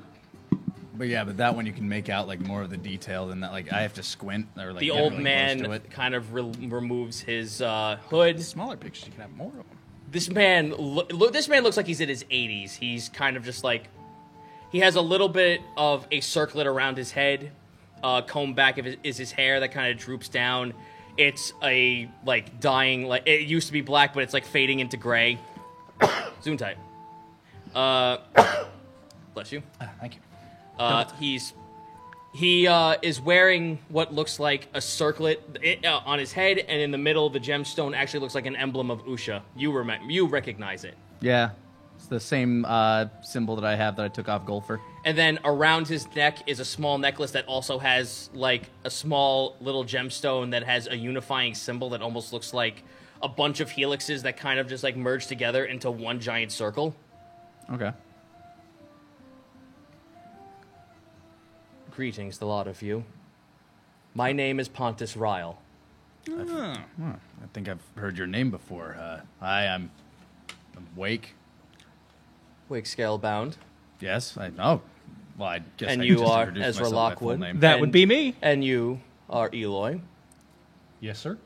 But yeah, but that one you can make out more of the detail than that. I have to squint or The get old really close to man it. kind of removes his hood. Smaller pictures, you can have more of them. This man looks like he's in his 80s. He's kind of just he has a little bit of a circlet around his head. Combed back is his hair that kind of droops down. It's a dying. It used to be black, but it's fading into gray. Zoom tight. Bless you. Thank you. He is wearing what looks like a circlet on his head, and in the middle, the gemstone actually looks like an emblem of Usha. You recognize it. Yeah, it's the same symbol that I have that I took off Golfer. And then around his neck is a small necklace that also has a small little gemstone that has a unifying symbol that almost looks like a bunch of helixes that kind of just merge together into one giant circle. Okay. Greetings, the lot of you. My name is Pontus Ryle. I think I've heard your name before. Hi, I'm Wake. Wake Scalebound. Yes, I know. Well, I guess And I you could just are introduce Ezra myself by full Lockwood. name. That would be me. And you are Eloy. Yes, sir.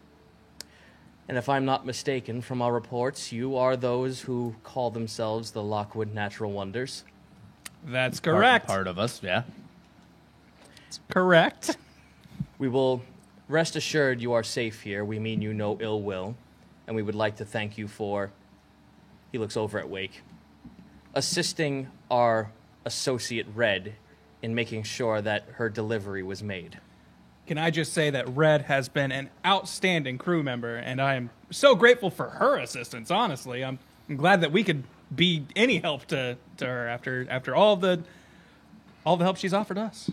And if I'm not mistaken from our reports, you are those who call themselves the Lockwood Natural Wonders. That's Part- correct. Part of us, yeah. Correct. We will rest assured you are safe here. We mean you no ill will. And we would like to thank you for, he looks over at Wake, assisting our associate Red in making sure that her delivery was made. Can I just say that Red has been an outstanding crew member, and I am so grateful for her assistance, honestly. I'm glad that we could be any help to her after all the help she's offered us.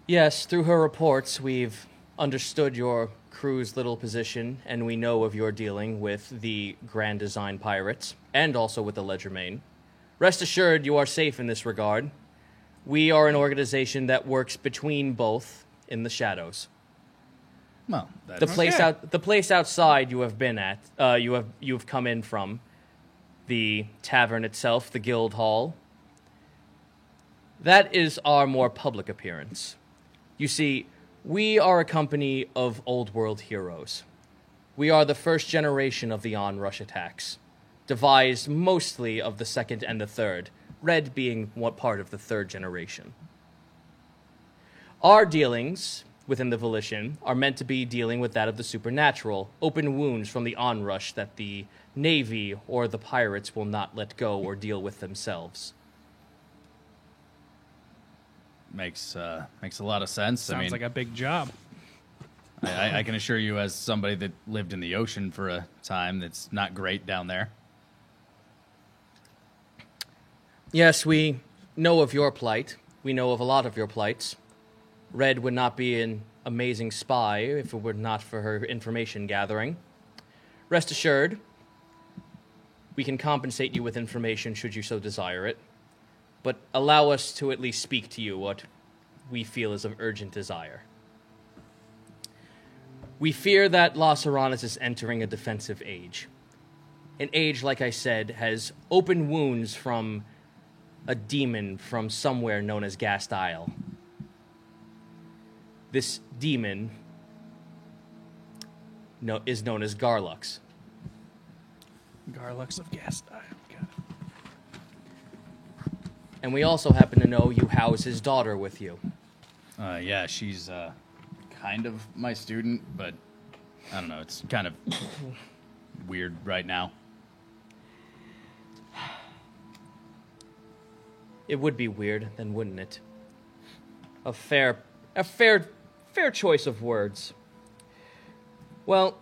Yes, through her reports, we've understood your crew's little position, and we know of your dealing with the Grand Design Pirates, and also with the Ledgermain. Rest assured, you are safe in this regard. We are an organization that works between both in the shadows. Well, that's The place outside you have been at, you have come in from, the tavern itself, the guild hall. That is our more public appearance. You see, we are a company of old world heroes. We are the first generation of the onrush attacks, devised mostly of the second and the third, Red being what part of the third generation. Our dealings within the Volition are meant to be dealing with that of the supernatural, open wounds from the onrush that the Navy or the pirates will not let go or deal with themselves. makes a lot of sense. Sounds like a big job. I can assure you, as somebody that lived in the ocean for a time, that's not great down there. Yes, we know of your plight. We know of a lot of your plights. Red would not be an amazing spy if it were not for her information gathering. Rest assured, we can compensate you with information should you so desire it, but allow us to at least speak to you what we feel is of urgent desire. We fear that Los Aranas is entering a defensive age. An age, like I said, has open wounds from a demon from somewhere known as Gast Isle. This demon is known as Garlux. Garlux of Gastile. Got it. And we also happen to know you house his daughter with you. Yeah, she's kind of my student, but I don't know. It's kind of weird right now. It would be weird, then, wouldn't it? A fair choice of words. Well,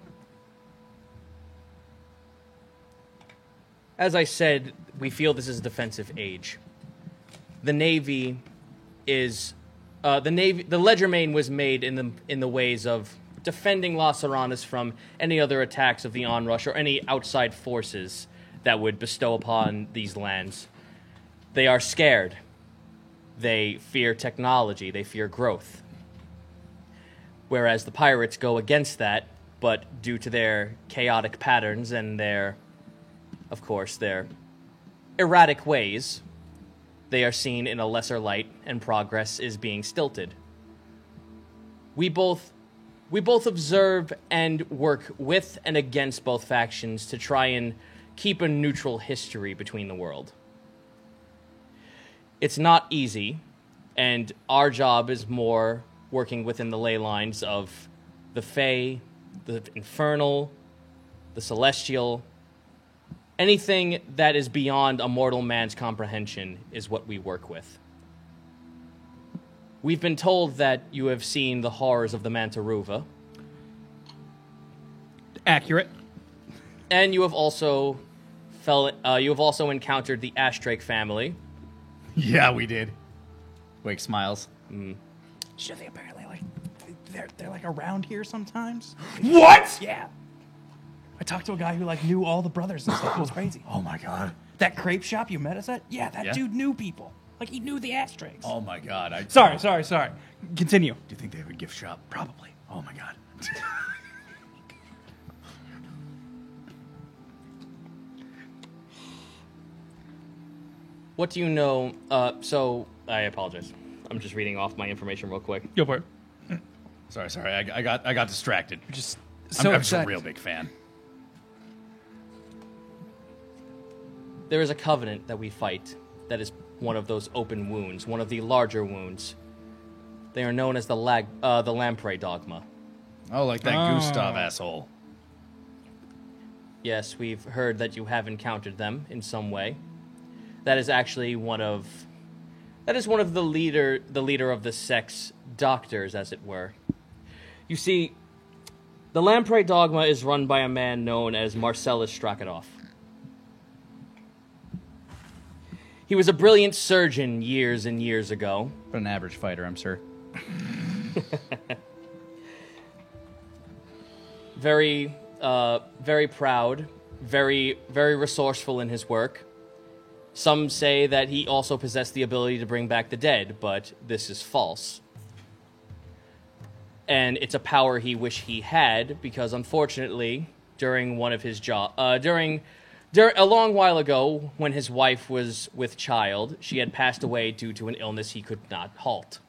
as I said, we feel this is a defensive age. The Navy is the Legerdemain was made in the ways of defending Las Aranas from any other attacks of the onrush or any outside forces that would bestow upon these lands. They are scared. They fear technology. They fear growth. Whereas the pirates go against that, but due to their chaotic patterns and their erratic ways, they are seen in a lesser light and progress is being stilted. We both observe and work with and against both factions to try and keep a neutral history between the world. It's not easy, and our job is more working within the ley lines of the Fae, the Infernal, the Celestial. Anything that is beyond a mortal man's comprehension is what we work with. We've been told that you have seen the horrors of the Mantaruva, Accurate. and you have also encountered the Ashdrake family. Yeah, we did. Wake smiles. Sure, they apparently they're like around here sometimes. What? Yeah. I talked to a guy who knew all the brothers and stuff. It was crazy. Oh my god. That crepe shop you met us at? Yeah, that Yeah? dude knew people. He knew the Ashtrays. Oh my god. Sorry. Continue. Do you think they have a gift shop? Probably. Oh my god. What do you know? So I apologize. I'm just reading off my information real quick. Go for it. Sorry. I got distracted. Just I'm just a real big fan. There is a covenant that we fight that is one of those open wounds, one of the larger wounds. They are known as the Lamprey Dogma. Oh, like that Oh. Gustav asshole. Yes, we've heard that you have encountered them in some way. That is actually one of the leader of the sex doctors, as it were. You see, the Lamprey Dogma is run by a man known as Marcellus Strakadov. He was a brilliant surgeon years and years ago. But an average fighter, I'm sure. Very proud, very resourceful in his work. Some say that he also possessed the ability to bring back the dead, but this is false. And it's a power he wished he had, because unfortunately, during one of his a long while ago, when his wife was with child, she had passed away due to an illness he could not halt.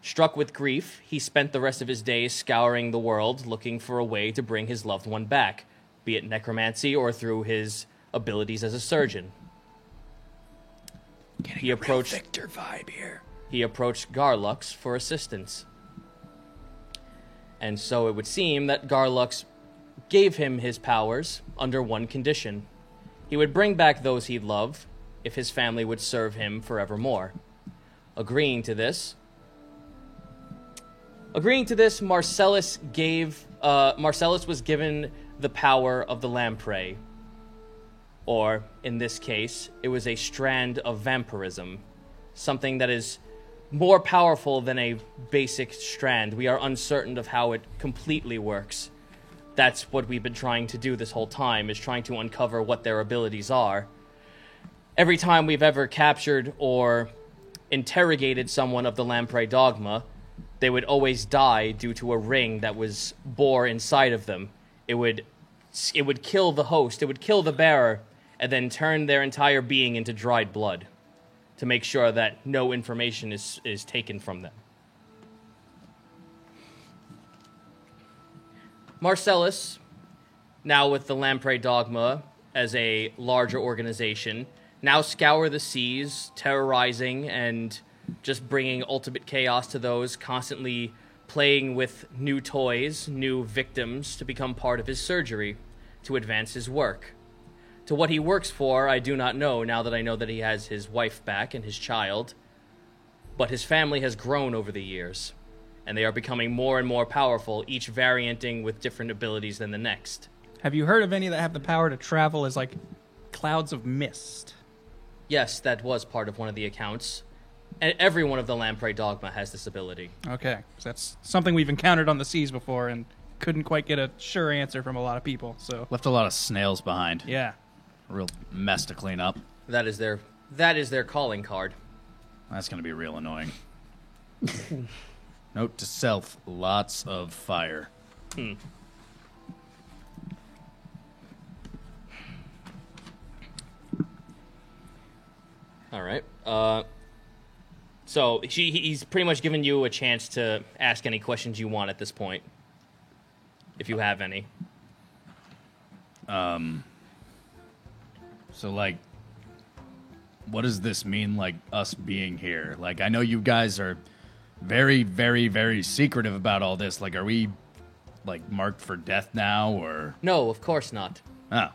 Struck with grief, he spent the rest of his days scouring the world, looking for a way to bring his loved one back, be it necromancy or through his abilities as a surgeon. He approached Victor vibe here. He approached Garlux for assistance. And so it would seem that Garlux gave him his powers under one condition. He would bring back those he'd love if his family would serve him forevermore. Agreeing to this, Marcellus was given the power of the lamprey. Or, in this case, it was a strand of vampirism. Something that is more powerful than a basic strand. We are uncertain of how it completely works. That's what we've been trying to do this whole time, is trying to uncover what their abilities are. Every time we've ever captured or interrogated someone of the Lamprey Dogma, they would always die due to a ring that was bore inside of them. It would kill the host, it would kill the bearer, and then turn their entire being into dried blood to make sure that no information is taken from them. Marcellus, now with the Lamprey Dogma as a larger organization, now scour the seas, terrorizing and just bringing ultimate chaos to those, constantly playing with new toys, new victims to become part of his surgery, to advance his work. To what he works for, I do not know, now that I know that he has his wife back and his child. But his family has grown over the years, and they are becoming more and more powerful, each varianting with different abilities than the next. Have you heard of any that have the power to travel as, like, clouds of mist? Yes, that was part of one of the accounts. And every one of the Lamprey Dogma has this ability. Okay, 'cause that's something we've encountered on the seas before and couldn't quite get a sure answer from a lot of people, so... Left a lot of snails behind. Yeah. A real mess to clean up. That is their calling card. That's going to be real annoying. Note to self, lots of fire. All right. So he's pretty much given you a chance to ask any questions you want at this point, if you have any. So, like, what does this mean, like, us being here? Like, I know you guys are very, very, very secretive about all this. Like, are we, like, marked for death now, or... No, of course not. Oh.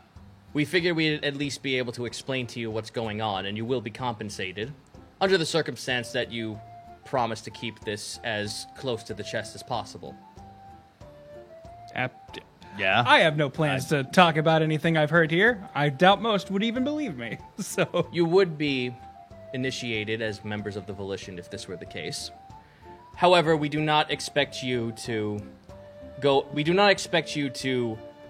We figured we'd at least be able to explain to you what's going on, and you will be compensated, under the circumstance that you promise to keep this as close to the chest as possible. Yeah? I have no plans to talk about anything I've heard here. I doubt most would even believe me, so... You would be initiated as members of the Volition if this were the case. However, we do not expect you to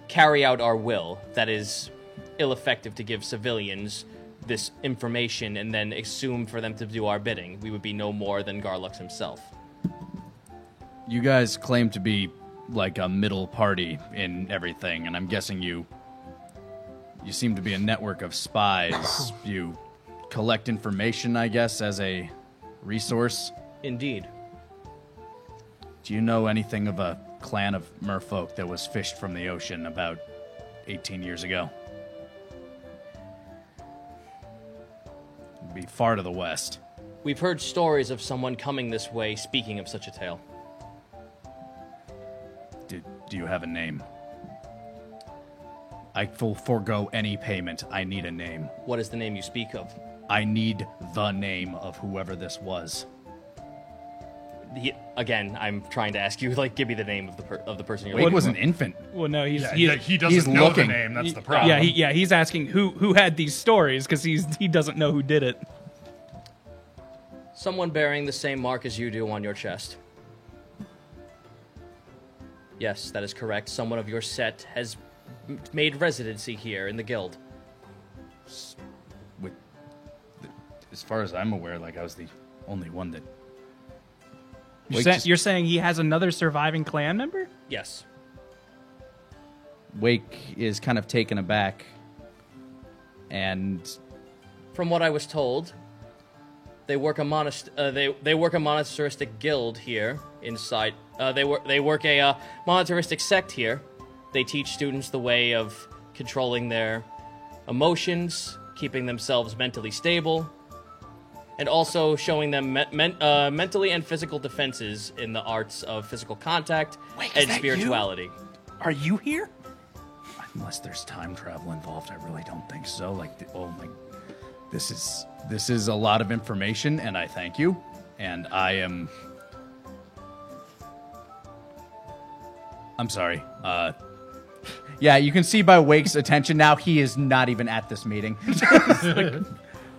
carry out our will. That is ill-effective to give civilians this information and then assume for them to do our bidding. We would be no more than Garlux himself. You guys claim to be, like, a middle party in everything, and I'm guessing you seem to be a network of spies. You collect information, I guess, as a resource. Indeed. Do you know anything of a clan of merfolk that was fished from the ocean about 18 years ago? It'd be far to the west. We've heard stories of someone coming this way speaking of such a tale. Do you have a name? I will forego any payment. I need a name. What is the name you speak of? I need the name of whoever this was. Again, I'm trying to ask you, like, give me the name of the person you're Wake looking was for. an infant. Well, no, He he's doesn't know looking. the name. That's the problem. he's asking who had these stories, because he doesn't know who did it. Someone bearing the same mark as you do on your chest. Yes, that is correct. Someone of your set has made residency here in the guild. As far as I'm aware, like, I was the only one that... You're saying he has another surviving clan member? Yes. Wake is kind of taken aback. And From what I was told, they work a monasteristic guild here inside. They work a monasteristic sect here. They teach students the way of controlling their emotions, keeping themselves mentally stable, and also showing them mentally and physical defenses in the arts of physical contact and spirituality. Are you here? Unless there's time travel involved, I really don't think so. Like, this is a lot of information, and I thank you. And I'm sorry. yeah, you can see by Wake's attention now, he is not even at this meeting.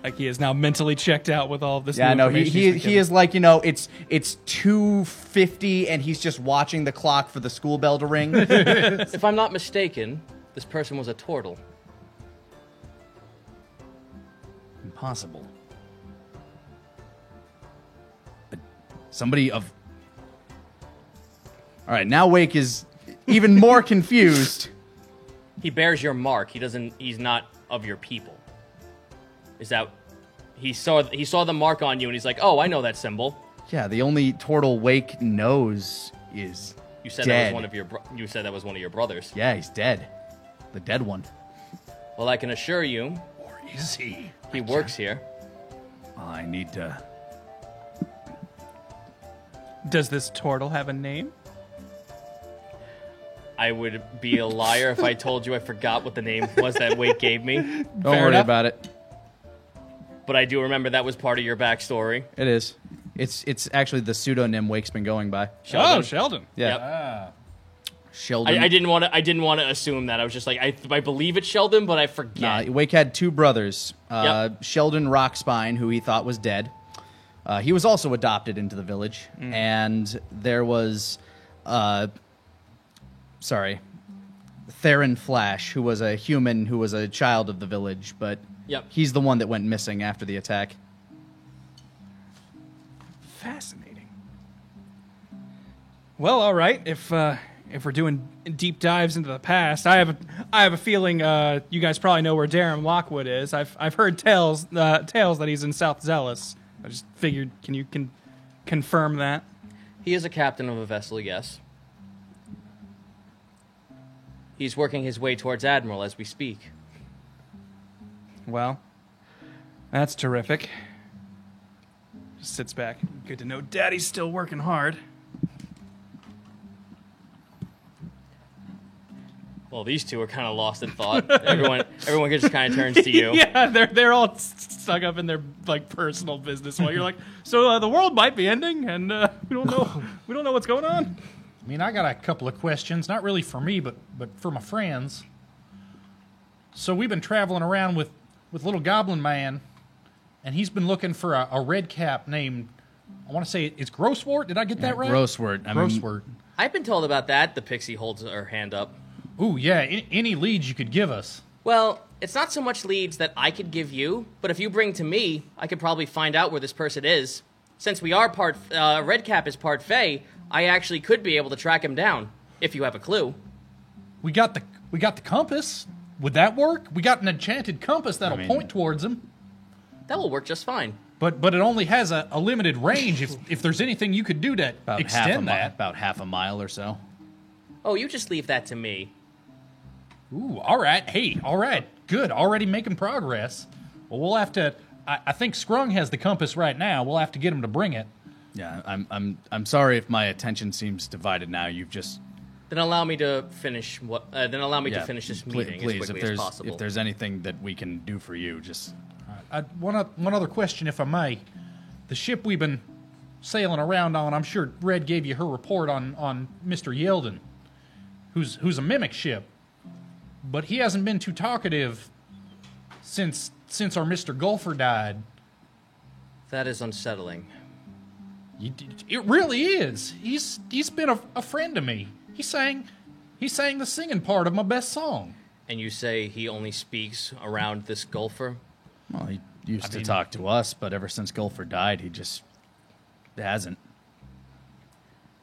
Like, he is now mentally checked out with all of this. Yeah, new no, information he he's been is like, it's 2:50 and he's just watching the clock for the school bell to ring. If I'm not mistaken, this person was a turtle. Impossible. Somebody of All right, now Wake is even more confused. He bears your mark. He's not of your people. Is that he saw the mark on you and he's like, "Oh, I know that symbol." Yeah, the only turtle Wake knows is You said dead. that was one of your you said that was one of your brothers. Yeah, he's dead. The dead one. Well, I can assure you, Or is he? he works here. Well, I need to... Does this turtle have a name? I would be a liar if I told you I forgot what the name was that Wake gave me. Don't Fair worry enough. about it. But I do remember that was part of your backstory. It is. It's actually the pseudonym Wake's been going by. Sheldon. Oh, Sheldon. Yeah. Yep. Sheldon. I didn't want to assume that. I was just like, I believe it's Sheldon, but I forget. Wake had two brothers. Yep. Sheldon Rockspine, who he thought was dead. He was also adopted into the village. And there was... Theron Flash, who was a human who was a child of the village, but Yep. he's the one that went missing after the attack. Fascinating. Well, all right. If we're doing deep dives into the past, I have a feeling you guys probably know where Darren Lockwood is. I've heard tales that he's in South Zealous. I just figured, can you confirm that? He is a captain of a vessel, yes. He's working his way towards Admiral as we speak. Well, that's terrific. Just sits back. Good to know Daddy's still working hard. Well, these two are kind of lost in thought. everyone just kind of turns to you. Yeah, they're all stuck up in their like personal business while you're like, so the world might be ending, and we don't know what's going on. I mean, I got a couple of questions, not really for me, but for my friends. So we've been traveling around with Little Goblin Man, and he's been looking for a red cap named, I want to say it's Grosswort. Did I get that right? Grosswort. Grosswort. I've been told about that. The pixie holds her hand up. Ooh, yeah. Any leads you could give us? Well, it's not so much leads that I could give you, but if you bring to me, I could probably find out where this person is. Since we are part Redcap is part Fae, I actually could be able to track him down if you have a clue. We got the compass. Would that work? We got an enchanted compass that'll point towards him. That will work just fine. But it only has a limited range. If there's anything you could do to extend that. About half a mile or so. Oh, you just leave that to me. Ooh, all right. Hey, all right. Good. Already making progress. Well, we'll have to. I think Scrung has the compass right now. We'll have to get him to bring it. Yeah, I'm sorry if my attention seems divided now. You've just Then allow me to finish to finish this meeting please, as if quickly there's as possible. if there's anything that we can do for you, just One other question, if I may. The ship we've been sailing around on, I'm sure Red gave you her report on Mr. Yeldon, who's a mimic ship. But he hasn't been too talkative since our Mr. Golfer died. That is unsettling. It really is. He's been a friend to me. He sang the singing part of my best song. And you say he only speaks around this golfer? well, he used to talk to us, but ever since Gulfer died, he just hasn't.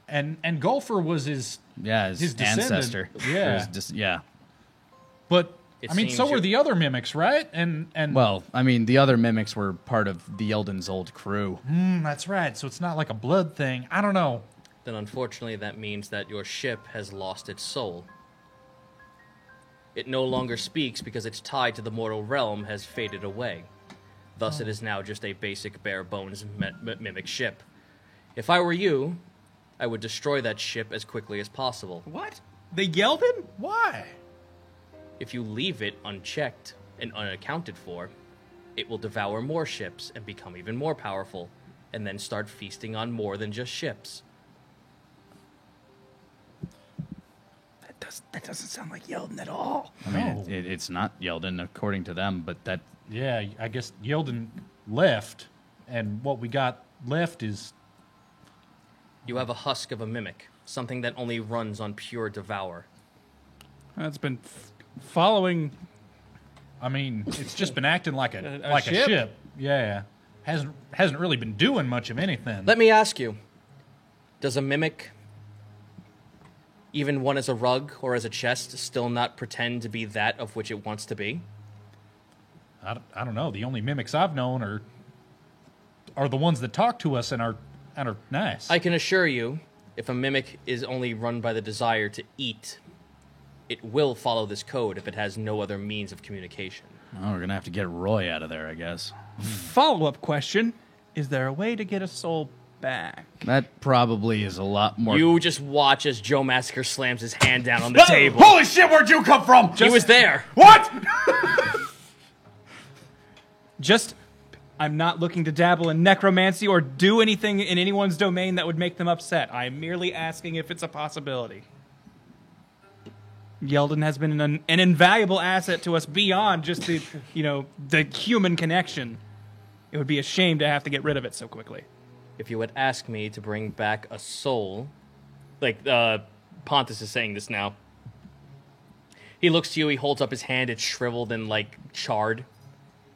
And Golfer was his His descendant. ancestor. Yeah. Yeah. But It I mean, seems so were you're- the other mimics, right? And Well, I mean, the other mimics were part of the Eldon's old crew. that's right. So it's not like a blood thing. I don't know. Then unfortunately that means that your ship has lost its soul. It no longer speaks because its tie to the mortal realm has faded away. Thus it is now just a basic bare bones mimic ship. If I were you, I would destroy that ship as quickly as possible. What? They yelled him? Why? If you leave it unchecked and unaccounted for, it will devour more ships and become even more powerful, and then start feasting on more than just ships. That doesn't sound like Yeldon at all. I mean, it's not Yeldon according to them, but that Yeah, I guess Yeldon left, and what we got left is You have a husk of a mimic, something that only runs on pure devour. That's been following. I mean, it's just been acting like a ship? ship. Yeah, hasn't really been doing much of anything. Let me ask you, does a mimic Even one as a rug or as a chest still not pretend to be that of which it wants to be? I don't know. The only mimics I've known are the ones that talk to us and are nice. I can assure you, if a mimic is only run by the desire to eat, it will follow this code if it has no other means of communication. Oh, we're gonna have to get Roy out of there, I guess. Follow-up question: is there a way to get a soul back? That probably is a lot more. You just watch as Joe Massacre slams his hand down on the table. Holy shit, where'd you come from? He was there. What? I'm not looking to dabble in necromancy or do anything in anyone's domain that would make them upset. I'm merely asking if it's a possibility. Yeldon has been an invaluable asset to us beyond just the human connection. It would be a shame to have to get rid of it so quickly. If you would ask me to bring back a soul, like Pontus is saying this now. He looks to you, he holds up his hand, it's shriveled and like charred.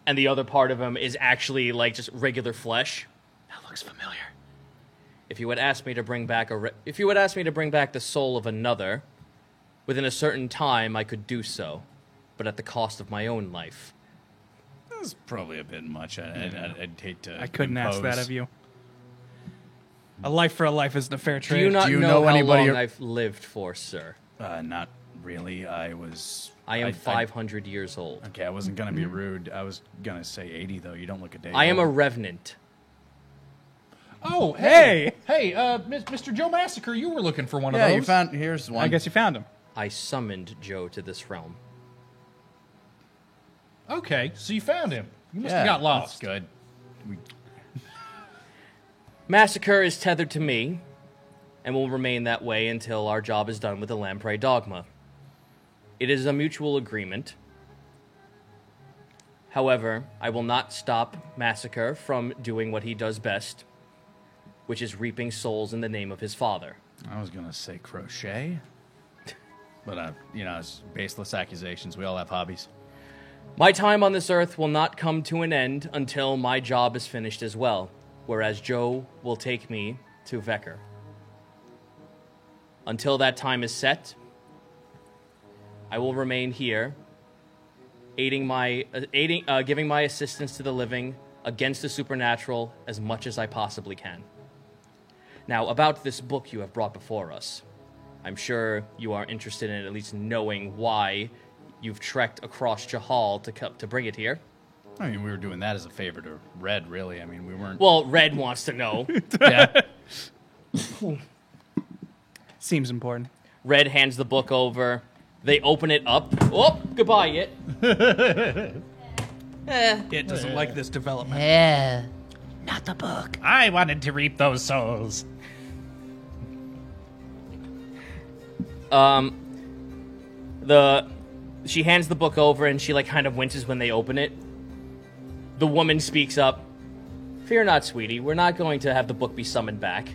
And the other part of him is actually like just regular flesh. That looks familiar. If you would ask me to bring back the soul of another, within a certain time I could do so, but at the cost of my own life. That's probably a bit much. I'd hate to. I couldn't ask impose. that of you. A life for a life isn't a fair Do trade. you not Do you know know how anybody long I've lived for, sir? Not really. I am 500 years old. Okay, I wasn't gonna be rude. I was gonna say 80 though. You don't look a day. I am a old. revenant. Oh, Hey! Hey, Mr. Joe Massacre, you were looking for one of Yeah, those. you found. Here's one. I guess you found him. I summoned Joe to this realm. Okay, so you found him. You must Yeah, have got lost. That's good. Massacre is tethered to me, and will remain that way until our job is done with the Lamprey Dogma. It is a mutual agreement. However, I will not stop Massacre from doing what he does best, which is reaping souls in the name of his father. I was gonna say crochet, but it's baseless accusations. We all have hobbies. My time on this earth will not come to an end until my job is finished as well, whereas Joe will take me to Vecker. Until that time is set, I will remain here, giving my assistance to the living against the supernatural as much as I possibly can. Now, about this book you have brought before us, I'm sure you are interested in at least knowing why you've trekked across Jahal to bring it here. I mean, we were doing that as a favor to Red, really. I mean, we weren't. Well, Red wants to know. Yeah. Seems important. Red hands the book over. They open it up. Oh, goodbye, it. It doesn't like this development. I wanted to reap those souls. She hands the book over and she kind of winces when they open it. The woman speaks up. Fear not, sweetie. We're not going to have the book be summoned back.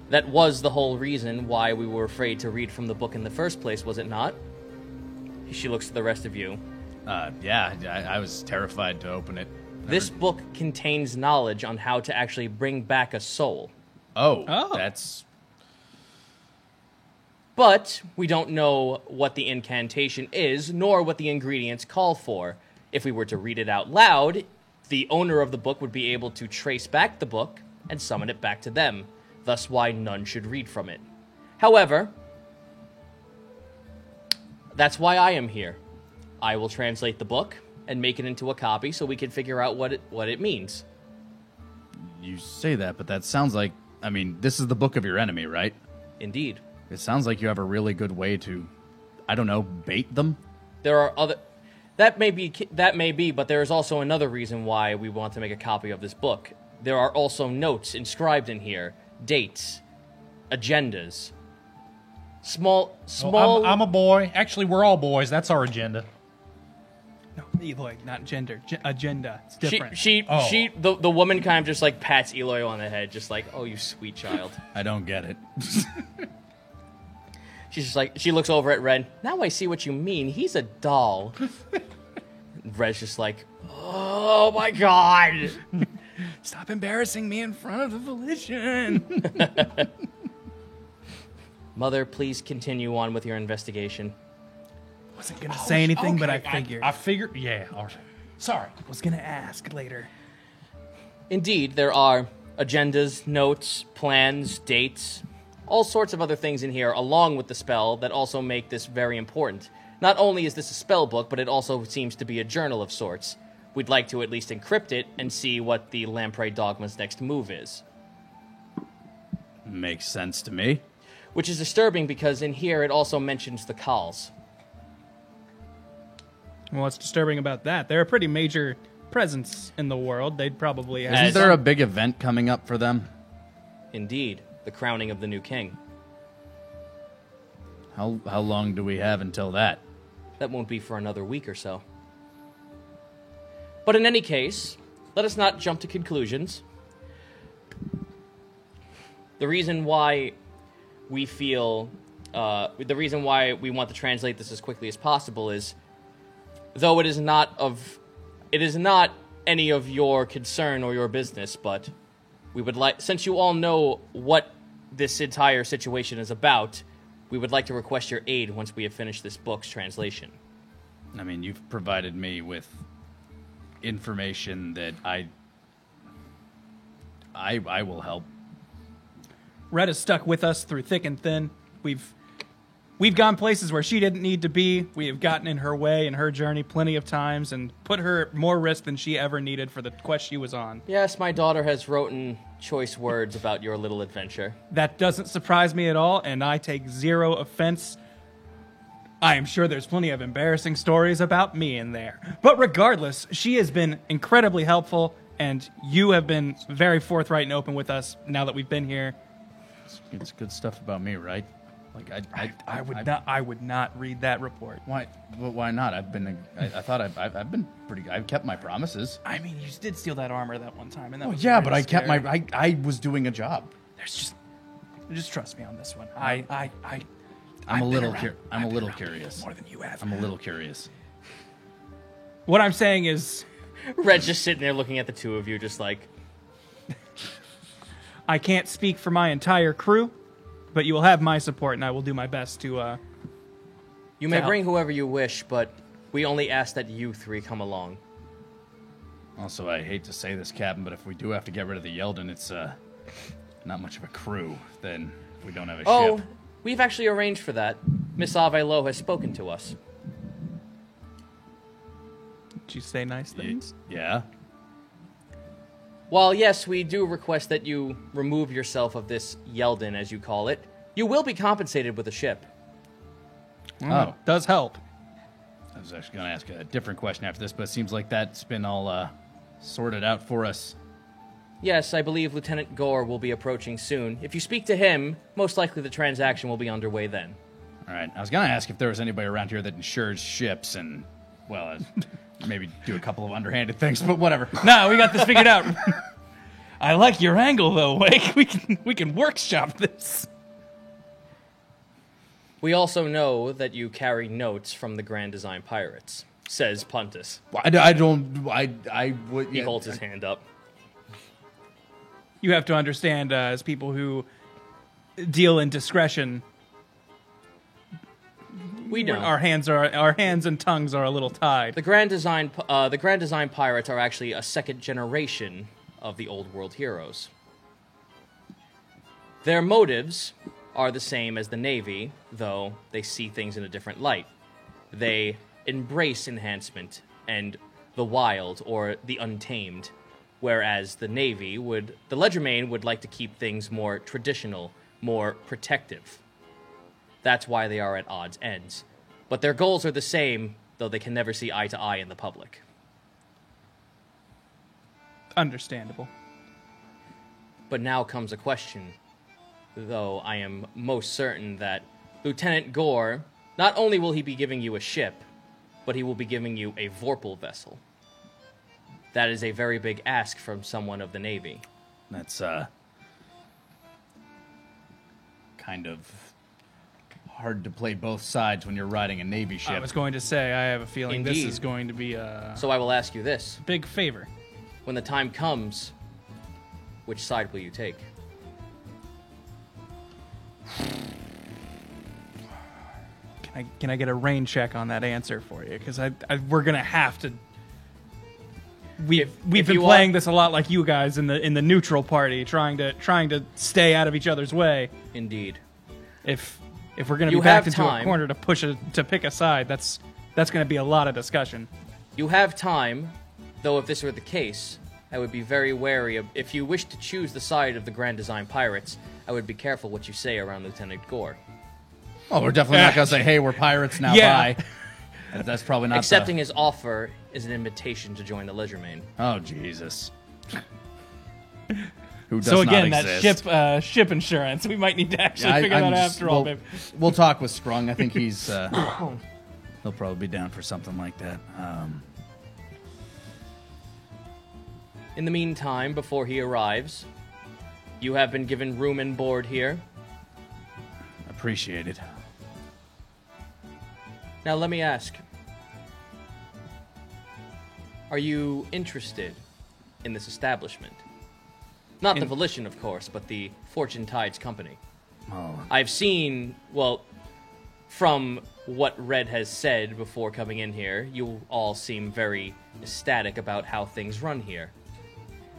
That was the whole reason why we were afraid to read from the book in the first place, was it not? She looks to the rest of you. Yeah, I was terrified to open it. This book contains knowledge on how to actually bring back a soul. Oh, that's. But we don't know what the incantation is, nor what the ingredients call for. If we were to read it out loud, the owner of the book would be able to trace back the book and summon it back to them, thus why none should read from it. However, that's why I am here. I will translate the book and make it into a copy so we can figure out what it means. You say that, but that sounds like. I mean, this is the book of your enemy, right? Indeed. It sounds like you have a really good way to, I don't know, bait them? There are other... That may be, but there is also another reason why we want to make a copy of this book. There are also notes inscribed in here, dates, agendas. Small... I'm a boy. Actually, we're all boys. That's our agenda. No, Eloy, not gender. Agenda. It's different. The woman kind of just pats Eloy on the head, just like, oh, you sweet child. I don't get it. She's just she looks over at Red. Now I see what you mean. He's a doll. Red's just like, oh my god. Stop embarrassing me in front of the volition. Mother, please continue on with your investigation. Wasn't gonna say anything, but I figured. I figured. Yeah. All right. Sorry. was gonna ask later. Indeed, there are agendas, notes, plans, dates, all sorts of other things in here along with the spell that also make this very important. Not only is this a spell book, but it also seems to be a journal of sorts. We'd like to at least encrypt it and see what the Lamprey Dogma's next move is. Makes sense to me. Which is disturbing because in here it also mentions the Khals. Well, what's disturbing about that? They're a pretty major presence in the world. They'd probably have. Isn't there a big event coming up for them? Indeed, the crowning of the new king. How long do we have until that? That won't be for another week or so. But in any case, let us not jump to conclusions. The reason why we feel, the reason why we want to translate this as quickly as possible is, though it is not any of your concern or your business, but we would like, since you all know what this entire situation is about, we would like to request your aid once we have finished this book's translation. I mean, you've provided me with information that I will help. Red has stuck with us through thick and thin. We've gone places where she didn't need to be. We have gotten in her way in her journey plenty of times and put her at more risk than she ever needed for the quest she was on. Yes, my daughter has written choice words about your little adventure. That doesn't surprise me at all, and I take zero offense. I am sure there's plenty of embarrassing stories about me in there. But regardless, she has been incredibly helpful, and you have been very forthright and open with us now that we've been here. It's good stuff about me, right? Like I would not read that report. Why? Well, why not? I thought I've been pretty. I've kept my promises. I mean, you did steal that armor that one time, and that was Yeah, very but I kept scary. my. I was doing a job. There's just trust me on this one. I'm a little curious. More than you have. I'm a little curious. What I'm saying is, Red's just sitting there looking at the two of you, just like, I can't speak for my entire crew, but you will have my support, and I will do my best to. you may To bring help. whoever you wish, but we only ask that you three come along. Also, I hate to say this, Captain, but if we do have to get rid of the Yeldon, it's not much of a crew. Then if we don't have a Oh, ship. we've actually arranged for that. Miss Avelo has spoken to us. Did you say nice things? Yeah. While yes, we do request that you remove yourself of this Yeldon, as you call it, you will be compensated with a ship. Oh. Does help. I was actually going to ask a different question after this, but it seems like that's been all sorted out for us. Yes, I believe Lieutenant Gore will be approaching soon. If you speak to him, most likely the transaction will be underway then. All right. I was going to ask if there was anybody around here that insures ships and, well, maybe do a couple of underhanded things, but whatever. No, we got this figured out. I like your angle, though, Wake. We can workshop this. We also know that you carry notes from the Grand Design Pirates, says Puntus. I would. He holds his hand up. You have to understand, as people who deal in discretion, We know. our hands and tongues are a little tied. The Grand Design Pirates are actually a second generation of the Old World heroes. Their motives are the same as the Navy, though they see things in a different light. They embrace enhancement and the wild or the untamed, whereas the Legerdemain would like to keep things more traditional, more protective. That's why they are at odds ends. But their goals are the same, though they can never see eye to eye in the public. Understandable. But now comes a question, though I am most certain that Lieutenant Gore, not only will he be giving you a ship, but he will be giving you a Vorpal vessel. That is a very big ask from someone of the Navy. That's kind of hard to play both sides when you're riding a Navy ship. I was going to say, I have a feeling this Indeed. is going to be a So I will ask you this. big favor. When the time comes, which side will you take? can I get a rain check on that answer for you? Because we're gonna have to. We've if been you playing want- this a lot like you guys in the neutral party, trying to stay out of each other's way. Indeed. If we're gonna be You backed have into a time. corner to pick a side, that's gonna be a lot of discussion. You have time, though if this were the case, I would be very wary of... If you wish to choose the side of the Grand Design Pirates, I would be careful what you say around Lieutenant Gore. Oh, we're definitely not gonna say, "Hey, we're pirates now." Yeah. Bye. That's probably not Accepting his offer is an invitation to join the Leisure-Main. Oh Jesus. Who does So not again, that exist. ship insurance, we might need to actually Yeah, figure I'm that out just- after all, we'll, babe. we'll talk with Sprung. I think he's he'll probably be down for something like that. In the meantime, before he arrives, you have been given room and board here. Appreciated. Now let me ask, are you interested in this establishment? Not the Volition, of course, but the Fortune Tides Company. Oh, I've seen, well, from what Red has said before coming in here, you all seem very ecstatic about how things run here.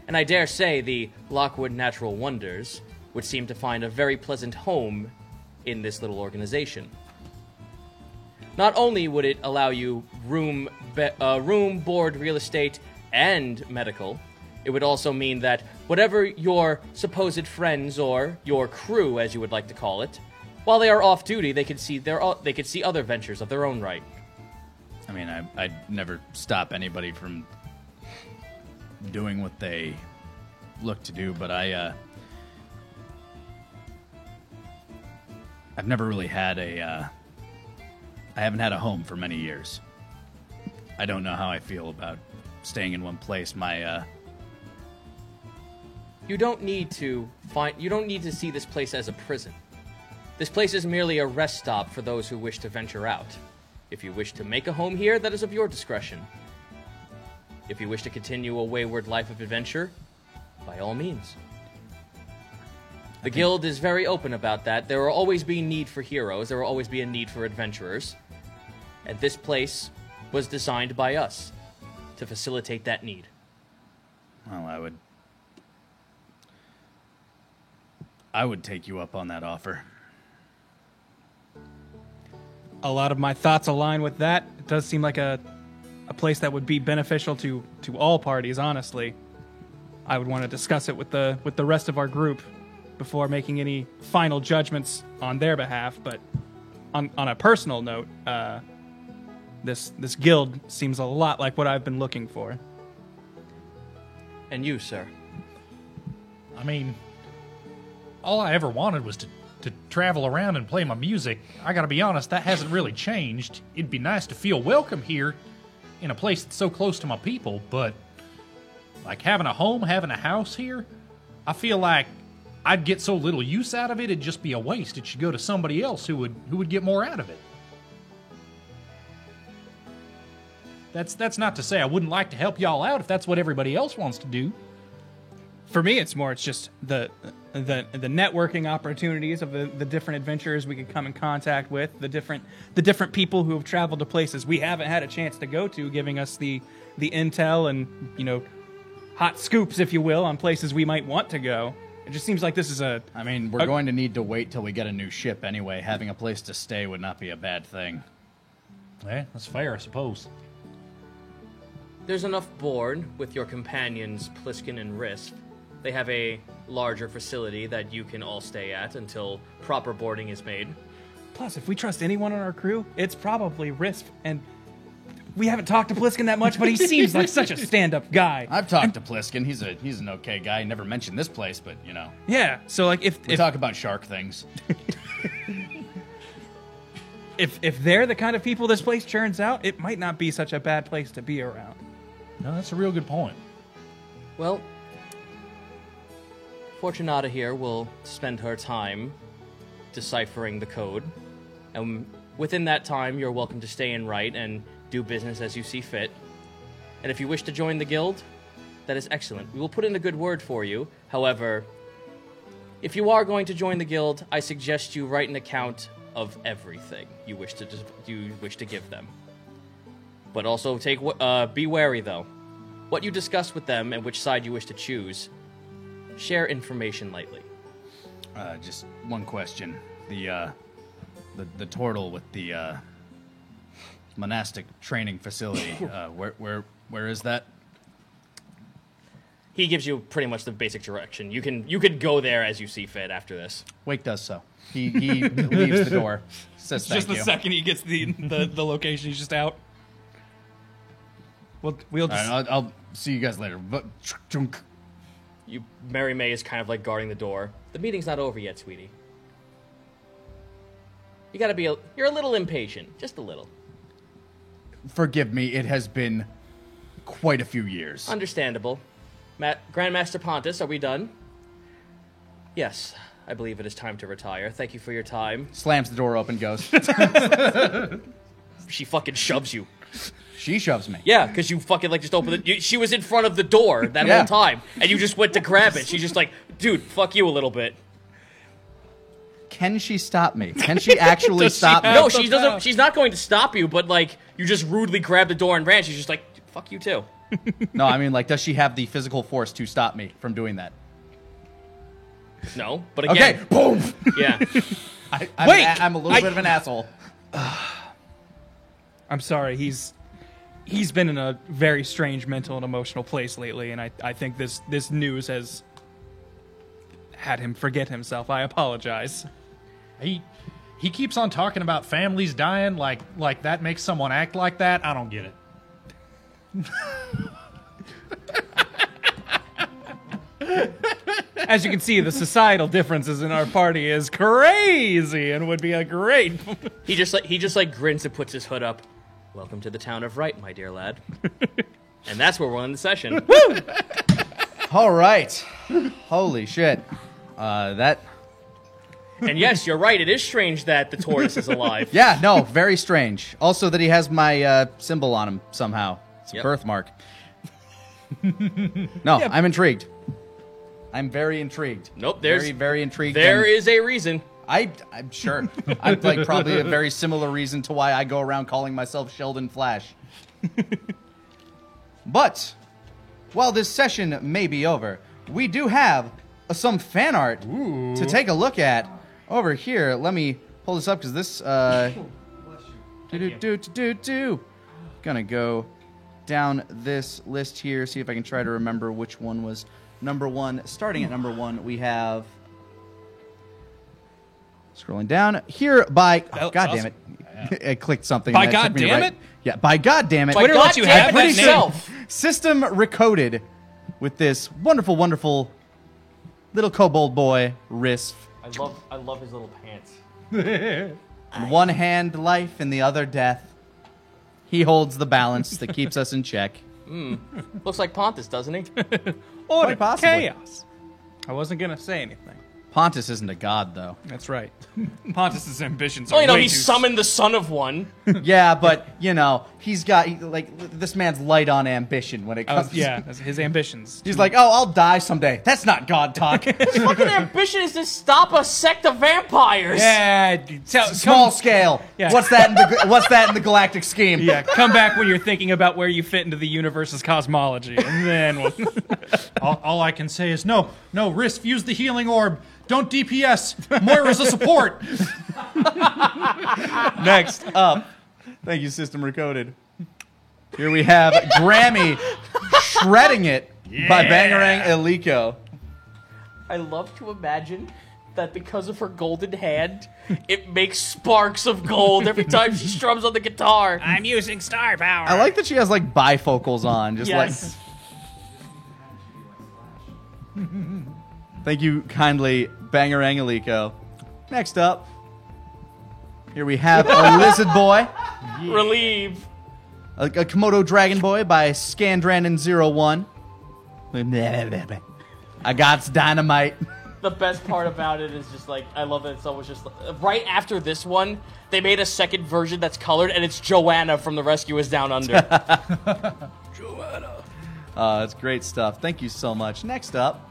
And I dare say the Lockwood Natural Wonders would seem to find a very pleasant home in this little organization. Not only would it allow you room, board, real estate, and medical, it would also mean that whatever your supposed friends or your crew, as you would like to call it, while they are off duty, they could see other ventures of their own right. I mean, I'd never stop anybody from doing what they look to do, but I've never really had I haven't had a home for many years. I don't know how I feel about staying in one place. You don't need to see this place as a prison. This place is merely a rest stop for those who wish to venture out. If you wish to make a home here, that is of your discretion. If you wish to continue a wayward life of adventure, by all means. The Guild is very open about that. There will always be need for heroes. There will always be a need for adventurers. And this place was designed by us to facilitate that need. Well, I would take you up on that offer. A lot of my thoughts align with that. It does seem like a place that would be beneficial to all parties, honestly. I would want to discuss it with the rest of our group before making any final judgments on their behalf, but on a personal note, this guild seems a lot like what I've been looking for. And you, sir? I mean, all I ever wanted was to travel around and play my music. I gotta be honest, that hasn't really changed. It'd be nice to feel welcome here in a place that's so close to my people, but like having a home, having a house here, I feel like I'd get so little use out of it, it'd just be a waste. It should go to somebody else who would get more out of it. That's not to say I wouldn't like to help y'all out if that's what everybody else wants to do. For me, it's just the networking opportunities of the different adventurers we could come in contact with, the different people who have traveled to places we haven't had a chance to go to, giving us the intel and hot scoops, if you will, on places we might want to go. It just seems like this is I mean, we're going to need to wait till we get a new ship anyway. Having a place to stay would not be a bad thing. Yeah, that's fair, I suppose. There's enough board with your companions, Pliskin and Risp. They have a larger facility that you can all stay at until proper boarding is made. Plus, if we trust anyone on our crew, it's probably Risp. And we haven't talked to Pliskin that much, but he seems like such a stand-up guy. I've talked to Pliskin. He's an okay guy. He never mentioned this place, but Yeah, so like we talk about shark things. if they're the kind of people this place churns out, it might not be such a bad place to be around. No, that's a real good point. Well, Fortunata here will spend her time deciphering the code. And within that time, you're welcome to stay and write and do business as you see fit. And if you wish to join the guild, that is excellent. We will put in a good word for you. However, if you are going to join the guild, I suggest you write an account of everything you wish to give them. But also be wary though. What you discuss with them and which side you wish to choose. Share information lightly. Just one question. The turtle with the monastic training facility. Where is that? He gives you pretty much the basic direction. You could go there as you see fit after this. Wake does so. He leaves the door. Says thank Just the you. second he gets the location, he's just out. We'll All just, right, I'll see you guys later. But Mary May is kind of like guarding the door. The meeting's not over yet, sweetie. You're a little impatient, just a little. Forgive me. It has been quite a few years. Understandable. Grandmaster Pontus, are we done? Yes, I believe it is time to retire. Thank you for your time. Slams the door open. Goes. She fucking shoves you. She shoves me. Yeah, because you fucking just opened it. She was in front of the door that Yeah. whole time, and you just went to grab it. She's just like, dude, fuck you a little bit. Can she stop me? Can she actually Does she stop me? have- No, she doesn't. She's not going to stop you, but like, you just rudely grabbed the door and ran. She's just like, fuck you too. No, I mean, like, does she have the physical force to stop me from doing that? No, but Okay, again, boom. yeah. I'm a little bit of an asshole. I'm sorry. He's been in a very strange mental and emotional place lately, and I think this news has had him forget himself. I apologize. He keeps on talking about families dying like that makes someone act like that. I don't get it. As you can see, the societal differences in our party is crazy and would be a great. He just like grins and puts his hood up. Welcome to the town of Wright, my dear lad. And that's where we're in the session. All right. Holy shit. That. And yes, you're right. It is strange that the tortoise is alive. Yeah, no, very strange. Also, that he has my symbol on him somehow. It's a Yep. birthmark. No, I'm intrigued. I'm very intrigued. Nope, there's very, very intrigued. there and is a reason. I'm sure. I'm like probably a very similar reason to why I go around calling myself Sheldon Flash. But while this session may be over, we do have some fan art to take a look at over here. Let me pull this up because this gonna go down this list here. See if I can try to remember which one was number one. Starting at number one, we have. Scrolling down here by That's God awesome. damn it, I clicked something. By and that took God me to damn right- it? Yeah, by God damn it. By Twitter God lets you damn have it that himself. System Recoded with this wonderful, wonderful little kobold boy, Risf. I love his little pants. In one hand, life, in the other, death. He holds the balance that keeps us in check. Looks like Pontus, doesn't he? Order, possibly. chaos. I wasn't gonna say anything. Pontus isn't a god, though. That's right. Pontus's ambitions Oh, are you know, way he too summoned the son of one. Yeah, but, you know, he's got, this man's light on ambition when it comes yeah, that's his ambitions. He's like, oh, I'll die someday. That's not god talk. His fucking ambition is to stop a sect of vampires. Yeah, Small scale. Yeah. What's that in the galactic scheme? Yeah, come back when you're thinking about where you fit into the universe's cosmology, and then we'll... All I can say is no, Risk, use the healing orb. Don't DPS. Moira's a support. Next up, thank you, System Recoded. Here we have Grammy shredding it by Bangarang Eliko. I love to imagine that because of her golden hand, it makes sparks of gold every time she strums on the guitar. I'm using star power. I like that she has like bifocals on. Just Yes. like. Thank you kindly, Bangarang Eliko. Next up, here we have a Lizard Boy, Relieve. a Komodo Dragon Boy by Scandranon01. I got dynamite. The best part about it is just like, I love that it's always just right after this one, they made a second version that's colored, and it's Joanna from The Rescuers Down Under. It's great stuff. Thank you so much. Next up,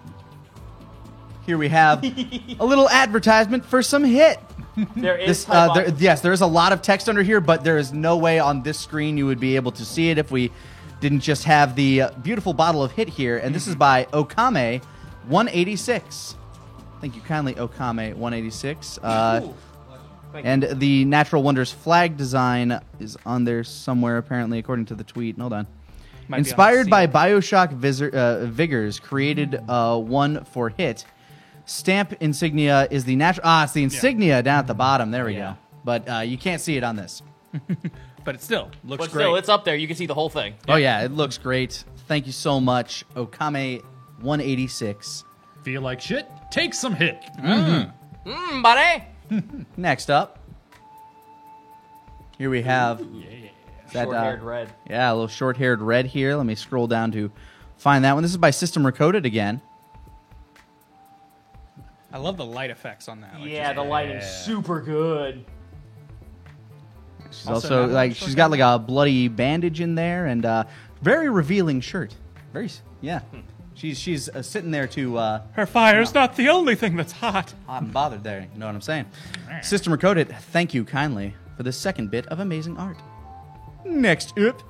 here we have a little advertisement for some hit. There is type yes, there is a lot of text under here, but there is no way on this screen you would be able to see it if we didn't just have the beautiful bottle of hit here. And this is by Okame 186. Thank you kindly, Okame 186. And the Natural Wonders flag design is on there somewhere, apparently, according to the tweet. Hold on. Might be Inspired on by Bioshock Vigors, created one for hit. Stamp insignia is the natural. It's the insignia down at the bottom. There we go. But you can't see it on this. But it still looks But great. still, it's up there. You can see the whole thing. Oh yeah, it looks great. Thank you so much, Okame 186. Feel like shit? Take some hit. Buddy. Next up, here we have that Short-haired red. yeah, a little short-haired red here. Let me scroll down to find that one. This is by System Recoded again. I love the light effects on that. Like, Yeah, the lighting's super good. She's also like she's got like a bloody bandage in there and very revealing shirt. She's sitting there to her fire's not the only thing that's hot. hot and bothered there. You know what I'm saying? System Recoded, thank you kindly for the second bit of amazing art. Next up,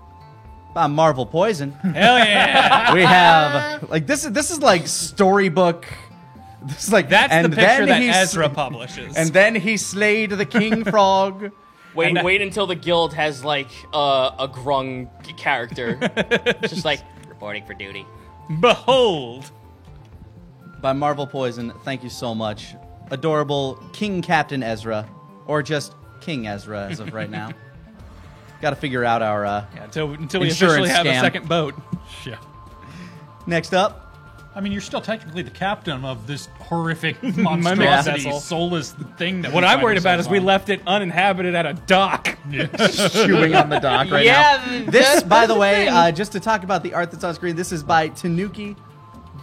by Marvel Poison, Hell yeah! we have like this is like storybook. This is like That's and the picture then that he Ezra publishes. And then he slayed the King Frog. Wait until the guild has like a grung character. It's just like reporting for duty. behold, By Marvel Poison, thank you so much. Adorable King Captain Ezra, or just King Ezra as of right now. Got to figure out our until we Insurance officially have scam. a second boat. Yeah. next up. I mean, you're still technically the captain of this horrific monstrosity, vessel. soulless thing that What we I'm find worried about ourselves is we on. left it uninhabited at a dock. Chewing on the dock right now. This, by the way, just to talk about the art that's on screen, this is by Tanuki.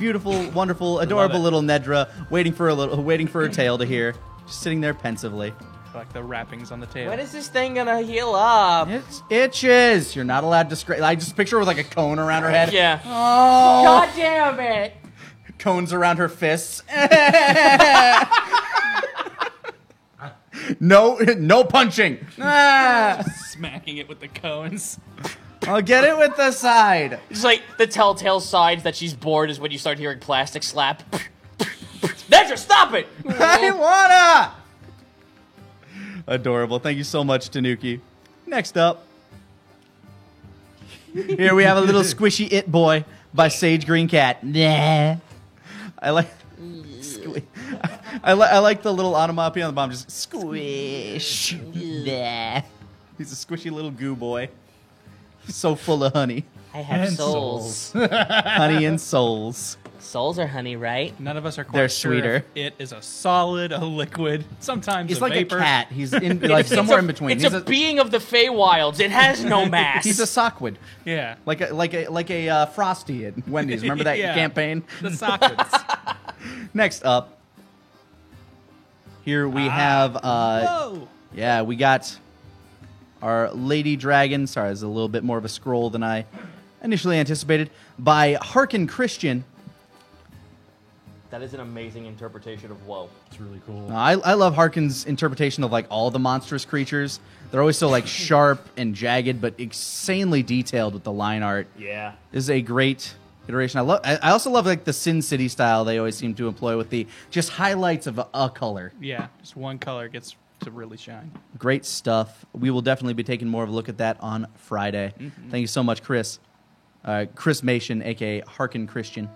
Beautiful, wonderful, adorable little Nedra, waiting for her tail to hear, just sitting there pensively. Like the wrappings on the tail. When is this thing gonna heal up? It itches. You're not allowed to scratch. I just picture her with like a cone around her head. Yeah. Oh, God damn it! cones around her fists. No punching. Smacking it with the cones. I'll get it with the side. It's like the telltale signs that she's bored is when you start hearing plastic slap. Nedra, stop it! I wanna. Adorable. Thank you so much, Tanuki. Next up, here we have a little squishy it boy by Sage Green Cat. Nah. I like. I like the little onomatopoeia on the bottom. Just squish. Nah. He's a squishy little goo boy. So full of honey. I have And souls. Honey and souls. Souls are honey, right? None of us are quite They're sure sweeter. if it is a solid, a liquid, sometimes He's a like vapor. a cat. He's in like somewhere in between. It's He's a being of the Feywilds. It has no mass. He's a sockwood. Yeah. Like a Frosty at Wendy's. Remember that Yeah. campaign? The sockets. Next up, here we have Whoa! yeah, we got our Lady Dragon. Sorry, it's a little bit more of a scroll than I initially anticipated. By Harkin Christian. That is an amazing interpretation of woe. It's really cool. I love Harkin's interpretation of like all the monstrous creatures. They're always so like sharp and jagged, but insanely detailed with the line art. Yeah. This is a great iteration. I also love like the Sin City style they always seem to employ with the just highlights of a color. Yeah, just one color gets to really shine. Great stuff. We will definitely be taking more of a look at that on Friday. Thank you so much, Chris. Chris Mation, aka Harkin Christian.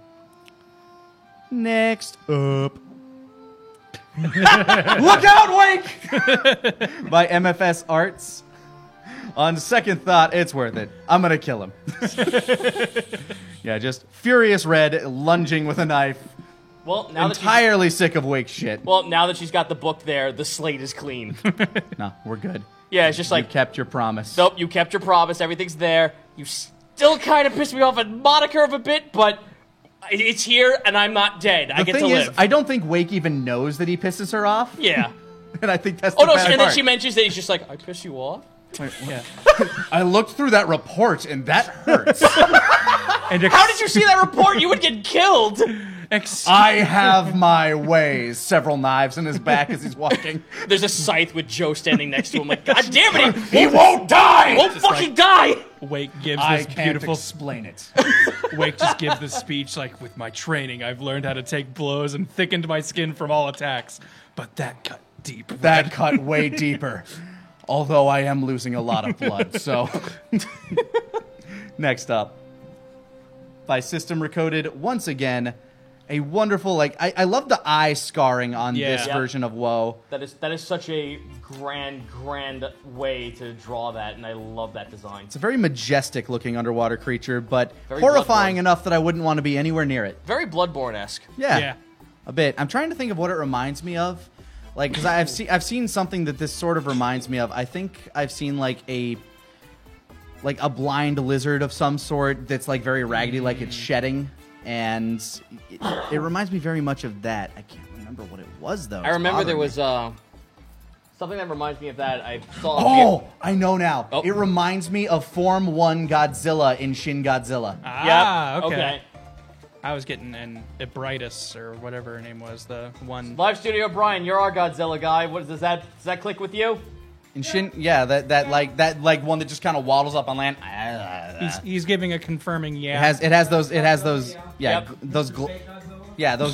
Next up. Look out, Wake! By MFS Arts. On second thought, it's worth it. I'm gonna kill him. Yeah, just Furious Red lunging with a knife. Well, now Entirely sick of Wake's shit. now that she's got the book there, the slate is clean. No, we're good. Yeah, it's just You like, kept your promise. nope, you kept your promise. Everything's there. You still kind of pissed me off a moniker of a bit, but it's here and I'm not dead. I The get to thing is, live. I don't think Wake even knows that he pisses her off. Yeah. And I think that's Oh the no! bad And then part. she mentions that he's just like, I piss you off. Yeah. I looked through that report and that hurts. And How did you see that report? You would get killed. I have my ways. Several knives in his back as he's walking. There's a scythe with Joe standing next to him. Like, God damn it! He won't die. Won't fucking die! Wake gives I this can't beautiful. explain it. Wake just gives this speech like, with my training, I've learned how to take blows and thickened my skin from all attacks. But that cut deep. That cut way deeper. Although I am losing a lot of blood, so. Next up. By System Recoded, once again, a wonderful, like, I love the eye scarring on this Yeah. version of WoW. That is such a grand way to draw that, and I love that design. It's a very majestic looking underwater creature, but Very horrifying Bloodborne. enough that I wouldn't want to be anywhere near it. Very Bloodborne-esque. Yeah. A bit. I'm trying to think of what it reminds me of. Like, because I've seen something that this sort of reminds me of. I think I've seen like a blind lizard of some sort that's like very raggedy, like it's shedding, and it reminds me very much of that. I can't remember what it was though. I It's remember there bothering was me. something that reminds me of that. I saw. Oh, I know now. Oh. It reminds me of Form 1 Godzilla in Shin Godzilla. Ah, Yep. okay. I was getting an Ebritus or whatever her name was, the one. Live Studio Brian, you're our Godzilla guy. What does that click with you? In Shin, yeah, that one that just kind of waddles up on land. He's giving a confirming yeah. It has those yeah, Yep. those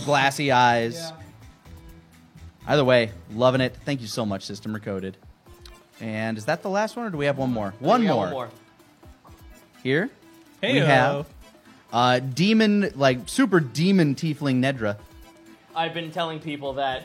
glassy eyes. Either way, loving it. Thank you so much, System Recoded. And is that the last one, or do we have one more? We got One more. Here. We have demon, like super demon tiefling Nedra. I've been telling people that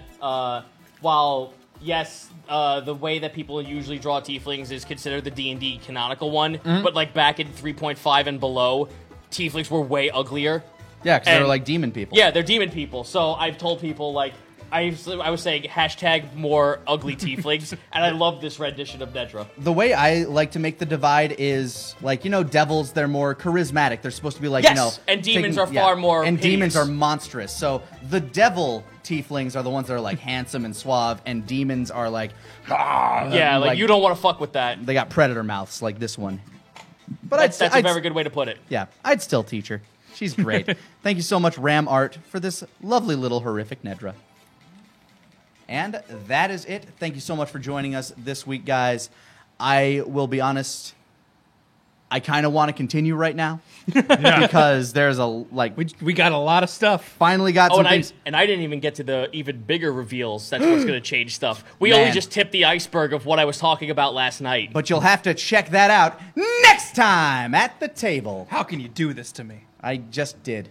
while yes, the way that people usually draw tieflings is considered the D&D canonical one, but like back in 3.5 and below, tieflings were way uglier. Yeah, because they're And- like demon people. Yeah, they're demon people. So I've told people like I was saying hashtag more ugly tieflings, and I love this rendition of Nedra. The way I like to make the divide is like, devils, they're more charismatic. They're supposed to be like, Yes, and demons are far more and demons hideous. are monstrous. So the devil tieflings are the ones that are like handsome and suave, and demons are like, Yeah, like you don't want to fuck with that. They got predator mouths like this one. But That's a I'd very good way to put it. Yeah, I'd still teach her. She's great. Thank you so much, Ram Art, for this lovely little horrific Nedra. And that is it. Thank you so much for joining us this week, guys. I will be honest, I kind of want to continue right now because there's We got a lot of stuff. finally got Oh, some and things. I didn't even get to the even bigger reveals. That's what's going to change stuff. We Man. only just tipped the iceberg of what I was talking about last night. But you'll have to check that out next time at the table. How can you do this to me? I just did.